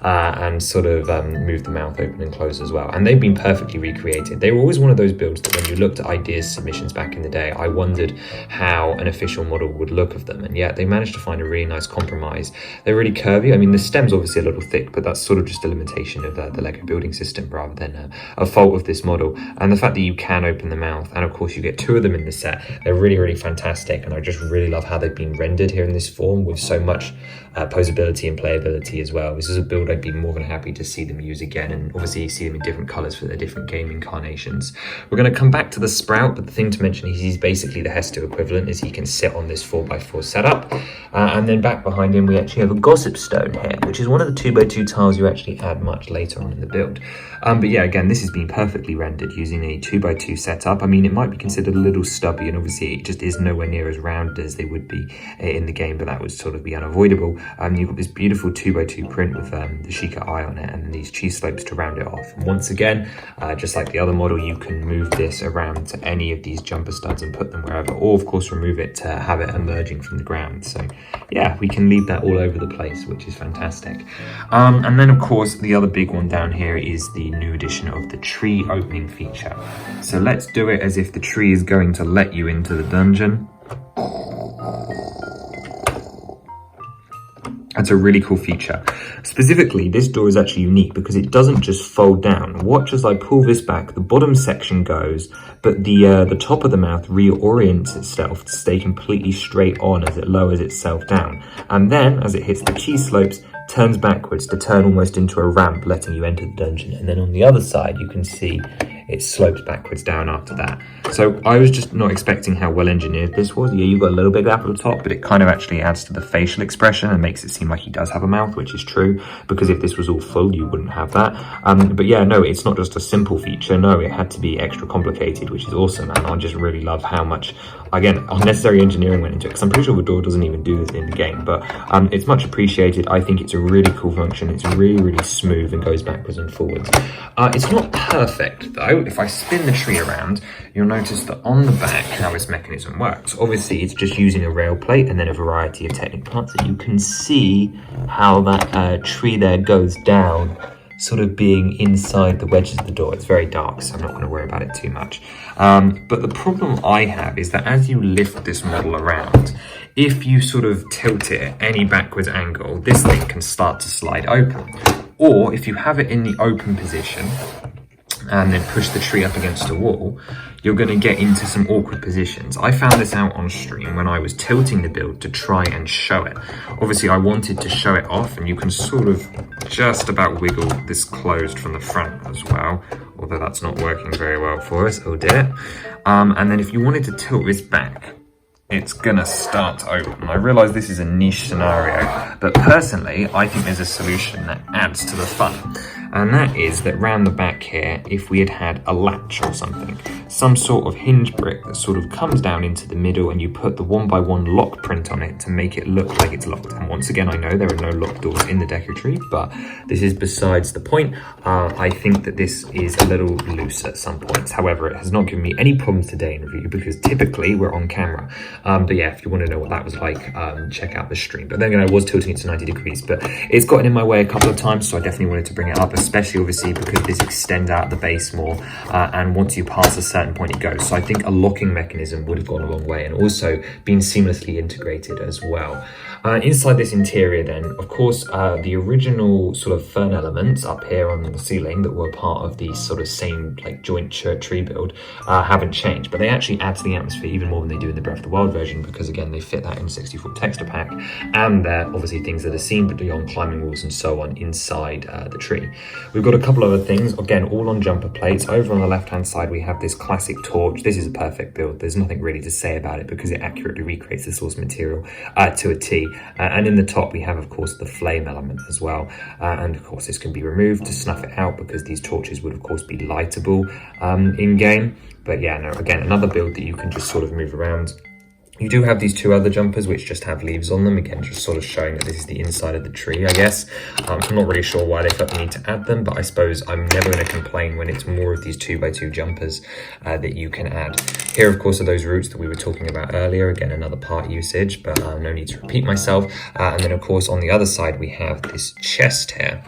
and sort of move the mouth open and close as well. And they've been perfectly recreated. They were always one of those builds that when you looked at ideas submissions back in the day, I wondered how an official model would look of them, and yet they managed to find a really nice compromise. They're really curvy. I mean, the stem's obviously a little thick, but that's sort of just a limitation of the LEGO building system rather than a fault of this model. And the fact that you can open the mouth, and of course you get two of them in the set, they're really, really fantastic. And I just really love how they've been rendered here in this form with so much posability and playability as well. This is a build I'd be more than happy to see them use again, and obviously you see them in different colours for their different game incarnations. We're going to come back to the Sprout, but the thing to mention is he's basically the Hesto equivalent, as he can sit on this 4x4 setup. And then back behind him we actually have a Gossip Stone here, which is one of the 2x2 tiles you actually add much later on in the build. But yeah, again, this has been perfectly rendered using a 2x2 setup. I mean, it might be considered a little stubby, and obviously it just is nowhere near as rounded as they would be in the game, but that would sort of be unavoidable. You've got this beautiful 2x2 print with the Sheikah eye on it, and then these cheese slopes to round it off. And once again, just like the other model, you can move this around to any of these jumper studs and put them wherever, or of course remove it to have it emerging from the ground. So yeah, we can leave that all over the place, which is fantastic. And then of course the other big one down here is the new addition of the tree opening feature. So let's do it as if the tree is going to let you into the dungeon. That's a really cool feature. Specifically, this door is actually unique because it doesn't just fold down. Watch as I pull this back, the bottom section goes, but the top of the mouth reorients itself to stay completely straight on as it lowers itself down. And then, as it hits the cheese slopes, turns backwards to turn almost into a ramp, letting you enter the dungeon. And then on the other side, you can see it slopes backwards down after that. So I was just not expecting how well engineered this was. Yeah, you've got a little bit gap at the top, but it kind of actually adds to the facial expression and makes it seem like he does have a mouth, which is true, because if this was all full, you wouldn't have that. But yeah, no, it's not just a simple feature. No, it had to be extra complicated, which is awesome. And I just really love how much, again, unnecessary engineering went into it, because I'm pretty sure the door doesn't even do this in the game, but it's much appreciated. I think it's a really cool function. It's really, really smooth and goes backwards and forwards. It's not perfect though. If I spin the tree around, you'll notice that on the back how this mechanism works. Obviously it's just using a rail plate and then a variety of technical parts, and you can see how that tree there goes down, sort of being inside the wedges of the door. It's very dark, so I'm not going to worry about it too much. But the problem I have is that as you lift this model around, if you sort of tilt it at any backwards angle, this thing can start to slide open. Or if you have it in the open position and then push the tree up against a wall, you're going to get into some awkward positions. I found this out on stream when I was tilting the build to try and show it. Obviously I wanted to show it off, and you can sort of just about wiggle this closed from the front as well, although that's not working very well for us, oh dear. And then if you wanted to tilt this back, it's gonna start to open. I realise this is a niche scenario, but personally, I think there's a solution that adds to the fun. And that is that round the back here, if we had a latch or something, some sort of hinge brick that sort of comes down into the middle, and you put the 1x1 lock print on it to make it look like it's locked. And once again, I know there are no locked doors in the Deku Tree, but this is besides the point. I think that this is a little loose at some points. However, it has not given me any problems today in review, because typically we're on camera. But yeah, if you want to know what that was like, check out the stream. But then again, I was tilting it to 90 degrees, but it's gotten in my way a couple of times, so I definitely wanted to bring it up. especially obviously because this extends out the base more, and once you pass a certain point it goes. So I think a locking mechanism would have gone a long way, and also been seamlessly integrated as well. Inside this interior then, of course, the original sort of fern elements up here on the ceiling that were part of the sort of same like joint tree build haven't changed, but they actually add to the atmosphere even more than they do in the Breath of the Wild version, because again they fit that N64 texture pack, and they're obviously things that are seen beyond climbing walls and so on inside the tree. We've got a couple other things, again all on jumper plates. Over on the left hand side we have this classic torch. This is a perfect build, there's nothing really to say about it because it accurately recreates the source material to a T. And in the top we have of course the flame element as well, and of course this can be removed to snuff it out because these torches would of course be lightable in game. But yeah, no, again another build that you can just sort of move around. You do have these two other jumpers which just have leaves on them, again just sort of showing that this is the inside of the tree, I guess. I'm not really sure why they felt the need to add them, but I suppose I'm never going to complain when it's more of these 2x2 jumpers that you can add. Here of course are those roots that we were talking about earlier, again another part usage, but no need to repeat myself. And then of course on the other side we have this chest here.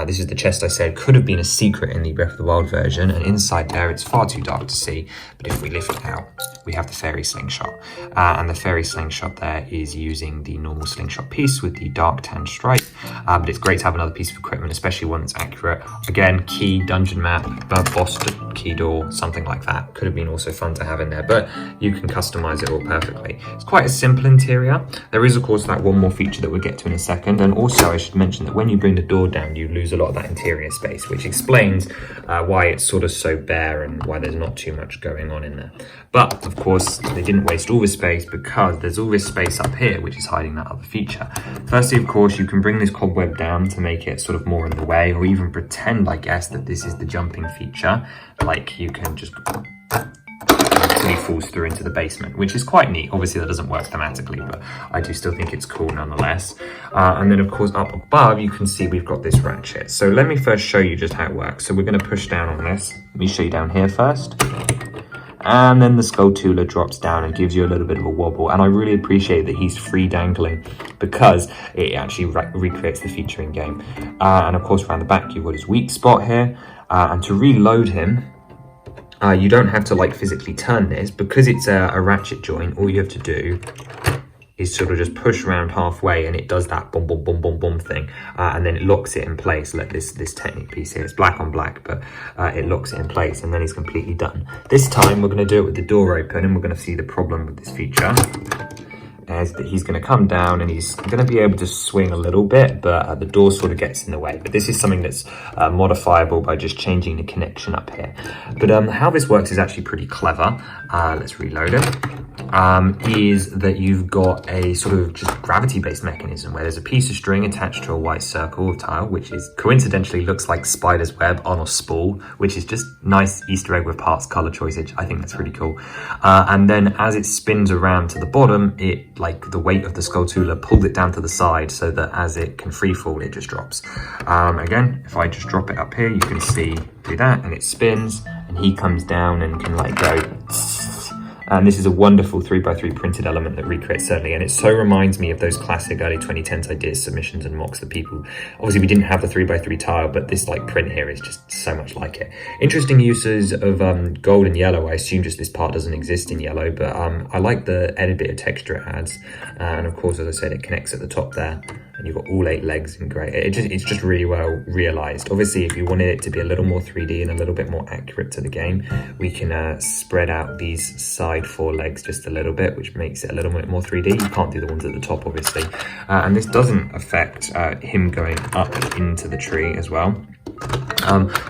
This is the chest I said could have been a secret in the Breath of the Wild version, and inside there it's far too dark to see, but if we lift it out we have the fairy slingshot, and the fairy slingshot there is using the normal slingshot piece with the dark tan stripe, but it's great to have another piece of equipment, especially one that's accurate. Again, key, dungeon map, boss key door, something like that could have been also fun to have in there, but you can customize it all perfectly. It's quite a simple interior. There is of course that one more feature that we'll get to in a second, and also I should mention that when you bring the door down you lose a lot of that interior space, which explains why it's sort of so bare and why there's not too much going on in there. But of course they didn't waste all this space because there's all this space up here which is hiding that other feature. Firstly of course you can bring this cobweb down to make it sort of more in the way, or even pretend I guess that this is the jumping feature, like you can just he falls through into the basement, which is quite neat. Obviously that doesn't work thematically, but I do still think it's cool nonetheless. And then of course up above you can see we've got this ratchet. So let me first show you just how it works. So we're going to push down on this. Let me show you down here first. And then the Skulltula drops down and gives you a little bit of a wobble, and I really appreciate that he's free dangling because it actually recreates the feature in game. And of course around the back you've got his weak spot here, and to reload him you don't have to like physically turn this because it's a ratchet joint. All you have to do is sort of just push around halfway and it does that boom boom boom boom boom thing, and then it locks it in place. Like this technique piece here, it's black on black, but it locks it in place and then it's completely done. This time we're going to do it with the door open, and we're going to see the problem with this feature is that he's going to come down and he's going to be able to swing a little bit, but the door sort of gets in the way. But this is something that's modifiable by just changing the connection up here. But how this works is actually pretty clever. Let's reload it. Is that you've got a sort of just gravity-based mechanism where there's a piece of string attached to a white circle of tile, which is coincidentally looks like spider's web on a spool, which is just nice Easter egg with parts color choices. I think that's really cool. And then as it spins around to the bottom, it like the weight of the Skulltula pulled it down to the side so that as it can free fall, it just drops. Again, if I just drop it up here, you can see do that and it spins and he comes down and can like go. And this is a wonderful 3x3 printed element that recreates certainly, and it so reminds me of those classic early 2010s ideas, submissions and mocks that people, obviously we didn't have the 3x3 tile, but this like print here is just so much like it. Interesting uses of gold and yellow. I assume just this part doesn't exist in yellow, but I like the added bit of texture it adds. And of course, as I said, it connects at the top there. And you've got all 8 legs in grey. It's just really well realised. Obviously, if you wanted it to be a little more 3D and a little bit more accurate to the game, we can spread out these side 4 legs just a little bit, which makes it a little bit more 3D. You can't do the ones at the top, obviously. And this doesn't affect him going up into the tree as well.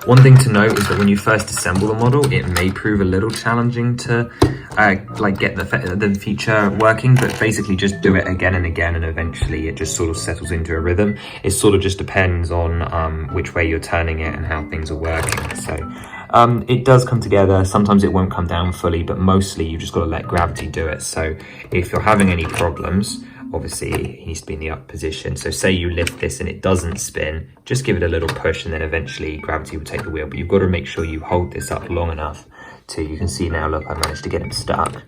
One thing to note is that when you first assemble the model, it may prove a little challenging to like get the feature working, but basically just do it again and again, and eventually it just sort of settles into a rhythm. It sort of just depends on which way you're turning it and how things are working. So it does come together. Sometimes it won't come down fully, but mostly you just got to let gravity do it. So if you're having any problems, obviously it needs to be in the up position. So say you lift this and it doesn't spin, just give it a little push and then eventually gravity will take the wheel. But you've got to make sure you hold this up long enough to, you can see now, look, I managed to get him stuck.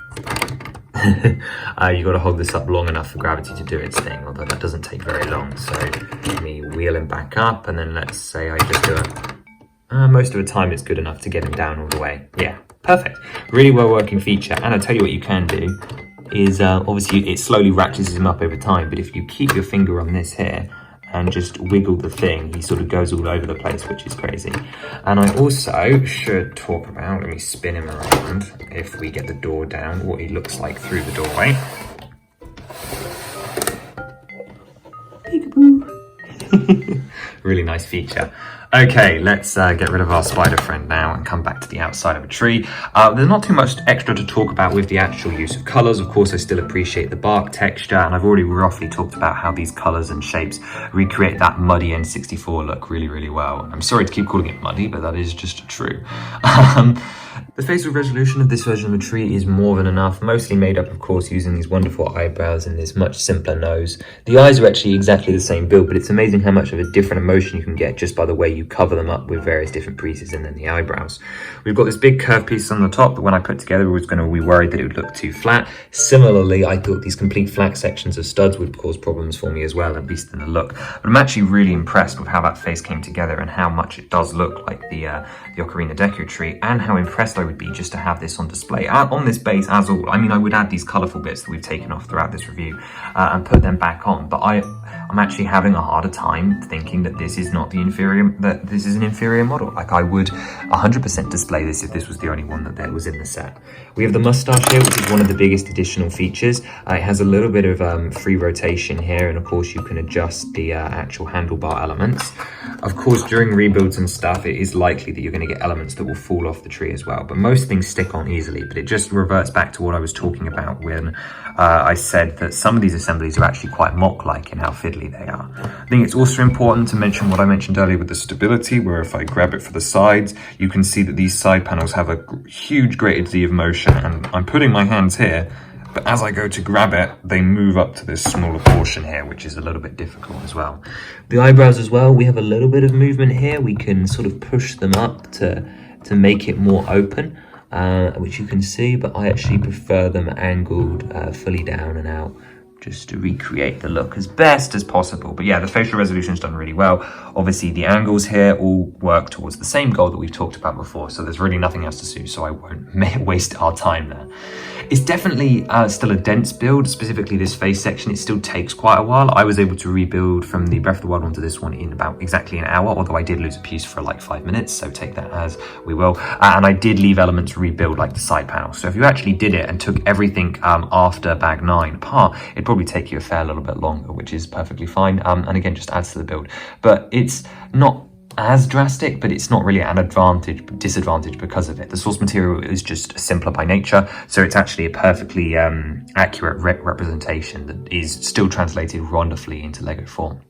You got to hold this up long enough for gravity to do its thing, although that doesn't take very long. So let me wheel him back up, and then let's say I just do it. Most of the time it's good enough to get him down all the way. Yeah, perfect. Really well working feature. And I'll tell you what you can do is obviously it slowly ratchets him up over time, but if you keep your finger on this here and just wiggle the thing, he sort of goes all over the place, which is crazy. And I also should talk about, let me spin him around, if we get the door down, what he looks like through the doorway. Peekaboo. Really nice feature. Okay, let's get rid of our spider friend now and come back to the outside of a tree. There's not too much extra to talk about with the actual use of colours. Of course, I still appreciate the bark texture, and I've already roughly talked about how these colours and shapes recreate that muddy N64 look really, really well. I'm sorry to keep calling it muddy, but that is just true. The facial resolution of this version of the tree is more than enough, mostly made up, of course, using these wonderful eyebrows and this much simpler nose. The eyes are actually exactly the same build, but it's amazing how much of a different emotion you can get just by the way you cover them up with various different pieces and then the eyebrows. We've got this big curved piece on the top that when I put together, we worried that it would look too flat. Similarly, I thought these complete flat sections of studs would cause problems for me as well, at least in the look. But I'm actually really impressed with how that face came together and how much it does look like the Ocarina Deku Tree, and how impressed I would be just to have this on display. On this base, as all, I mean, I would add these colourful bits that we've taken off throughout this review and put them back on, but I'm actually having a harder time thinking that this is not that this is an inferior model. Like, I would 100% display this if this was the only one that was in the set. We have the mustache here, which is one of the biggest additional features. It has a little bit of free rotation here, and of course you can adjust the actual handlebar elements. Of course, during rebuilds and stuff, it is likely that you're going to get elements that will fall off the tree as well, but most things stick on easily. But it just reverts back to what I was talking about when I said that some of these assemblies are actually quite mock-like in how fiddly they are. I think it's also important to mention what I mentioned earlier with the stability, where if I grab it for the sides, you can see that these side panels have a huge graded Z of motion, and I'm putting my hands here, but as I go to grab it, they move up to this smaller portion here, which is a little bit difficult as well. The eyebrows as well, we have a little bit of movement here. We can sort of push them up to make it more open, which you can see, but I actually prefer them angled fully down and out, just to recreate the look as best as possible. But yeah, the facial resolution is done really well. Obviously, the angles here all work towards the same goal that we've talked about before, so there's really nothing else to do, so I won't waste our time there. It's definitely still a dense build, specifically this face section. It still takes quite a while. I was able to rebuild from the Breath of the Wild one to this one in about exactly an hour, although I did lose a piece for like 5 minutes, so take that as we will. And I did leave elements to rebuild, like the side panel. So if you actually did it and took everything after bag 9 apart, it'd probably take you a fair little bit longer, which is perfectly fine. And again, just adds to the build. But it's not as drastic, but it's not really an disadvantage because of it. The source material is just simpler by nature, so it's actually a perfectly accurate representation that is still translated wonderfully into Lego form.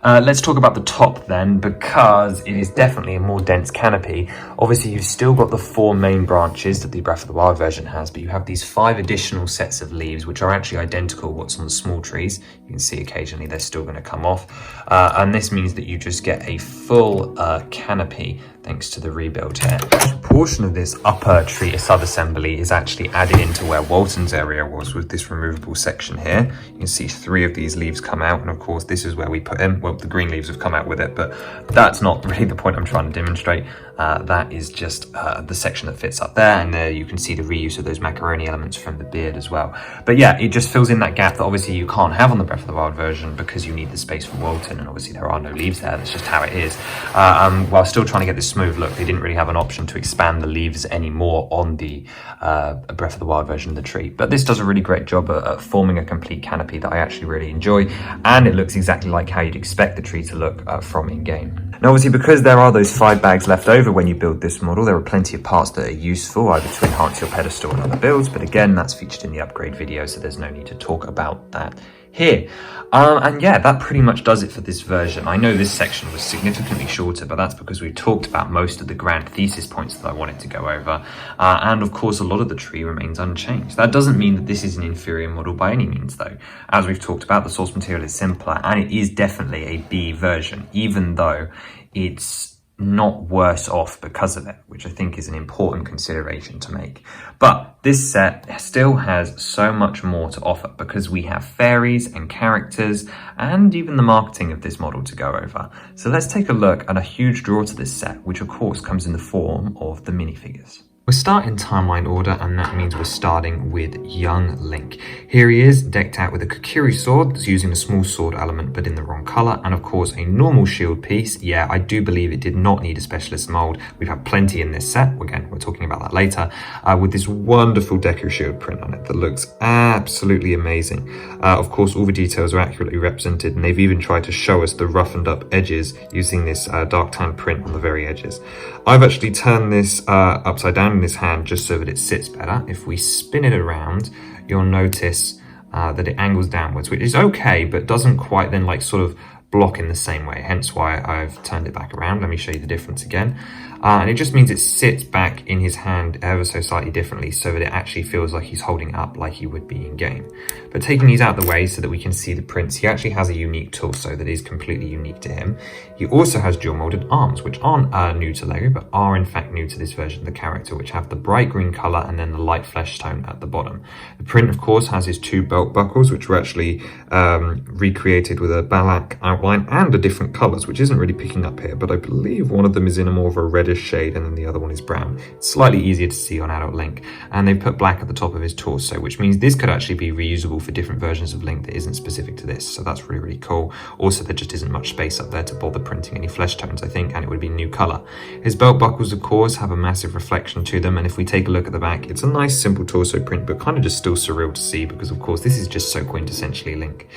Let's talk about the top then, because it is definitely a more dense canopy. Obviously, you've still got the 4 main branches that the Breath of the Wild version has, but you have these 5 additional sets of leaves, which are actually identical to what's on the small trees. You can see occasionally they're still going to come off. And this means that you just get a full canopy thanks to the rebuild here. A portion of this upper tree sub-assembly is actually added into where Walton's area was, with this removable section here. You can see 3 of these leaves come out, and of course this is where we put him. Well, the green leaves have come out with it, but that's not really the point I'm trying to demonstrate. That is just the section that fits up there, and there you can see the reuse of those macaroni elements from the beard as well. But yeah, it just fills in that gap that obviously you can't have on the Breath of the Wild version, because you need the space from Walton, and obviously there are no leaves there. That's just how it is. While still trying to get this smooth look, they didn't really have an option to expand the leaves anymore on the Breath of the Wild version of the tree. But this does a really great job at forming a complete canopy that I actually really enjoy, and it looks exactly like how you'd expect the tree to look from in-game. Now obviously, because there are those 5 bags left over when you build this model, there are plenty of parts that are useful either to enhance your pedestal and other builds, but again, that's featured in the upgrade video, so there's no need to talk about that here. And yeah, that pretty much does it for this version. I know this section was significantly shorter, but that's because we talked about most of the grand thesis points that I wanted to go over. And of course, a lot of the tree remains unchanged. That doesn't mean that this is an inferior model by any means though. As we've talked about, the source material is simpler, and it is definitely a B version, even though it's not worse off because of it, which I think is an important consideration to make. But this set still has so much more to offer because we have fairies and characters and even the marketing of this model to go over. So let's take a look at a huge draw to this set, which of course comes in the form of the minifigures. We're starting timeline order, and that means we're starting with young Link. Here he is, decked out with a Kokiri sword that's using a small sword element but in the wrong colour, and of course a normal shield piece. Yeah, I do believe it did not need a specialist mould. We've had plenty in this set, again, we're talking about that later, with this wonderful Deku shield print on it that looks absolutely amazing. Of course, all the details are accurately represented, and they've even tried to show us the roughened up edges using this dark tan print on the very edges. I've actually turned this upside down in this hand just so that it sits better. If we spin it around, you'll notice that it angles downwards, which is okay, but doesn't quite then like sort of block in the same way, hence why I've turned it back around. Let me show you the difference again. And it just means it sits back in his hand ever so slightly differently so that it actually feels like he's holding it up like he would be in game. But taking these out of the way so that we can see the prints, he actually has a unique torso that is completely unique to him. He also has dual molded arms, which aren't new to LEGO, but are in fact new to this version of the character, which have the bright green colour and then the light flesh tone at the bottom. The print, of course, has his two belt buckles, which were actually recreated with a black outline and a different colours, which isn't really picking up here, but I believe one of them is in a more of a reddish shade and then the other one is brown. It's slightly easier to see on adult Link, and they've put black at the top of his torso, which means this could actually be reusable for different versions of Link that isn't specific to this, so that's really, really cool. Also, there just isn't much space up there to bother printing any flesh tones, I think, and it would be new colour. His belt buckles, of course, have a massive reflection to them, and if we take a look at the back, it's a nice simple torso print, but kind of just still surreal to see because, of course, this is just so quintessentially Link.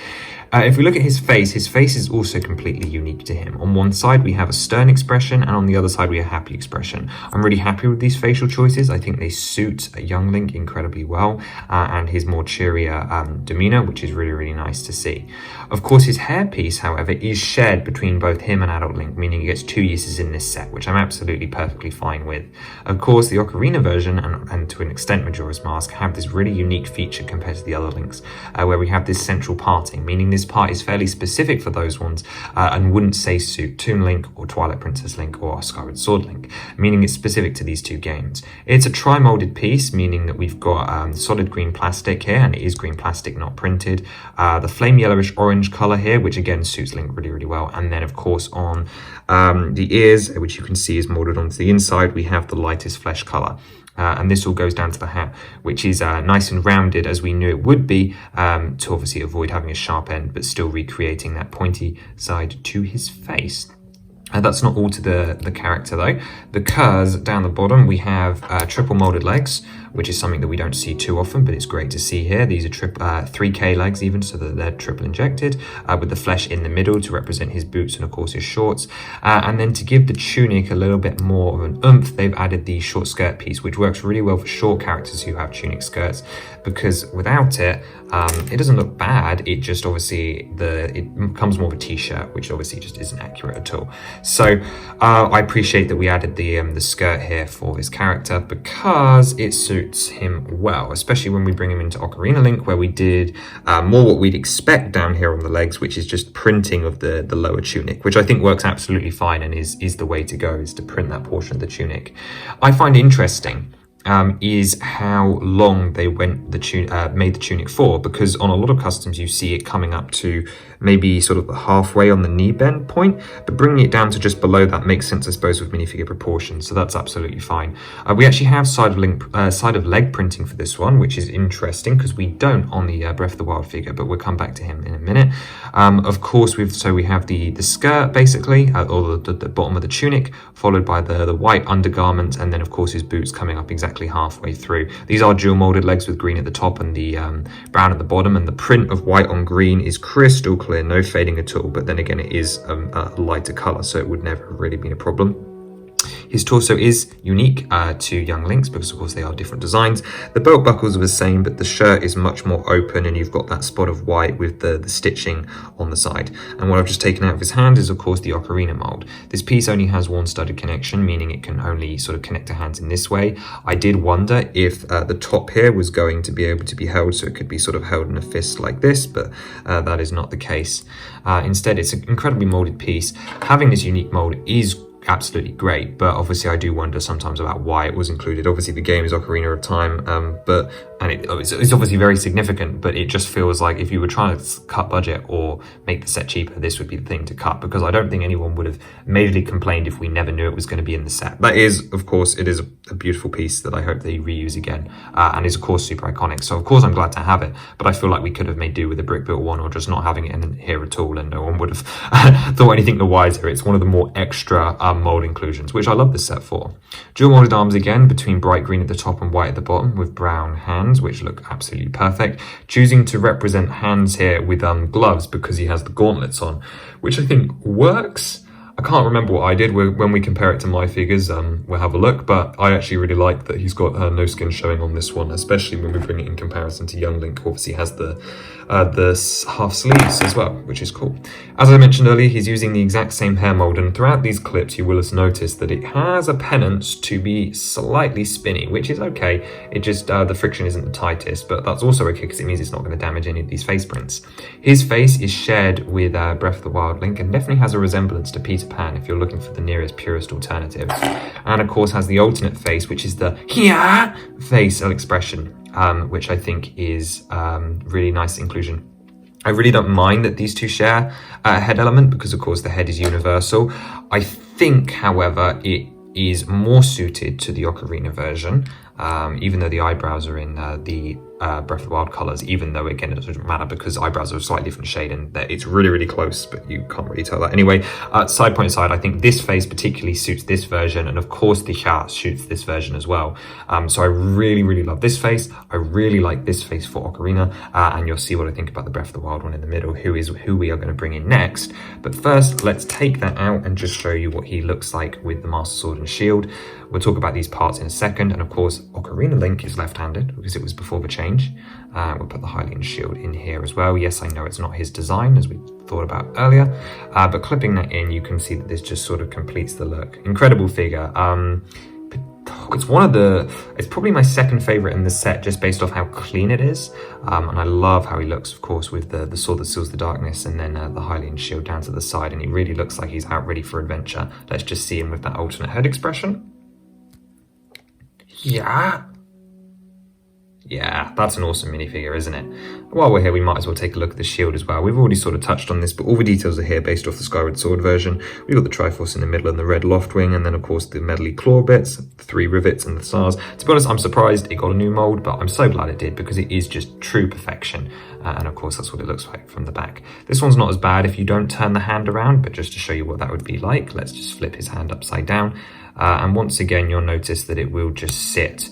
If we look at his face is also completely unique to him. On one side, we have a stern expression, and on the other side, we have a happy expression. I'm really happy with these facial choices. I think they suit young Link incredibly well, and his more cheerier demeanor, which is really, really nice to see. Of course, his hairpiece, however, is shared between both him and adult Link, meaning he gets 2 uses in this set, which I'm absolutely perfectly fine with. Of course, the Ocarina version, and to an extent Majora's Mask, have this really unique feature compared to the other Links, where we have this central parting, meaning this part is fairly specific for those ones and wouldn't say suit Toon Link or Twilight Princess Link or Skyward Sword Link, meaning it's specific to these two games. It's a tri-molded piece, meaning that we've got solid green plastic here, and it is green plastic, not printed. The flame yellowish orange colour here, which again suits Link really, really well. And then of course on the ears, which you can see is molded onto the inside, we have the lightest flesh colour. And this all goes down to the hat, which is nice and rounded as we knew it would be, to obviously avoid having a sharp end, but still recreating that pointy side to his face. That's not all to the character though, because down the bottom we have triple molded legs, which is something that we don't see too often, but it's great to see here. These are 3K legs even, so that they're triple injected, with the flesh in the middle to represent his boots and of course his shorts. And then to give the tunic a little bit more of an oomph, they've added the short skirt piece, which works really well for short characters who have tunic skirts, because without it, it doesn't look bad. It just obviously, it becomes more of a t-shirt, which obviously just isn't accurate at all. So I appreciate that we added the skirt here for this character because it suits him well, especially when we bring him into Ocarina Link, where we did more what we'd expect down here on the legs, which is just printing of the lower tunic, which I think works absolutely fine and is the way to go, is to print that portion of the tunic. I find interesting is how long they made the tunic for, because on a lot of customs you see it coming up to maybe sort of halfway on the knee bend point, but bringing it down to just below that makes sense, I suppose, with minifigure proportions, so that's absolutely fine. We actually have side of leg printing for this one, which is interesting because we don't on the Breath of the Wild figure, but we'll come back to him in a minute. Of course, we have the skirt basically, or the bottom of the tunic, followed by the white undergarment, and then of course his boots coming up exactly halfway through. These are dual molded legs with green at the top and the brown at the bottom, and the print of white on green is crystal clear, no fading at all, but then again it is a lighter colour, so it would never have really been a problem. His torso is unique to young Link's because of course they are different designs. The belt buckles are the same, but the shirt is much more open and you've got that spot of white with the stitching on the side. And what I've just taken out of his hand is of course the Ocarina mold. This piece only has one studded connection, meaning it can only sort of connect to hands in this way. I did wonder if the top here was going to be able to be held, so it could be sort of held in a fist like this, but that is not the case. Instead, it's an incredibly molded piece. Having this unique mold is absolutely great, but obviously I do wonder sometimes about why it was included. Obviously the game is Ocarina of Time, it's obviously very significant, but it just feels like if you were trying to cut budget or make the set cheaper, this would be the thing to cut, because I don't think anyone would have majorly complained if we never knew it was going to be in the set. That is, of course, it is a beautiful piece that I hope they reuse again, and is of course super iconic, so of course I'm glad to have it, but I feel like we could have made do with a brick built one, or just not having it in here at all, and no one would have thought anything the wiser. It's one of the more extra mold inclusions, which I love this set for. Dual molded arms again, between bright green at the top and white at the bottom, with brown hands, which look absolutely perfect. Choosing to represent hands here with gloves, because he has the gauntlets on, which I think works. I can't remember what I did when we compare it to my figures. We'll have a look, but I actually really like that he's got no skin showing on this one, especially when we bring it in comparison to young Link, who obviously has the half sleeves as well, which is cool. As I mentioned earlier, he's using the exact same hair mold, and throughout these clips you will have noticed that it has a penance to be slightly spinny, which is okay. It just, the friction isn't the tightest, but that's also okay because it means it's not going to damage any of these face prints. His face is shared with Breath of the Wild Link, and definitely has a resemblance to Peter Pan if you're looking for the nearest purest alternative. And of course has the alternate face, which is the yeah facial expression, which I think is really nice inclusion. I really don't mind that these two share a head element, because of course the head is universal. I think, however, it is more suited to the Ocarina version, even though the eyebrows are in the Breath of the Wild colours, even though again it doesn't matter because eyebrows are a slightly different shade and it's really, really close, but you can't really tell that. Anyway, side point aside, I think this face particularly suits this version, and of course the Sha suits this version as well. So I really, really love this face. I really like this face for Ocarina, and you'll see what I think about the Breath of the Wild one in the middle, who we are going to bring in next. But first, let's take that out and just show you what he looks like with the Master Sword and Shield. We'll talk about these parts in a second, and of course Ocarina Link is left-handed because it was before the change. We'll put the Hylian shield in here as well. Yes, I know it's not his design, as we thought about earlier, but clipping that in, you can see that this just sort of completes the look. Incredible figure. It's probably my second favorite in the set, just based off how clean it is, and I love how he looks, of course, with the sword that seals the darkness, and then the Hylian shield down to the side, and he really looks like he's out ready for adventure. Let's just see him with that alternate head expression. Yeah, that's an awesome minifigure, isn't it? While we're here, we might as well take a look at the shield as well. We've already sort of touched on this, but all the details are here based off the Skyward Sword version. We've got the Triforce in the middle and the red loft wing, and then of course the medley claw bits, the 3 rivets and the stars. To be honest, I'm surprised it got a new mold, but I'm so glad it did, because it is just true perfection. And of course that's what it looks like from the back. This one's not as bad if you don't turn the hand around, but just to show you what that would be like, let's just flip his hand upside down. And once again, you'll notice that it will just sit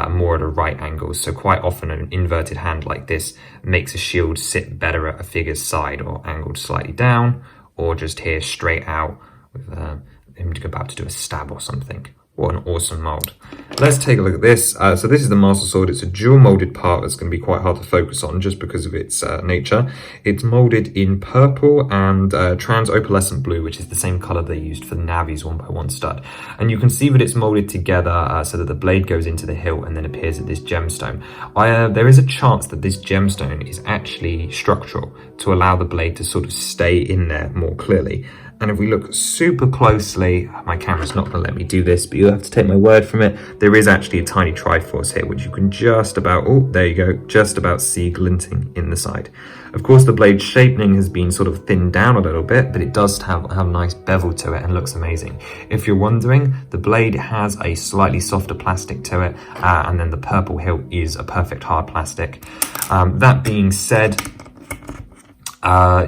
more at a right angle. So quite often an inverted hand like this makes a shield sit better at a figure's side, or angled slightly down, or just here straight out with him about to do a stab or something. What an awesome mold. Let's take a look at this. So this is the Master Sword. It's a dual molded part that's going to be quite hard to focus on just because of its nature. It's molded in purple and trans-opalescent blue, which is the same color they used for the Navi's 1x1 stud. And you can see that it's molded together so that the blade goes into the hilt and then appears at this gemstone. There is a chance that this gemstone is actually structural to allow the blade to sort of stay in there more clearly. And if we look super closely, my camera's not going to let me do this, but you'll have to take my word from it. There is actually a tiny Triforce here, which you can just about, oh, there you go, just about see glinting in the side. Of course, the blade shaping has been sort of thinned down a little bit, but it does have a nice bevel to it and looks amazing. If you're wondering, the blade has a slightly softer plastic to it, and then the purple hilt is a perfect hard plastic. That being said,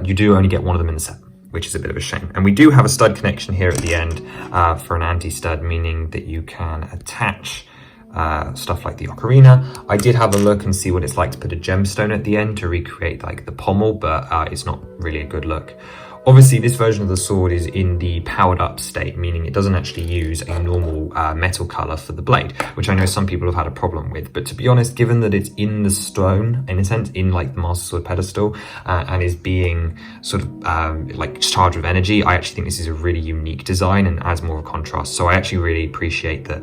you do only get one of them in the set, which is a bit of a shame. And we do have a stud connection here at the end for an anti-stud, meaning that you can attach stuff like the ocarina. I did have a look and see what it's like to put a gemstone at the end to recreate like the pommel, but it's not really a good look. Obviously, this version of the sword is in the powered up state, meaning it doesn't actually use a normal metal color for the blade, which I know some people have had a problem with. But to be honest, given that it's in the stone, in a sense, in like the Master Sword pedestal, and is being sort of like charged with energy, I actually think this is a really unique design and adds more of a contrast. So I actually really appreciate that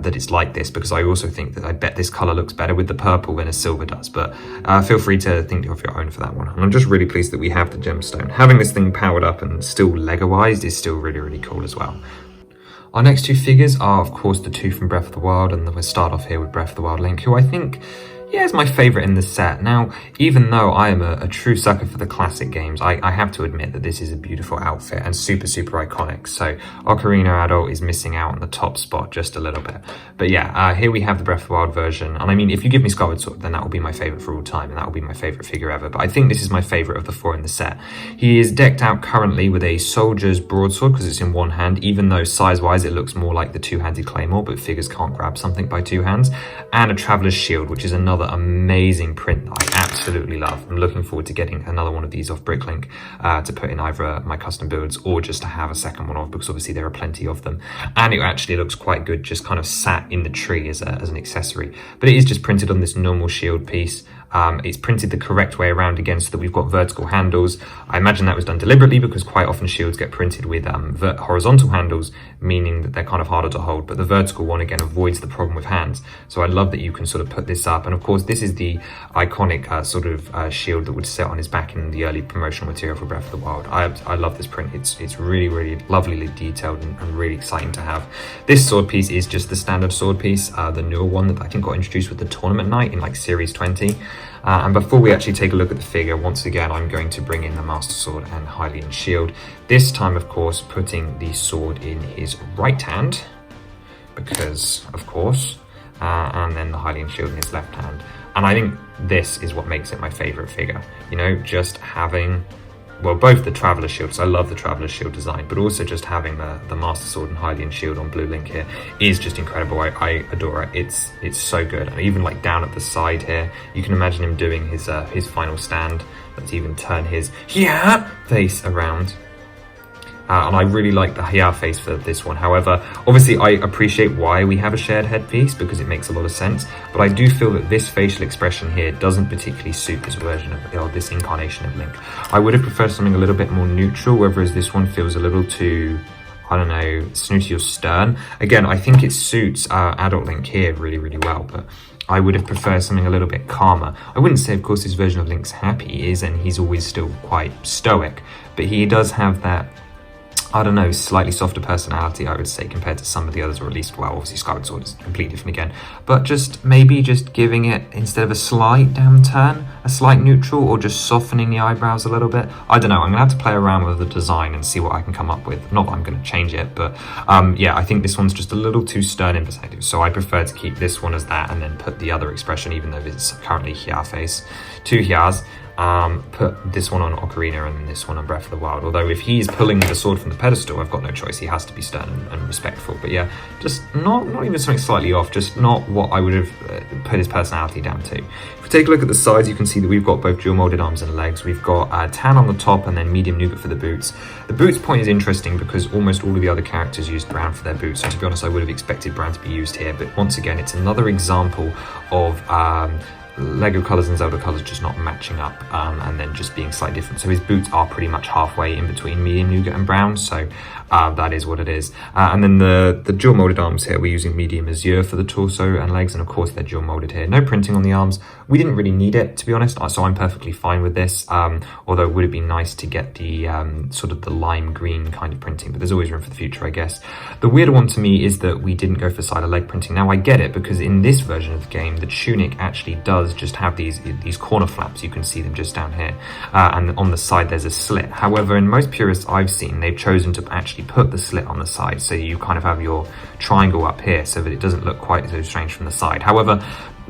that it's like this, because I also think that I bet this color looks better with the purple than a silver does. But feel free to think of your own for that one. And I'm just really pleased that we have the gemstone. Having this thing powered up and still Legoized is still really, really cool as well. Our next two figures are, of course, the two from Breath of the Wild, and we'll start off here with Breath of the Wild Link, who I think, yeah, is my favourite in the set. Now, even though I am a true sucker for the classic games, I have to admit that this is a beautiful outfit and super, super iconic. So Ocarina Adult is missing out on the top spot just a little bit. But yeah, here we have the Breath of the Wild version. And I mean, if you give me Skyward Sword, then that will be my favourite for all time, and that will be my favourite figure ever. But I think this is my favourite of the four in the set. He is decked out currently with a soldier's broadsword, because it's in one hand, even though size-wise it looks more like the two-handed claymore, but figures can't grab something by two hands. And a traveller's shield, which is another amazing print that I absolutely love. I'm looking forward to getting another one of these off Bricklink to put in either my custom builds or just to have a second one of, because obviously there are plenty of them. And it actually looks quite good just kind of sat in the tree as an accessory. But it is just printed on this normal shield piece. It's printed the correct way around again, so that we've got vertical handles. I imagine that was done deliberately, because quite often shields get printed with horizontal handles, meaning that they're kind of harder to hold, but the vertical one again avoids the problem with hands. So I love that you can sort of put this up, and of course this is the iconic shield that would sit on his back in the early promotional material for Breath of the Wild. I love this print. It's really, really lovely detailed and really exciting to have. This sword piece is just the standard sword piece, the newer one that I think got introduced with the tournament night in like Series 20. And before we actually take a look at the figure, once again, I'm going to bring in the Master Sword and Hylian Shield. This time, of course, putting the sword in his right hand, because, of course, and then the Hylian Shield in his left hand. And I think this is what makes it my favourite figure. You know, just having, well, both the Traveller Shields, I love the Traveller Shield design, but also just having the Master Sword and Hylian Shield on Blue Link here is just incredible. I adore it. It's so good. And even like down at the side here, you can imagine him doing his final stand. Let's even turn his face around. And I really like the Hya face for this one. However, obviously I appreciate why we have a shared headpiece, because it makes a lot of sense. But I do feel that this facial expression here doesn't particularly suit this version of, or this incarnation of Link. I would have preferred something a little bit more neutral, whereas this one feels a little too, I don't know, snooty or stern. Again, I think it suits adult Link here really, really well, but I would have preferred something a little bit calmer. I wouldn't say, of course, this version of Link's happy. He is, and he's always still quite stoic, but he does have that, I don't know, slightly softer personality, I would say, compared to some of the others, or at least, well, obviously Skyward Sword is completely different again, but just maybe just giving it, instead of a slight downturn, a slight neutral, or just softening the eyebrows a little bit. I don't know, I'm gonna have to play around with the design and see what I can come up with. Not that I'm gonna change it, but yeah, I think this one's just a little too stern in perspective, so I prefer to keep this one as that and then put the other expression, even though it's currently Hya face, two Hyas. Put this one on Ocarina and then this one on Breath of the Wild. Although if he's pulling the sword from the pedestal, I've got no choice. He has to be stern and respectful. But yeah, just not even something slightly off, just not what I would have put his personality down to. If we take a look at the sides, you can see that we've got both dual molded arms and legs. We've got tan on the top and then medium nougat for the boots. The boots point is interesting because almost all of the other characters used brown for their boots. So to be honest, I would have expected brown to be used here. But once again, it's another example of Lego colours and Zelda colours just not matching up, and then just being slightly different. So his boots are pretty much halfway in between medium nougat and brown, so that is what it is. And then the dual molded arms here, we're using medium azure for the torso and legs, and of course they're dual molded here. No printing on the arms. We didn't really need it, to be honest, so I'm perfectly fine with this, although it would have been nice to get the sort of the lime green kind of printing, but there's always room for the future, I guess. The weirder one to me is that we didn't go for side or leg printing. Now I get it, because in this version of the game, the tunic actually does just have these corner flaps. You can see them just down here, and on the side there's a slit. However, in most purists I've seen, they've chosen to actually put the slit on the side, so you kind of have your triangle up here so that it doesn't look quite so strange from the side. However,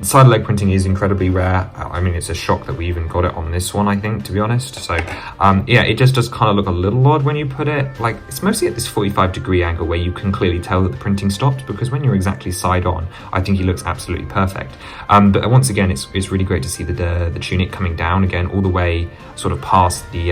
side leg printing is incredibly rare. I mean, it's a shock that we even got it on this one, I think, to be honest. So yeah, it just does kind of look a little odd when you put it, like, it's mostly at this 45-degree angle where you can clearly tell that the printing stopped, because when you're exactly side on, I think he looks absolutely perfect. But once again, it's really great to see the tunic coming down again all the way sort of past the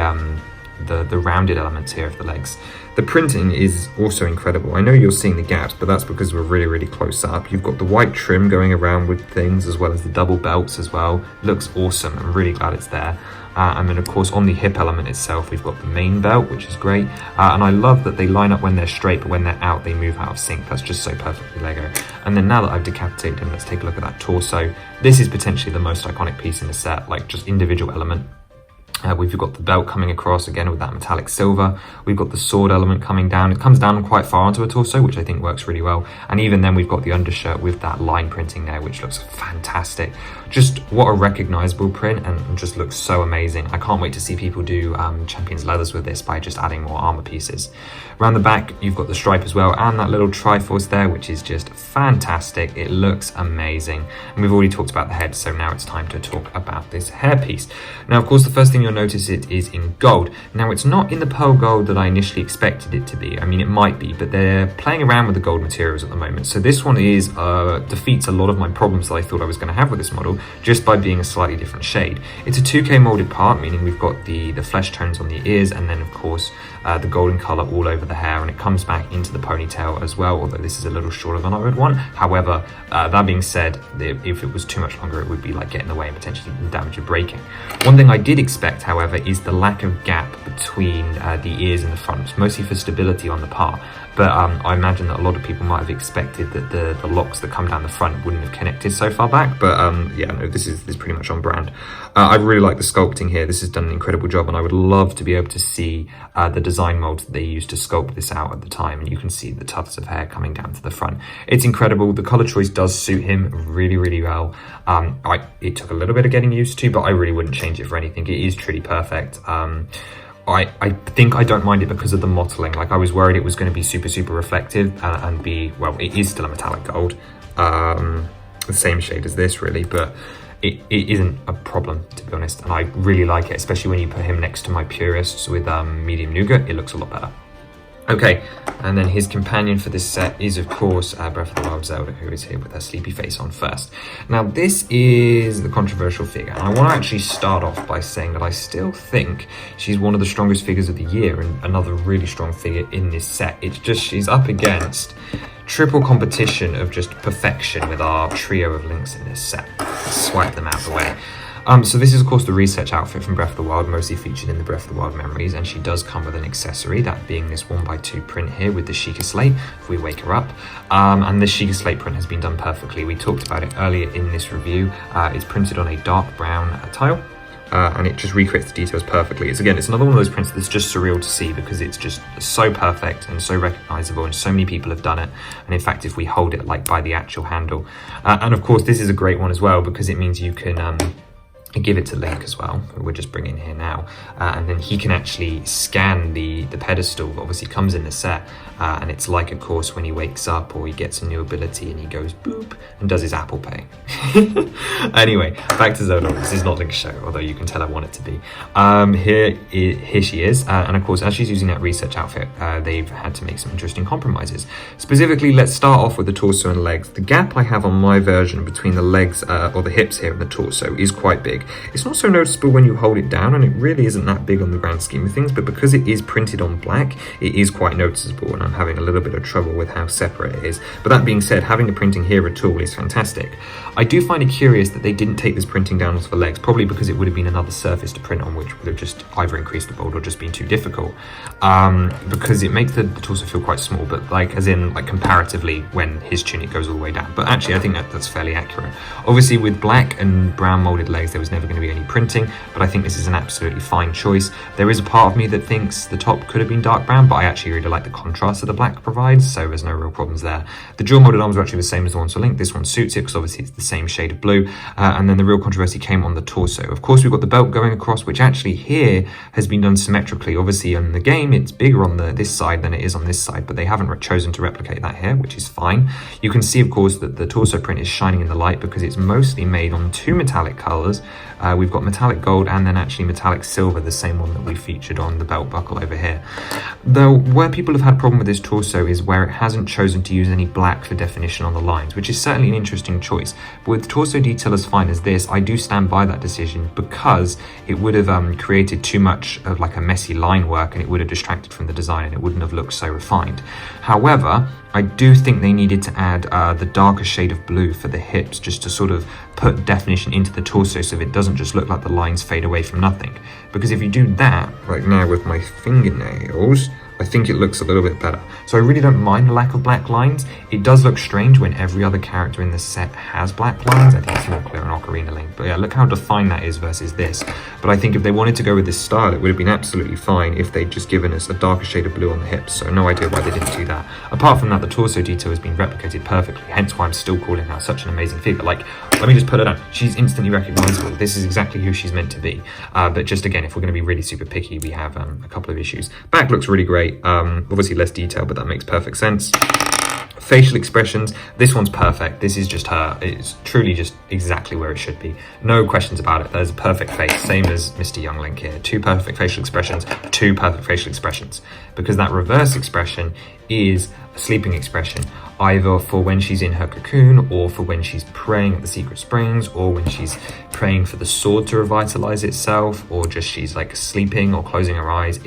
rounded elements here of the legs. The printing is also incredible. I know you're seeing the gaps, but that's because we're really, really close up. You've got the white trim going around with things, as well as the double belts as well. It looks awesome. I'm really glad it's there. And then, of course, on the hip element itself, we've got the main belt, which is great. And I love that they line up when they're straight, but when they're out, they move out of sync. That's just so perfectly Lego. And then now that I've decapitated him, let's take a look at that torso. This is potentially the most iconic piece in the set, like just individual element. We've got the belt coming across again with that metallic silver. We've got the sword element coming down. It comes down quite far onto a torso, which I think works really well. And even then we've got the undershirt with that line printing there, which looks fantastic. Just what a recognizable print, and just looks so amazing. I can't wait to see people do Champions leathers with this by just adding more armor pieces. Around the back, you've got the stripe as well, and that little Triforce there, which is just fantastic. It looks amazing. And we've already talked about the head, so now it's time to talk about this hairpiece. Now, of course, the first thing you'll notice it is in gold. Now, it's not in the pearl gold that I initially expected it to be. I mean, it might be, but they're playing around with the gold materials at the moment. So this one is defeats a lot of my problems that I thought I was going to have with this model, just by being a slightly different shade. It's a 2K molded part, meaning we've got the flesh tones on the ears, and then of course the golden color all over the hair, and it comes back into the ponytail as well, although this is a little shorter than I would want. However, that being said, if it was too much longer, it would be like getting in the way and potentially damage your breaking. One thing I did expect, however, is the lack of gap between the ears and the front, mostly for stability on the part. But I imagine that a lot of people might have expected that the locks that come down the front wouldn't have connected so far back. But yeah, no, this is pretty much on brand. I really like the sculpting here. This has done an incredible job, and I would love to be able to see the design molds that they used to sculpt this out at the time. And you can see the tufts of hair coming down to the front. It's incredible. The color choice does suit him really, really well. It took a little bit of getting used to, but I really wouldn't change it for anything. It is truly perfect. I think I don't mind it because of the mottling. Like, I was worried it was going to be super, super reflective and be, well, it is still a metallic gold. The same shade as this, really, but it isn't a problem, to be honest. And I really like it, especially when you put him next to my purists with medium nougat. It looks a lot better. Okay, and then his companion for this set is, of course, Breath of the Wild Zelda, who is here with her sleepy face on first. Now, this is the controversial figure, and I want to actually start off by saying that I still think she's one of the strongest figures of the year, and another really strong figure in this set. It's just, she's up against triple competition of just perfection with our trio of links in this set. Let's swipe them out of the way. So this is, of course, the research outfit from Breath of the Wild, mostly featured in the Breath of the Wild memories, and she does come with an accessory, that being this 1x2 print here with the Sheikah Slate, if we wake her up. And this Sheikah Slate print has been done perfectly. We talked about it earlier in this review. It's printed on a dark brown tile, and it just recreates the details perfectly. It's another one of those prints that's just surreal to see, because it's just so perfect and so recognizable, and so many people have done it. And in fact, if we hold it like by the actual handle, and of course this is a great one as well, because it means you can give it to Link as well, who we're just bringing here now, and then he can actually scan the pedestal that obviously comes in the set, and it's like, of course, when he wakes up or he gets a new ability and he goes boop and does his Apple Pay. Anyway, back to Zelda. This is not Link's show, although you can tell I want it to be. Here she is, and of course, as she's using that research outfit, they've had to make some interesting compromises. Specifically, let's start off with the torso and legs. The gap I have on my version between the legs or the hips here and the torso is quite big. It's not so noticeable when you hold it down, and it really isn't that big on the grand scheme of things, but because it is printed on black, it is quite noticeable, and I'm having a little bit of trouble with how separate it is. But that being said, having the printing here at all is fantastic. I do find it curious that they didn't take this printing down onto the legs, probably because it would have been another surface to print on, which would have just either increased the build or just been too difficult, because it makes the torso feel quite small, but like, as in, like, comparatively when his tunic goes all the way down. But actually, I think that's fairly accurate. Obviously, with black and brown molded legs, there was never going to be any printing, but I think this is an absolutely fine choice. There is a part of me that thinks the top could have been dark brown, but I actually really like the contrast that the black provides, so there's no real problems there. The dual molded arms are actually the same as the ones for Link. This one suits it because obviously it's the same shade of blue, and then the real controversy came on the torso. Of course, we've got the belt going across, which actually here has been done symmetrically. Obviously, in the game, it's bigger on this side than it is on this side, but they haven't chosen to replicate that here, which is fine. You can see, of course, that the torso print is shining in the light because it's mostly made on two metallic colors. We've got metallic gold and then actually metallic silver, the same one that we featured on the belt buckle over here. Though where people have had a problem with this torso is where it hasn't chosen to use any black for definition on the lines, which is certainly an interesting choice. But with torso detail as fine as this, I do stand by that decision, because it would have created too much of like a messy line work, and it would have distracted from the design, and it wouldn't have looked so refined. However, I do think they needed to add the darker shade of blue for the hips, just to sort of put definition into the torso so it doesn't just look like the lines fade away from nothing. Because if you do that, like now with my fingernails, I think it looks a little bit better. So I really don't mind the lack of black lines. It does look strange when every other character in the set has black lines. I think it's more clear in Ocarina Link. But yeah, look how defined that is versus this. But I think if they wanted to go with this style, it would have been absolutely fine if they'd just given us a darker shade of blue on the hips. So no idea why they didn't do that. Apart from that, the torso detail has been replicated perfectly, hence why I'm still calling her such an amazing figure. Like, let me just put her down. She's instantly recognizable. This is exactly who she's meant to be. But just again, if we're going to be really super picky, we have a couple of issues. Back looks really great. Obviously less detail, but that makes perfect sense. Facial expressions, this one's perfect. This is just her. It's truly just exactly where it should be. No questions about it. There's a perfect face, same as Mr. Young Link here. 2 perfect facial expressions, 2 perfect facial expressions. Because that reverse expression is a sleeping expression, either for when she's in her cocoon, or for when she's praying at the secret springs, or when she's praying for the sword to revitalize itself, or just she's like sleeping or closing her eyes.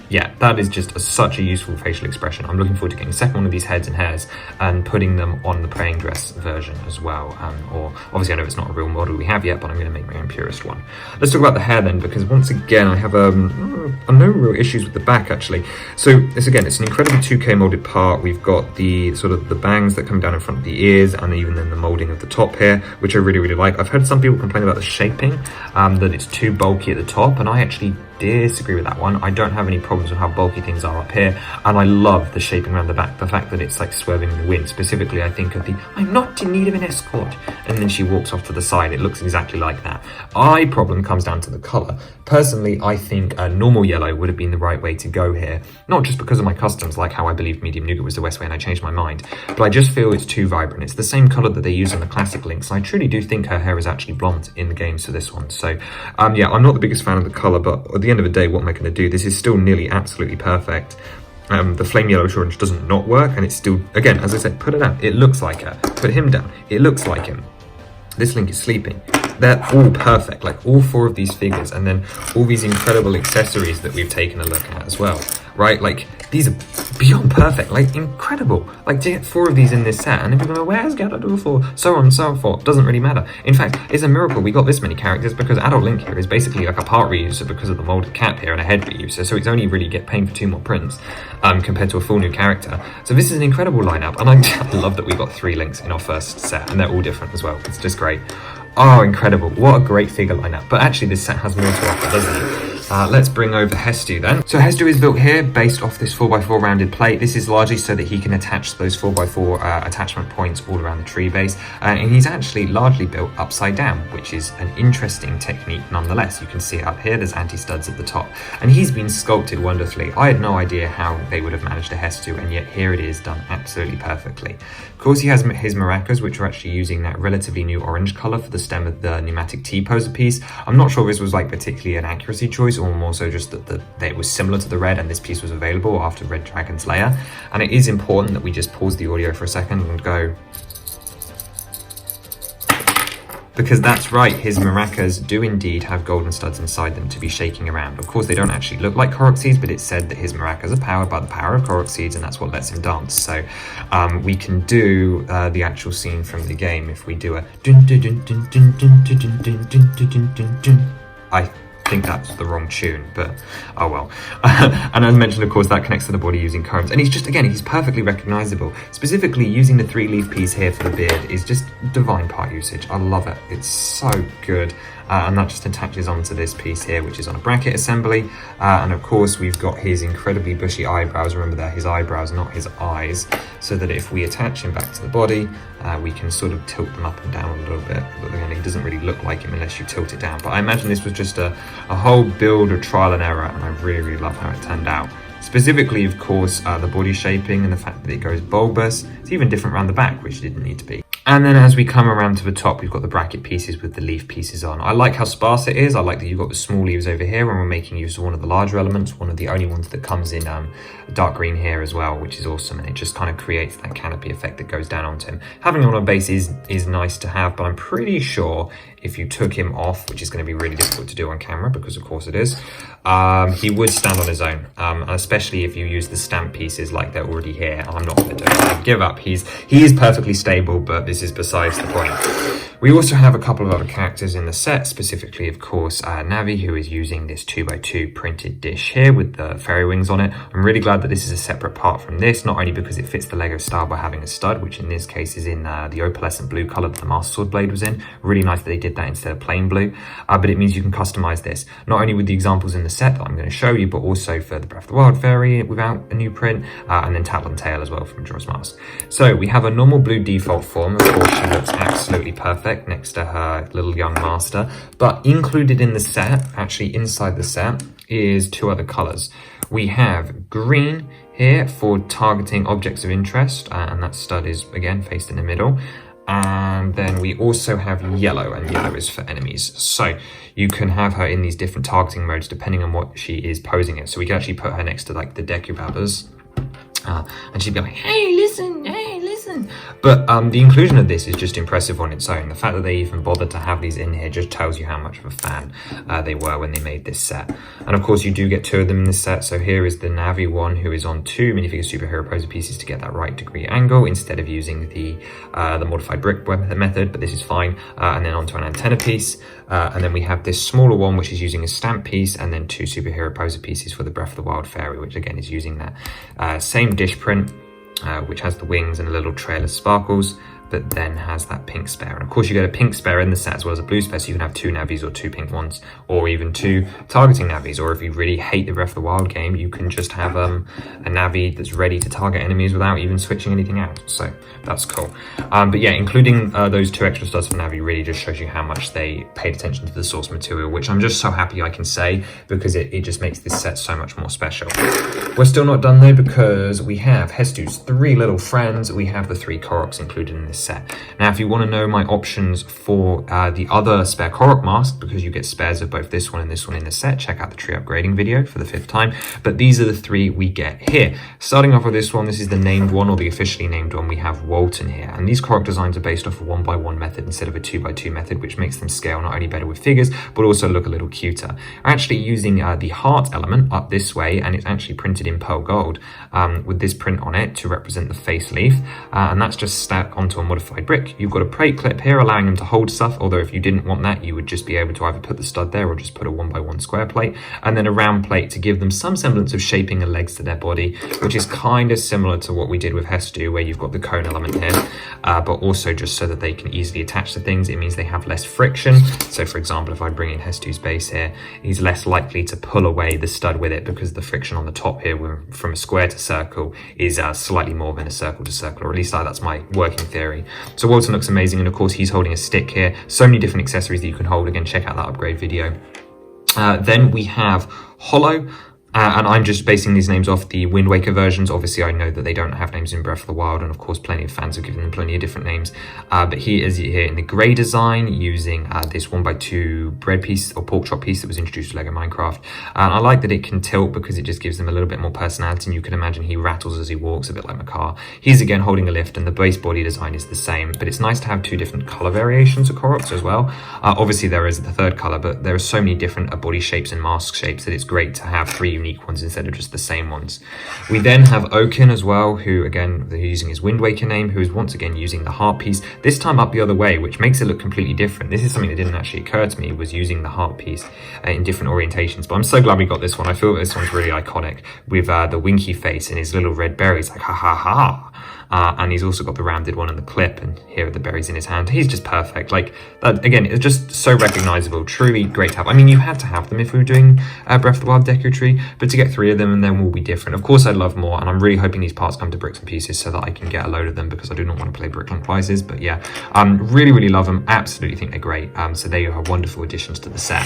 Yeah, that is just such a useful facial expression. I'm looking forward to getting a second one of these heads and hairs and putting them on the praying dress version as well. Or obviously I know it's not a real model we have yet, but I'm going to make my own purist one. Let's talk about the hair then, because once again I have no real issues with the back actually. So it's an incredibly 2K molded part. We've got the sort of the bangs that come down in front of the ears, and even then the molding of the top here, which I really like. I've heard some people complain about the shaping, that it's too bulky at the top, and I actually disagree with that one. I don't have any problems with how bulky things are up here, and I love the shaping around the back, the fact that it's like swerving in the wind. Specifically, I think of the "I'm not in need of an escort," and then she walks off to the side. It looks exactly like that. My problem comes down to the color. Personally, I think a normal yellow would have been the right way to go here, not just because of my customs, like how I believed medium nougat was the best way and I changed my mind, but I just feel it's too vibrant. It's the same color that they use on the classic Links, and I truly do think her hair is actually blonde in the games for this one. So yeah, I'm not the biggest fan of the color, but at the end of the day, what am I going to do? This is still nearly absolutely perfect. The flame yellowish orange doesn't not work, and it's still, again, as I said, put it down, it looks like her. Put him down, it looks like him. This Link is sleeping. They're all perfect, like all 4 of these figures, and then all these incredible accessories that we've taken a look at as well, right? Like, these are beyond perfect, like incredible. Like, to get 4 of these in this set, and if you're going, where's Ganondorf for? So on and so forth, doesn't really matter. In fact, it's a miracle we got this many characters, because Adult Link here is basically like a part reuser because of the molded cap here and a head reuser, so it's only really paying for 2 more prints compared to a full new character. So this is an incredible lineup, and I love that we got 3 Links in our first set, and they're all different as well. It's just great. Oh, incredible. What a great figure lineup. But actually, this set has more to offer, doesn't it? Let's bring over Hestu then. So Hestu is built here based off this 4x4 rounded plate. This is largely so that he can attach those 4x4 attachment points all around the tree base. And he's actually largely built upside down, which is an interesting technique nonetheless. You can see it up here, there's anti-studs at the top. And he's been sculpted wonderfully. I had no idea how they would have managed a Hestu, and yet here it is done absolutely perfectly. Of course, he has his maracas, which are actually using that relatively new orange color for the stem of the pneumatic T-poser piece. I'm not sure if this was like particularly an accuracy choice, or more so just that it was similar to the red and this piece was available after Red Dragon's Lair. And it is important that we just pause the audio for a second and go, because that's right, his maracas do indeed have golden studs inside them to be shaking around. Of course, they don't actually look like Korok seeds, but it's said that his maracas are powered by the power of Korok seeds, and that's what lets him dance. So we can do the actual scene from the game if we do a dun dun dun dun dun dun dun dun dun dun dun dun. I think that's the wrong tune, but oh well. And as mentioned, of course, that connects to the body using combs, and he's just, again, he's perfectly recognizable. Specifically, using the 3-leaf piece here for the beard is just divine part usage. I love it. It's so good. And that just attaches onto this piece here, which is on a bracket assembly. And of course, we've got his incredibly bushy eyebrows. Remember, they're his eyebrows, not his eyes, so that if we attach him back to the body, we can sort of tilt them up and down a little bit. But again, he doesn't really look like him unless you tilt it down. But I imagine this was just a whole build of trial and error, and I really love how it turned out. Specifically, of course, the body shaping and the fact that it goes bulbous. It's even different around the back, which didn't need to be. And then as we come around to the top, we've got the bracket pieces with the leaf pieces on. I like how sparse it is. I like that you've got the small leaves over here when we're making use of one of the larger elements, one of the only ones that comes in dark green here as well, which is awesome. And it just kind of creates that canopy effect that goes down onto him. Having him on a base is nice to have, but I'm pretty sure if you took him off, which is going to be really difficult to do on camera because of course it is, he would stand on his own, especially if you use the stamp pieces like they're already here. I'm not going to do it. I give up. He is perfectly stable, but this is besides the point. We also have a couple of other characters in the set, specifically, of course, Navi, who is using this 2x2 printed dish here with the fairy wings on it. I'm really glad that this is a separate part from this, not only because it fits the LEGO style by having a stud, which in this case is in the opalescent blue color that the Master Sword blade was in. Really nice that they did that instead of plain blue, but it means you can customize this, not only with the examples in the set that I'm going to show you, but also for the Breath of the Wild fairy without a new print, and then Talon Tail as well from Majora's Mask. So we have a normal blue default form. Of course, she looks absolutely perfect next to her little young master, but included in the set, actually inside the set, is two other colors. We have green here for targeting objects of interest, and that stud is again faced in the middle. And then we also have yellow, and yellow is for enemies. So you can have her in these different targeting modes depending on what she is posing it. So we can actually put her next to like the Deku Babbas, and she'd be like, hey, listen, hey, listen. But the inclusion of this is just impressive on its own. The fact that they even bothered to have these in here just tells you how much of a fan they were when they made this set. And of course, you do get two of them in this set. So here is the Navi one, who is on two minifigure superhero poser pieces to get that right degree angle instead of using the modified brick method, but this is fine. And then onto an antenna piece. And then we have this smaller one, which is using a stamp piece, and then two superhero poser pieces for the Breath of the Wild fairy, which again is using that same dish print, which has the wings and a little trail of sparkles, but then has that pink spare. And of course you get a pink spare in the set as well as a blue spare, so you can have two Navis or two pink ones, or even two targeting Navis. Or if you really hate the Breath of the Wild game, you can just have a Navi that's ready to target enemies without even switching anything out. So that's cool. But yeah, including those two extra studs for Navi really just shows you how much they paid attention to the source material, which I'm just so happy I can say, because it just makes this set so much more special. We're still not done though, because we have Hestu's three little friends. We have the three Koroks included in this set. Now, if you want to know my options for the other spare Korok mask, because you get spares of both this one and this one in the set, check out the tree upgrading video for the 5th time. But these are the three we get here. Starting off with this one, this is the named one, or the officially named one. We have Walton here, and these Korok designs are based off a 1x1 method instead of a 2x2 method, which makes them scale not only better with figures, but also look a little cuter. I'm actually using the heart element up this way, and it's actually printed in pearl gold with this print on it to represent the face leaf, and that's just stuck onto a modified brick. You've got a plate clip here allowing them to hold stuff, although if you didn't want that, you would just be able to either put the stud there or just put a 1x1 square plate, and then a round plate to give them some semblance of shaping the legs to their body, which is kind of similar to what we did with Hestu, where you've got the cone element here, but also just so that they can easily attach to things. It means they have less friction. So for example, if I bring in Hestu's base here, he's less likely to pull away the stud with it, because the friction on the top here from a square to circle is slightly more than a circle to circle, or at least that's my working theory. So Walton looks amazing, and of course he's holding a stick here. So many different accessories that you can hold. Again, check out that upgrade video. Then we have Hollow. And I'm just basing these names off the Wind Waker versions. Obviously, I know that they don't have names in Breath of the Wild, and of course, plenty of fans have given them plenty of different names. But he is here in the grey design, using this 1x2 bread piece or pork chop piece that was introduced to LEGO Minecraft. And I like that it can tilt, because it just gives them a little bit more personality, and you can imagine he rattles as he walks, a bit like Makar. He's again holding a lift, and the base body design is the same, but it's nice to have two different color variations of Koroks as well. Obviously, there is the third color, but there are so many different body shapes and mask shapes that it's great to have three unique ones instead of just the same ones. We then have Oaken as well, who again, they're using his Wind Waker name, who is once again using the heart piece, this time up the other way, which makes it look completely different. This is something that didn't actually occur to me, was using the heart piece in different orientations, but I'm so glad we got this one. I feel this one's really iconic, with the winky face and his little red berries, like ha ha ha. And he's also got the rounded one and the clip, and here are the berries in his hand. He's just perfect. Like, that, again, it's just so recognizable. Truly great to have. I mean, you had to have them if we were doing Breath of the Wild Deku Tree, but to get three of them and then will be different. Of course, I'd love more, and I'm really hoping these parts come to bricks and pieces so that I can get a load of them, because I do not want to play Bricklink Prizes. But yeah, really, really love them. Absolutely think they're great. So they are wonderful additions to the set.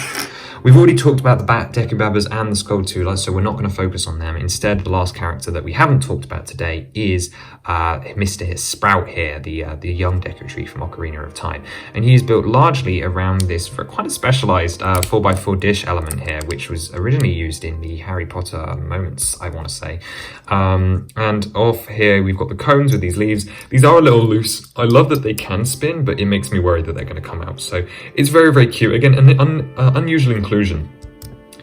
We've already talked about the Deku Babbas and the Skulltula, so we're not going to focus on them. Instead, the last character that we haven't talked about today is Mr. Sprout here, the young Deku Tree from Ocarina of Time. And he is built largely around this quite a specialized 4x4 dish element here, which was originally used in the Harry Potter moments, I want to say. And off here, we've got the cones with these leaves. These are a little loose. I love that they can spin, but it makes me worried that they're going to come out. So it's very, very cute. Again, an unusual inclusion.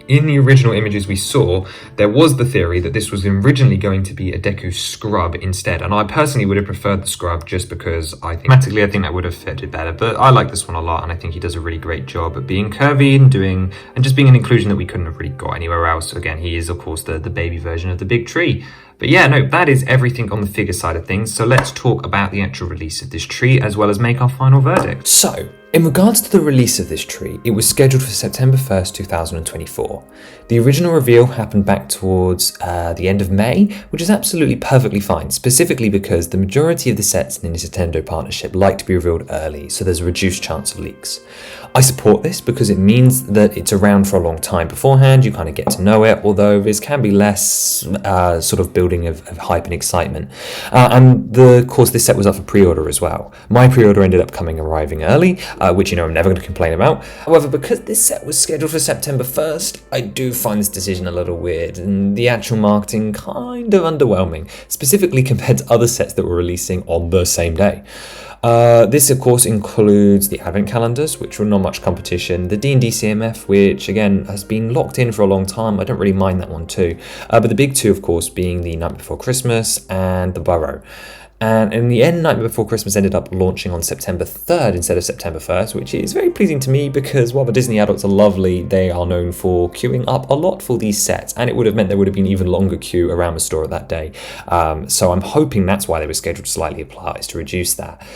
In the original images we saw, there was the theory that this was originally going to be a Deku scrub instead, and I personally would have preferred the scrub just because I think that would have fitted better, but I like this one a lot, and I think he does a really great job at being curvy and just being an inclusion that we couldn't have really got anywhere else. Again, he is of course the baby version of the big tree. But yeah, no, that is everything on the figure side of things, so let's talk about the actual release of this tree as well as make our final verdict. So, in regards to the release of this tree, it was scheduled for September 1st, 2024. The original reveal happened back towards the end of May, which is absolutely perfectly fine, specifically because the majority of the sets in the Nintendo partnership like to be revealed early, so there's a reduced chance of leaks. I support this because it means that it's around for a long time beforehand, you kind of get to know it, although this can be less sort of building of hype and excitement. And of course this set was up for pre-order as well. My pre-order ended up arriving early, which I'm never going to complain about. However, because this set was scheduled for September 1st, I do find this decision a little weird, and the actual marketing kind of underwhelming, specifically compared to other sets that were releasing on the same day. This of course includes the advent calendars, which were not much competition, the D&D CMF, which again has been locked in for a long time. I don't really mind that one too, but the big two of course being the Night Before Christmas and the Burrow. And in the end, Night Before Christmas ended up launching on September 3rd instead of September 1st, which is very pleasing to me because while the Disney adults are lovely, they are known for queuing up a lot for these sets, and it would have meant there would have been even longer queue around the store that day. So I'm hoping that's why they were scheduled slightly apart, is to reduce that.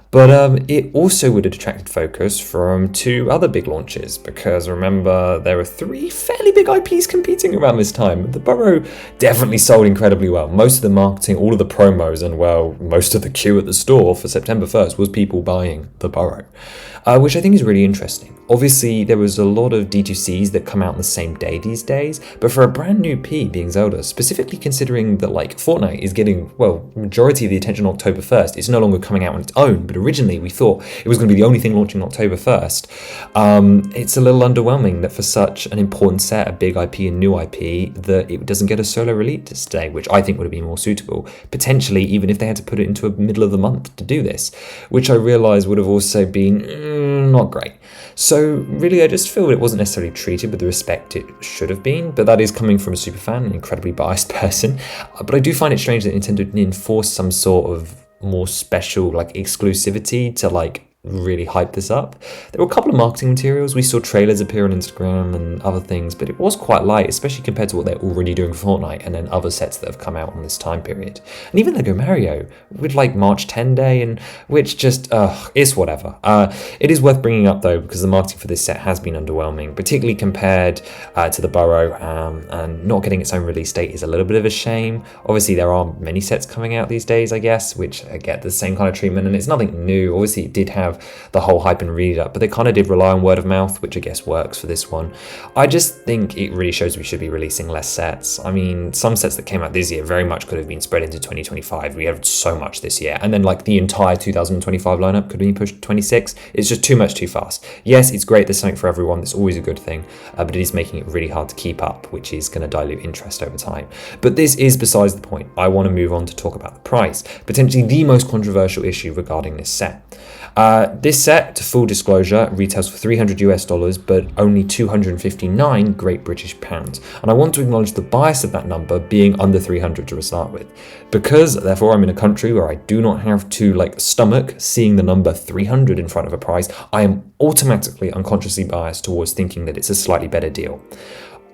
But it also would have detracted focus from two other big launches, because remember, there were three fairly big IPs competing around this time. The Burrow definitely sold incredibly well. Most of the marketing, all of the promos, and well, most of the queue at the store for September 1st was people buying the Burrow, which I think is really interesting. Obviously, there was a lot of D2Cs that come out on the same day these days, but for a brand new P being Zelda, specifically considering that like Fortnite is getting, well, majority of the attention on October 1st, it's no longer coming out on its own, but originally we thought it was going to be the only thing launching October 1st. It's a little underwhelming that for such an important set, a big IP and new IP, that it doesn't get a solo release today, which I think would have been more suitable, potentially even if they had to put it into a middle of the month to do this, which I realise would have also been not great. So really, I just feel it wasn't necessarily treated with the respect it should have been, but that is coming from a superfan, an incredibly biased person. But I do find it strange that Nintendo didn't enforce some sort of more special like exclusivity to like really hype this up. There were a couple of marketing materials. We saw trailers appear on Instagram and other things, but it was quite light, especially compared to what they're already doing for Fortnite and then other sets that have come out on this time period. And even LEGO Mario with like March 10 day, and which just is whatever. It is worth bringing up though, because the marketing for this set has been underwhelming, particularly compared to the Burrow, and not getting its own release date is a little bit of a shame. Obviously there are many sets coming out these days, I guess, which get the same kind of treatment, and it's nothing new. Obviously it did have the whole hype and read up, but they kind of did rely on word of mouth, which I guess works for this one. I just think it really shows we should be releasing less sets. I mean, some sets that came out this year very much could have been spread into 2025. We had so much this year, and then like the entire 2025 lineup could have been pushed to 26. It's just too much too fast. Yes, it's great, there's something for everyone, that's always a good thing, but it is making it really hard to keep up, which is going to dilute interest over time. But this is besides the point. I want to move on to talk about the price, potentially the most controversial issue regarding this set. This set, to full disclosure, retails for $300 but only 259 Great British pounds. And I want to acknowledge the bias of that number being under 300 to start with. Because, therefore, I'm in a country where I do not have to stomach seeing the number 300 in front of a price, I am automatically unconsciously biased towards thinking that it's a slightly better deal.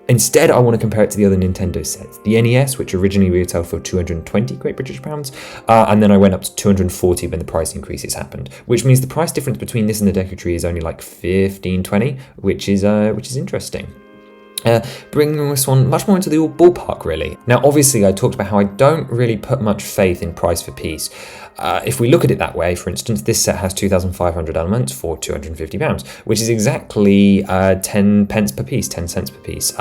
Instead, I want to compare it to the other Nintendo sets. The NES, which originally retailed for 220 Great British pounds, and then I went up to 240 when the price increases happened, which means the price difference between this and the Deku Tree is only like 15-20, which is interesting. Bringing this one much more into the ballpark, really. Now, obviously, I talked about how I don't really put much faith in price for piece. If we look at it that way, for instance, this set has 2,500 elements for £250, which is exactly 10 pence per piece, 10 cents per piece,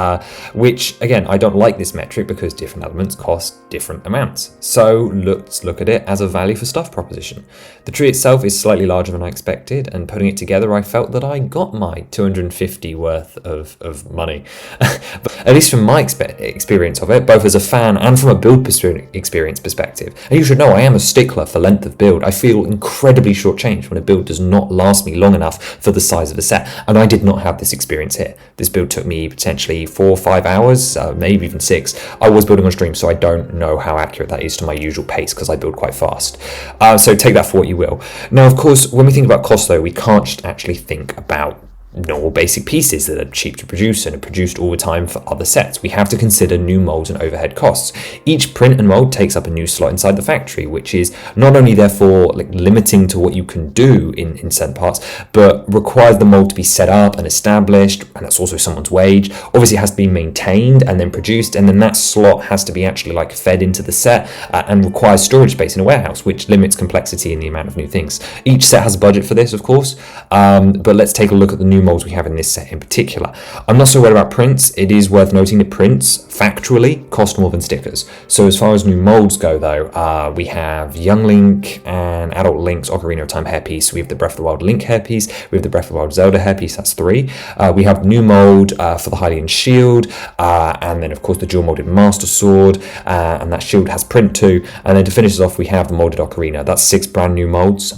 which, again, I don't like this metric because different elements cost different amounts. So let's look at it as a value for stuff proposition. The tree itself is slightly larger than I expected, and putting it together, I felt that I got my 250 worth of money. But at least from my experience of it, both as a fan and from a build experience perspective. And you should know I am a stickler for length of build. I feel incredibly shortchanged when a build does not last me long enough for the size of the set, and I did not have this experience here. This build took me potentially 4 or 5 hours, maybe even 6. I was building on stream, so I don't know how accurate that is to my usual pace because I build quite fast. So take that for what you will. Now, of course, when we think about cost, though, we can't just actually think about normal basic pieces that are cheap to produce and are produced all the time for other sets. We have to consider new molds and overhead costs. Each print and mold takes up a new slot inside the factory, which is not only therefore limiting to what you can do in certain parts, but requires the mold to be set up and established, and that's also someone's wage. Obviously it has to be maintained and then produced, and then that slot has to be actually fed into the set and requires storage space in a warehouse, which limits complexity in the amount of new things. Each set has a budget for this, of course, but let's take a look at the new molds we have in this set in particular. I'm not so worried about prints. It is worth noting that prints factually cost more than stickers. So as far as new molds go, though, we have Young Link and Adult Link's Ocarina of Time hairpiece. We have the Breath of the Wild Link hairpiece. We have the Breath of the Wild Zelda hairpiece. That's 3. We have new mold for the Hylian shield, and then of course the dual molded Master Sword, and that shield has print too. And then to finish us off, we have the molded Ocarina. That's 6 brand new molds.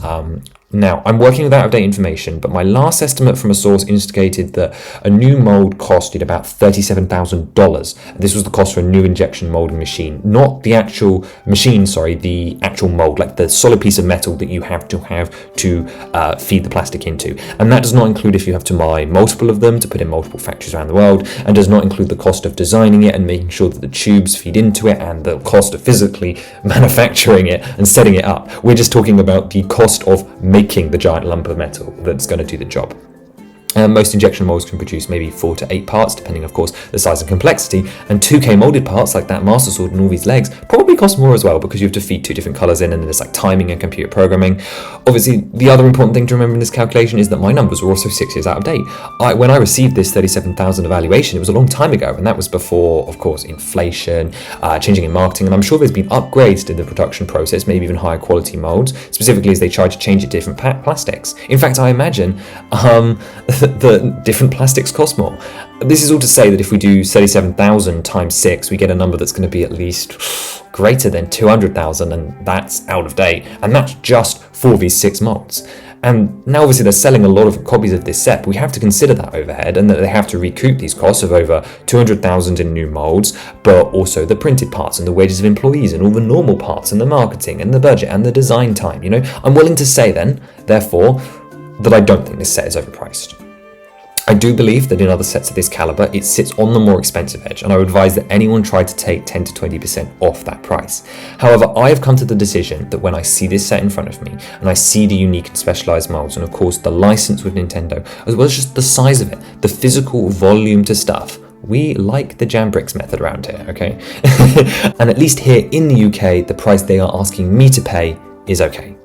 Now, I'm working with out-of-date information, but my last estimate from a source indicated that a new mold costed about $37,000. This was the cost for a new injection molding machine, not the actual machine, the actual mold, the solid piece of metal that you have to feed the plastic into. And that does not include if you have to buy multiple of them to put in multiple factories around the world, and does not include the cost of designing it and making sure that the tubes feed into it and the cost of physically manufacturing it and setting it up. We're just talking about the cost of making the giant lump of metal that's going to do the job. Most injection molds can produce maybe 4 to 8 parts, depending, of course, the size and complexity, and 2K molded parts like that Master Sword and all these legs probably cost more as well because you have to feed 2 different colors in, and there's timing and computer programming. Obviously, the other important thing to remember in this calculation is that my numbers were also 6 years out of date. When I received this 37,000 evaluation, it was a long time ago, and that was before, of course, inflation, changing in marketing, and I'm sure there's been upgrades to the production process, maybe even higher quality molds, specifically as they try to change it to different plastics. In fact, I imagine the different plastics cost more. This is all to say that if we do 37,000 times 6, we get a number that's going to be at least greater than 200,000, and that's out of date. And that's just for these 6 molds. And now obviously they're selling a lot of copies of this set, but we have to consider that overhead and that they have to recoup these costs of over 200,000 in new molds, but also the printed parts and the wages of employees and all the normal parts and the marketing and the budget and the design time. I'm willing to say then, therefore, that I don't think this set is overpriced. I do believe that in other sets of this caliber, it sits on the more expensive edge, and I would advise that anyone try to take 10 to 20% off that price. However, I have come to the decision that when I see this set in front of me, and I see the unique and specialized molds, and of course the license with Nintendo, as well as just the size of it, the physical volume to stuff, we like the jam bricks method around here, okay? And at least here in the UK, the price they are asking me to pay is okay.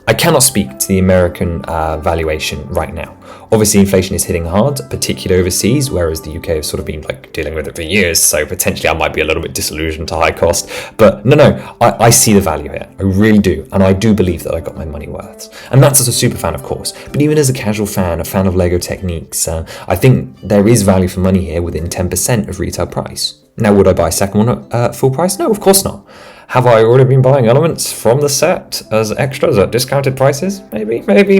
I cannot speak to the American valuation right now. Obviously, inflation is hitting hard, particularly overseas, whereas the UK has sort of been dealing with it for years, so potentially I might be a little bit disillusioned to high cost. But no, I see the value here. I really do, and I do believe that I got my money worth. And that's as a super fan, of course. But even as a casual fan, a fan of LEGO techniques, I think there is value for money here within 10% of retail price. Now, would I buy a second one at full price? No, of course not. Have I already been buying elements from the set as extras at discounted prices? Maybe. Maybe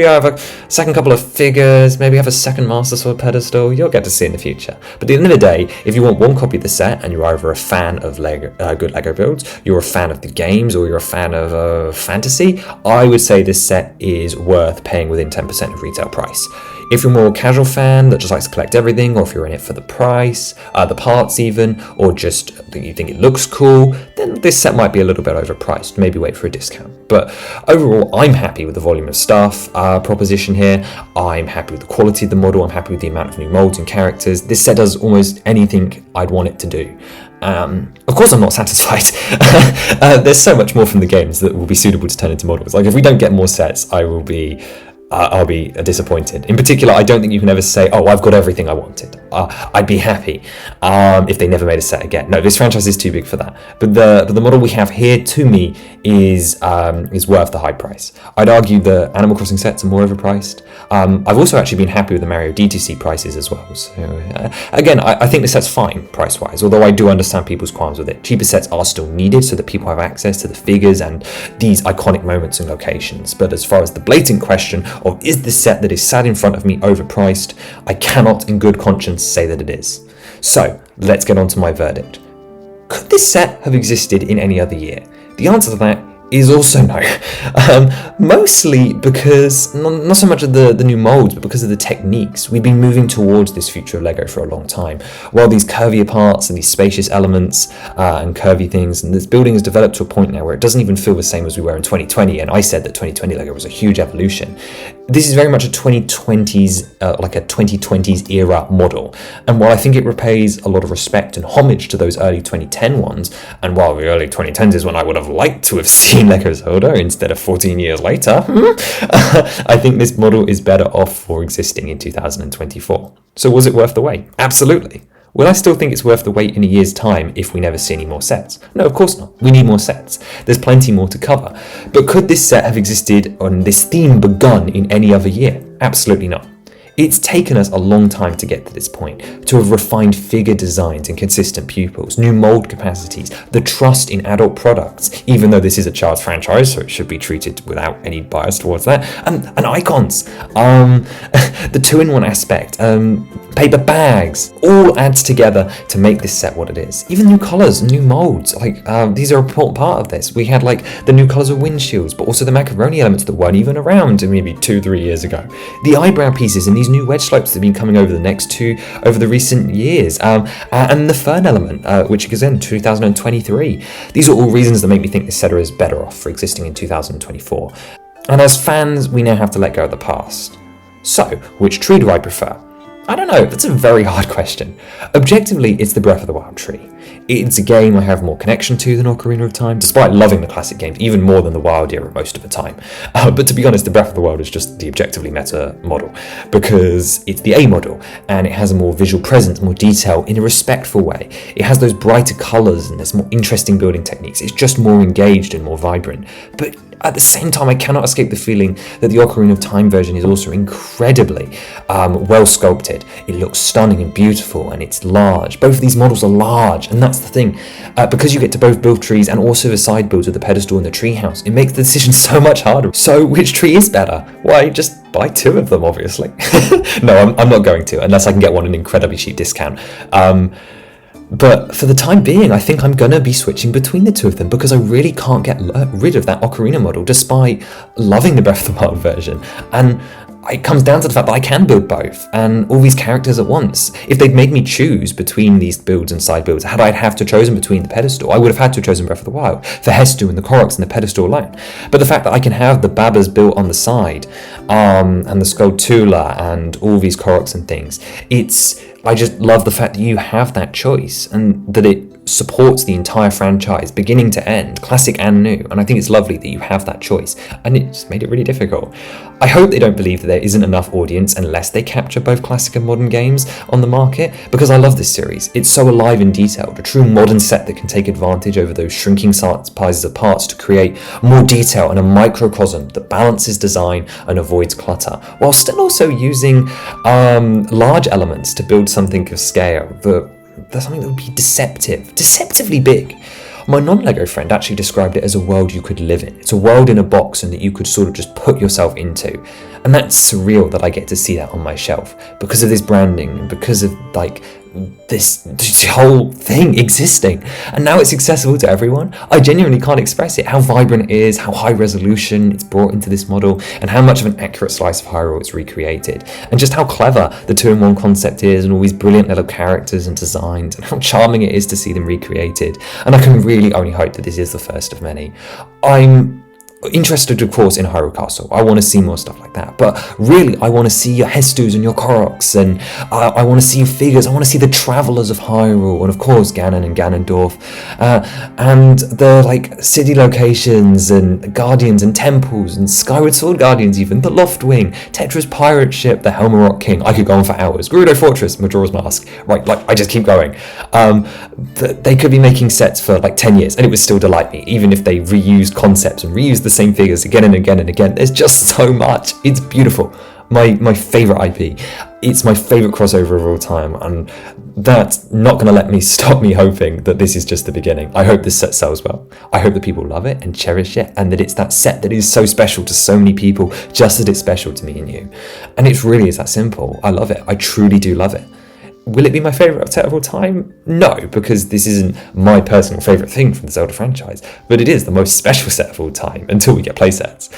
I have a second couple of figures, maybe I have a second Master Sword pedestal. You'll get to see in the future. But at the end of the day, if you want one copy of the set and you're either a fan of good LEGO builds, you're a fan of the games, or you're a fan of fantasy, I would say this set is worth paying within 10% of retail price. If you're more a casual fan that just likes to collect everything, or if you're in it for the price, the parts even, or just you think it looks cool, then this set might be a little bit overpriced. Maybe wait for a discount. But overall, I'm happy with the volume of stuff proposition here. I'm happy with the quality of the model. I'm happy with the amount of new molds and characters. This set does almost anything I'd want it to do. Of course I'm not satisfied. There's so much more from the games that will be suitable to turn into models. Like if we don't get more sets, I'll be disappointed. In particular, I don't think you can ever say, oh, I've got everything I wanted. I'd be happy if they never made a set again. No, this franchise is too big for that. But the model we have here, to me, is worth the high price. I'd argue the Animal Crossing sets are more overpriced. I've also actually been happy with the Mario DTC prices as well. So again, I think the set's fine price-wise, although I do understand people's qualms with it. Cheaper sets are still needed so that people have access to the figures and these iconic moments and locations. But as far as the blatant question of is the set that is sat in front of me overpriced, I cannot in good conscience say that it is. So let's get on to my verdict. Could this set have existed in any other year? The answer to that is also no. Mostly because, not so much of the new molds, but because of the techniques. We've been moving towards this future of LEGO for a long time. While these curvier parts and these spacious elements and curvy things, and this building has developed to a point now where it doesn't even feel the same as we were in 2020, and I said that 2020 LEGO was a huge evolution. This is very much a 2020s, like a 2020s era model. And while I think it repays a lot of respect and homage to those early 2010 ones, and while the early 2010s is when I would have liked to have seen LEGO Zelda instead of 14 years later, I think this model is better off for existing in 2024. So was it worth the wait? Absolutely. Will I still think it's worth the wait in a year's time if we never see any more sets? No, of course not. We need more sets. There's plenty more to cover. But could this set have existed and this theme begun in any other year? Absolutely not. It's taken us a long time to get to this point, to have refined figure designs and consistent pupils, new mold capacities, the trust in adult products, even though this is a child's franchise, so it should be treated without any bias towards that, and icons, the two-in-one aspect, paper bags, all adds together to make this set what it is. Even new colours, new molds, these are an important part of this. We had the new colours of windshields, but also the macaroni elements that weren't even around maybe 2-3 years ago. The eyebrow pieces and these new wedge slopes that have been coming over the recent years, and the fern element, which is in 2023. These are all reasons that make me think this set is better off for existing in 2024. And as fans, we now have to let go of the past. So, which tree do I prefer? I don't know, that's a very hard question. Objectively, it's the Breath of the Wild tree. It's a game I have more connection to than Ocarina of Time, despite loving the classic games even more than the Wild era most of the time. But to be honest, the Breath of the Wild is just the objectively meta model, because it's the A model, and it has a more visual presence, more detail, in a respectful way. It has those brighter colours and there's more interesting building techniques. It's just more engaged and more vibrant. But at the same time, I cannot escape the feeling that the Ocarina of Time version is also incredibly well sculpted. It looks stunning and beautiful, and it's large. Both of these models are large, and that's the thing. Because you get to both build trees and also the side builds with the pedestal and the treehouse, it makes the decision so much harder. So which tree is better? Why, just buy two of them, obviously. No, I'm not going to, unless I can get one at an incredibly cheap discount. But for the time being, I think I'm going to be switching between the two of them because I really can't get rid of that Ocarina model despite loving the Breath of the Wild version. And it comes down to the fact that I can build both and all these characters at once. If they'd made me choose between these builds and side builds, had I have to chosen between the pedestal, I would have had to have chosen Breath of the Wild for Hestu and the Koroks and the pedestal alone. But the fact that I can have the Babas built on the side, and the Skulltula and all these Koroks and things, I just love the fact that you have that choice and that it supports the entire franchise, beginning to end, classic and new. And I think it's lovely that you have that choice, and it just made it really difficult. I hope they don't believe that there isn't enough audience unless they capture both classic and modern games on the market, because I love this series. It's so alive and detailed, a true modern set that can take advantage over those shrinking sizes of parts to create more detail and a microcosm that balances design and avoids clutter, while still also using large elements to build something of scale that's something that would be deceptively big. My non-LEGO friend actually described it as a world you could live in. It's a world in a box and that you could sort of just put yourself into. And that's surreal that I get to see that on my shelf because of this branding and because of this whole thing existing, and now it's accessible to everyone. I genuinely can't express it, how vibrant it is, how high resolution it's brought into this model, and how much of an accurate slice of Hyrule it's recreated, and just how clever the 2-in-1 concept is, and all these brilliant little characters and designs, and how charming it is to see them recreated. And I can really only hope that this is the first of many. I'm interested, of course, in Hyrule Castle. I want to see more stuff like that, but really I want to see your Hestus and your Koroks, and I want to see your figures. I want to see the Travelers of Hyrule, and of course Ganon and Ganondorf, and the like city locations and guardians and temples and Skyward Sword guardians, even the Loftwing, Tetra's pirate ship, the Helm of Rock King. I could go on for hours. Gerudo Fortress, Majora's Mask, right? Like, I just keep going. They could be making sets for like 10 years and it would still delight me, even if they reused concepts and reused the same figures again and again and again. There's just so much. It's beautiful. My favorite IP. It's my favorite crossover of all time, and that's not going to stop me hoping that this is just the beginning. I hope this set sells well. I hope that people love it and cherish it, and that it's that set that is so special to so many people, just as it's special to me and you. And it really is that simple. I love it. I truly do love it. Will it be my favourite set of all time? No, because this isn't my personal favourite thing from the Zelda franchise, but it is the most special set of all time until we get playsets.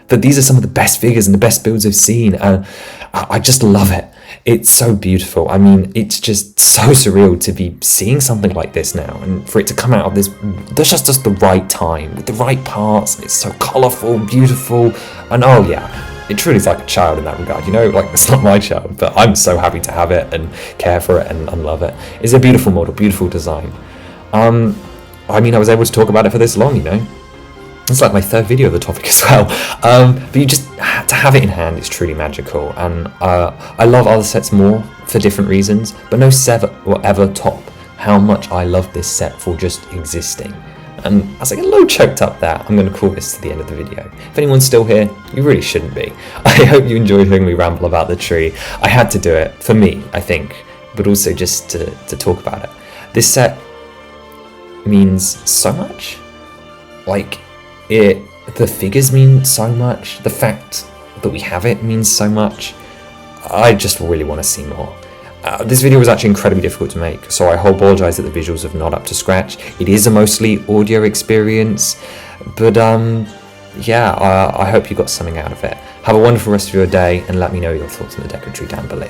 But these are some of the best figures and the best builds I've seen, and I just love it. It's so beautiful. I mean, it's just so surreal to be seeing something like this now, and for it to come out of this, there's just the right time, with the right parts. It's so colourful, beautiful, and oh yeah, it truly is like a child in that regard, you know, like it's not my child, but I'm so happy to have it and care for it and love it. It's a beautiful model, beautiful design. I mean, I was able to talk about it for this long, you know. It's like my third video of the topic as well. But you just, to have it in hand is truly magical, and I love other sets more for different reasons, but no set will ever top how much I love this set for just existing. And as I get a little choked up there, I'm going to call this to the end of the video. If anyone's still here, you really shouldn't be. I hope you enjoyed hearing me ramble about the tree. I had to do it, for me, I think, but also just to talk about it. This set means so much. Like, the figures mean so much. The fact that we have it means so much. I just really want to see more. This video was actually incredibly difficult to make, so I apologise that the visuals are not up to scratch. It is a mostly audio experience, but yeah, I hope you got something out of it. Have a wonderful rest of your day, and let me know your thoughts on the Deku Tree down below.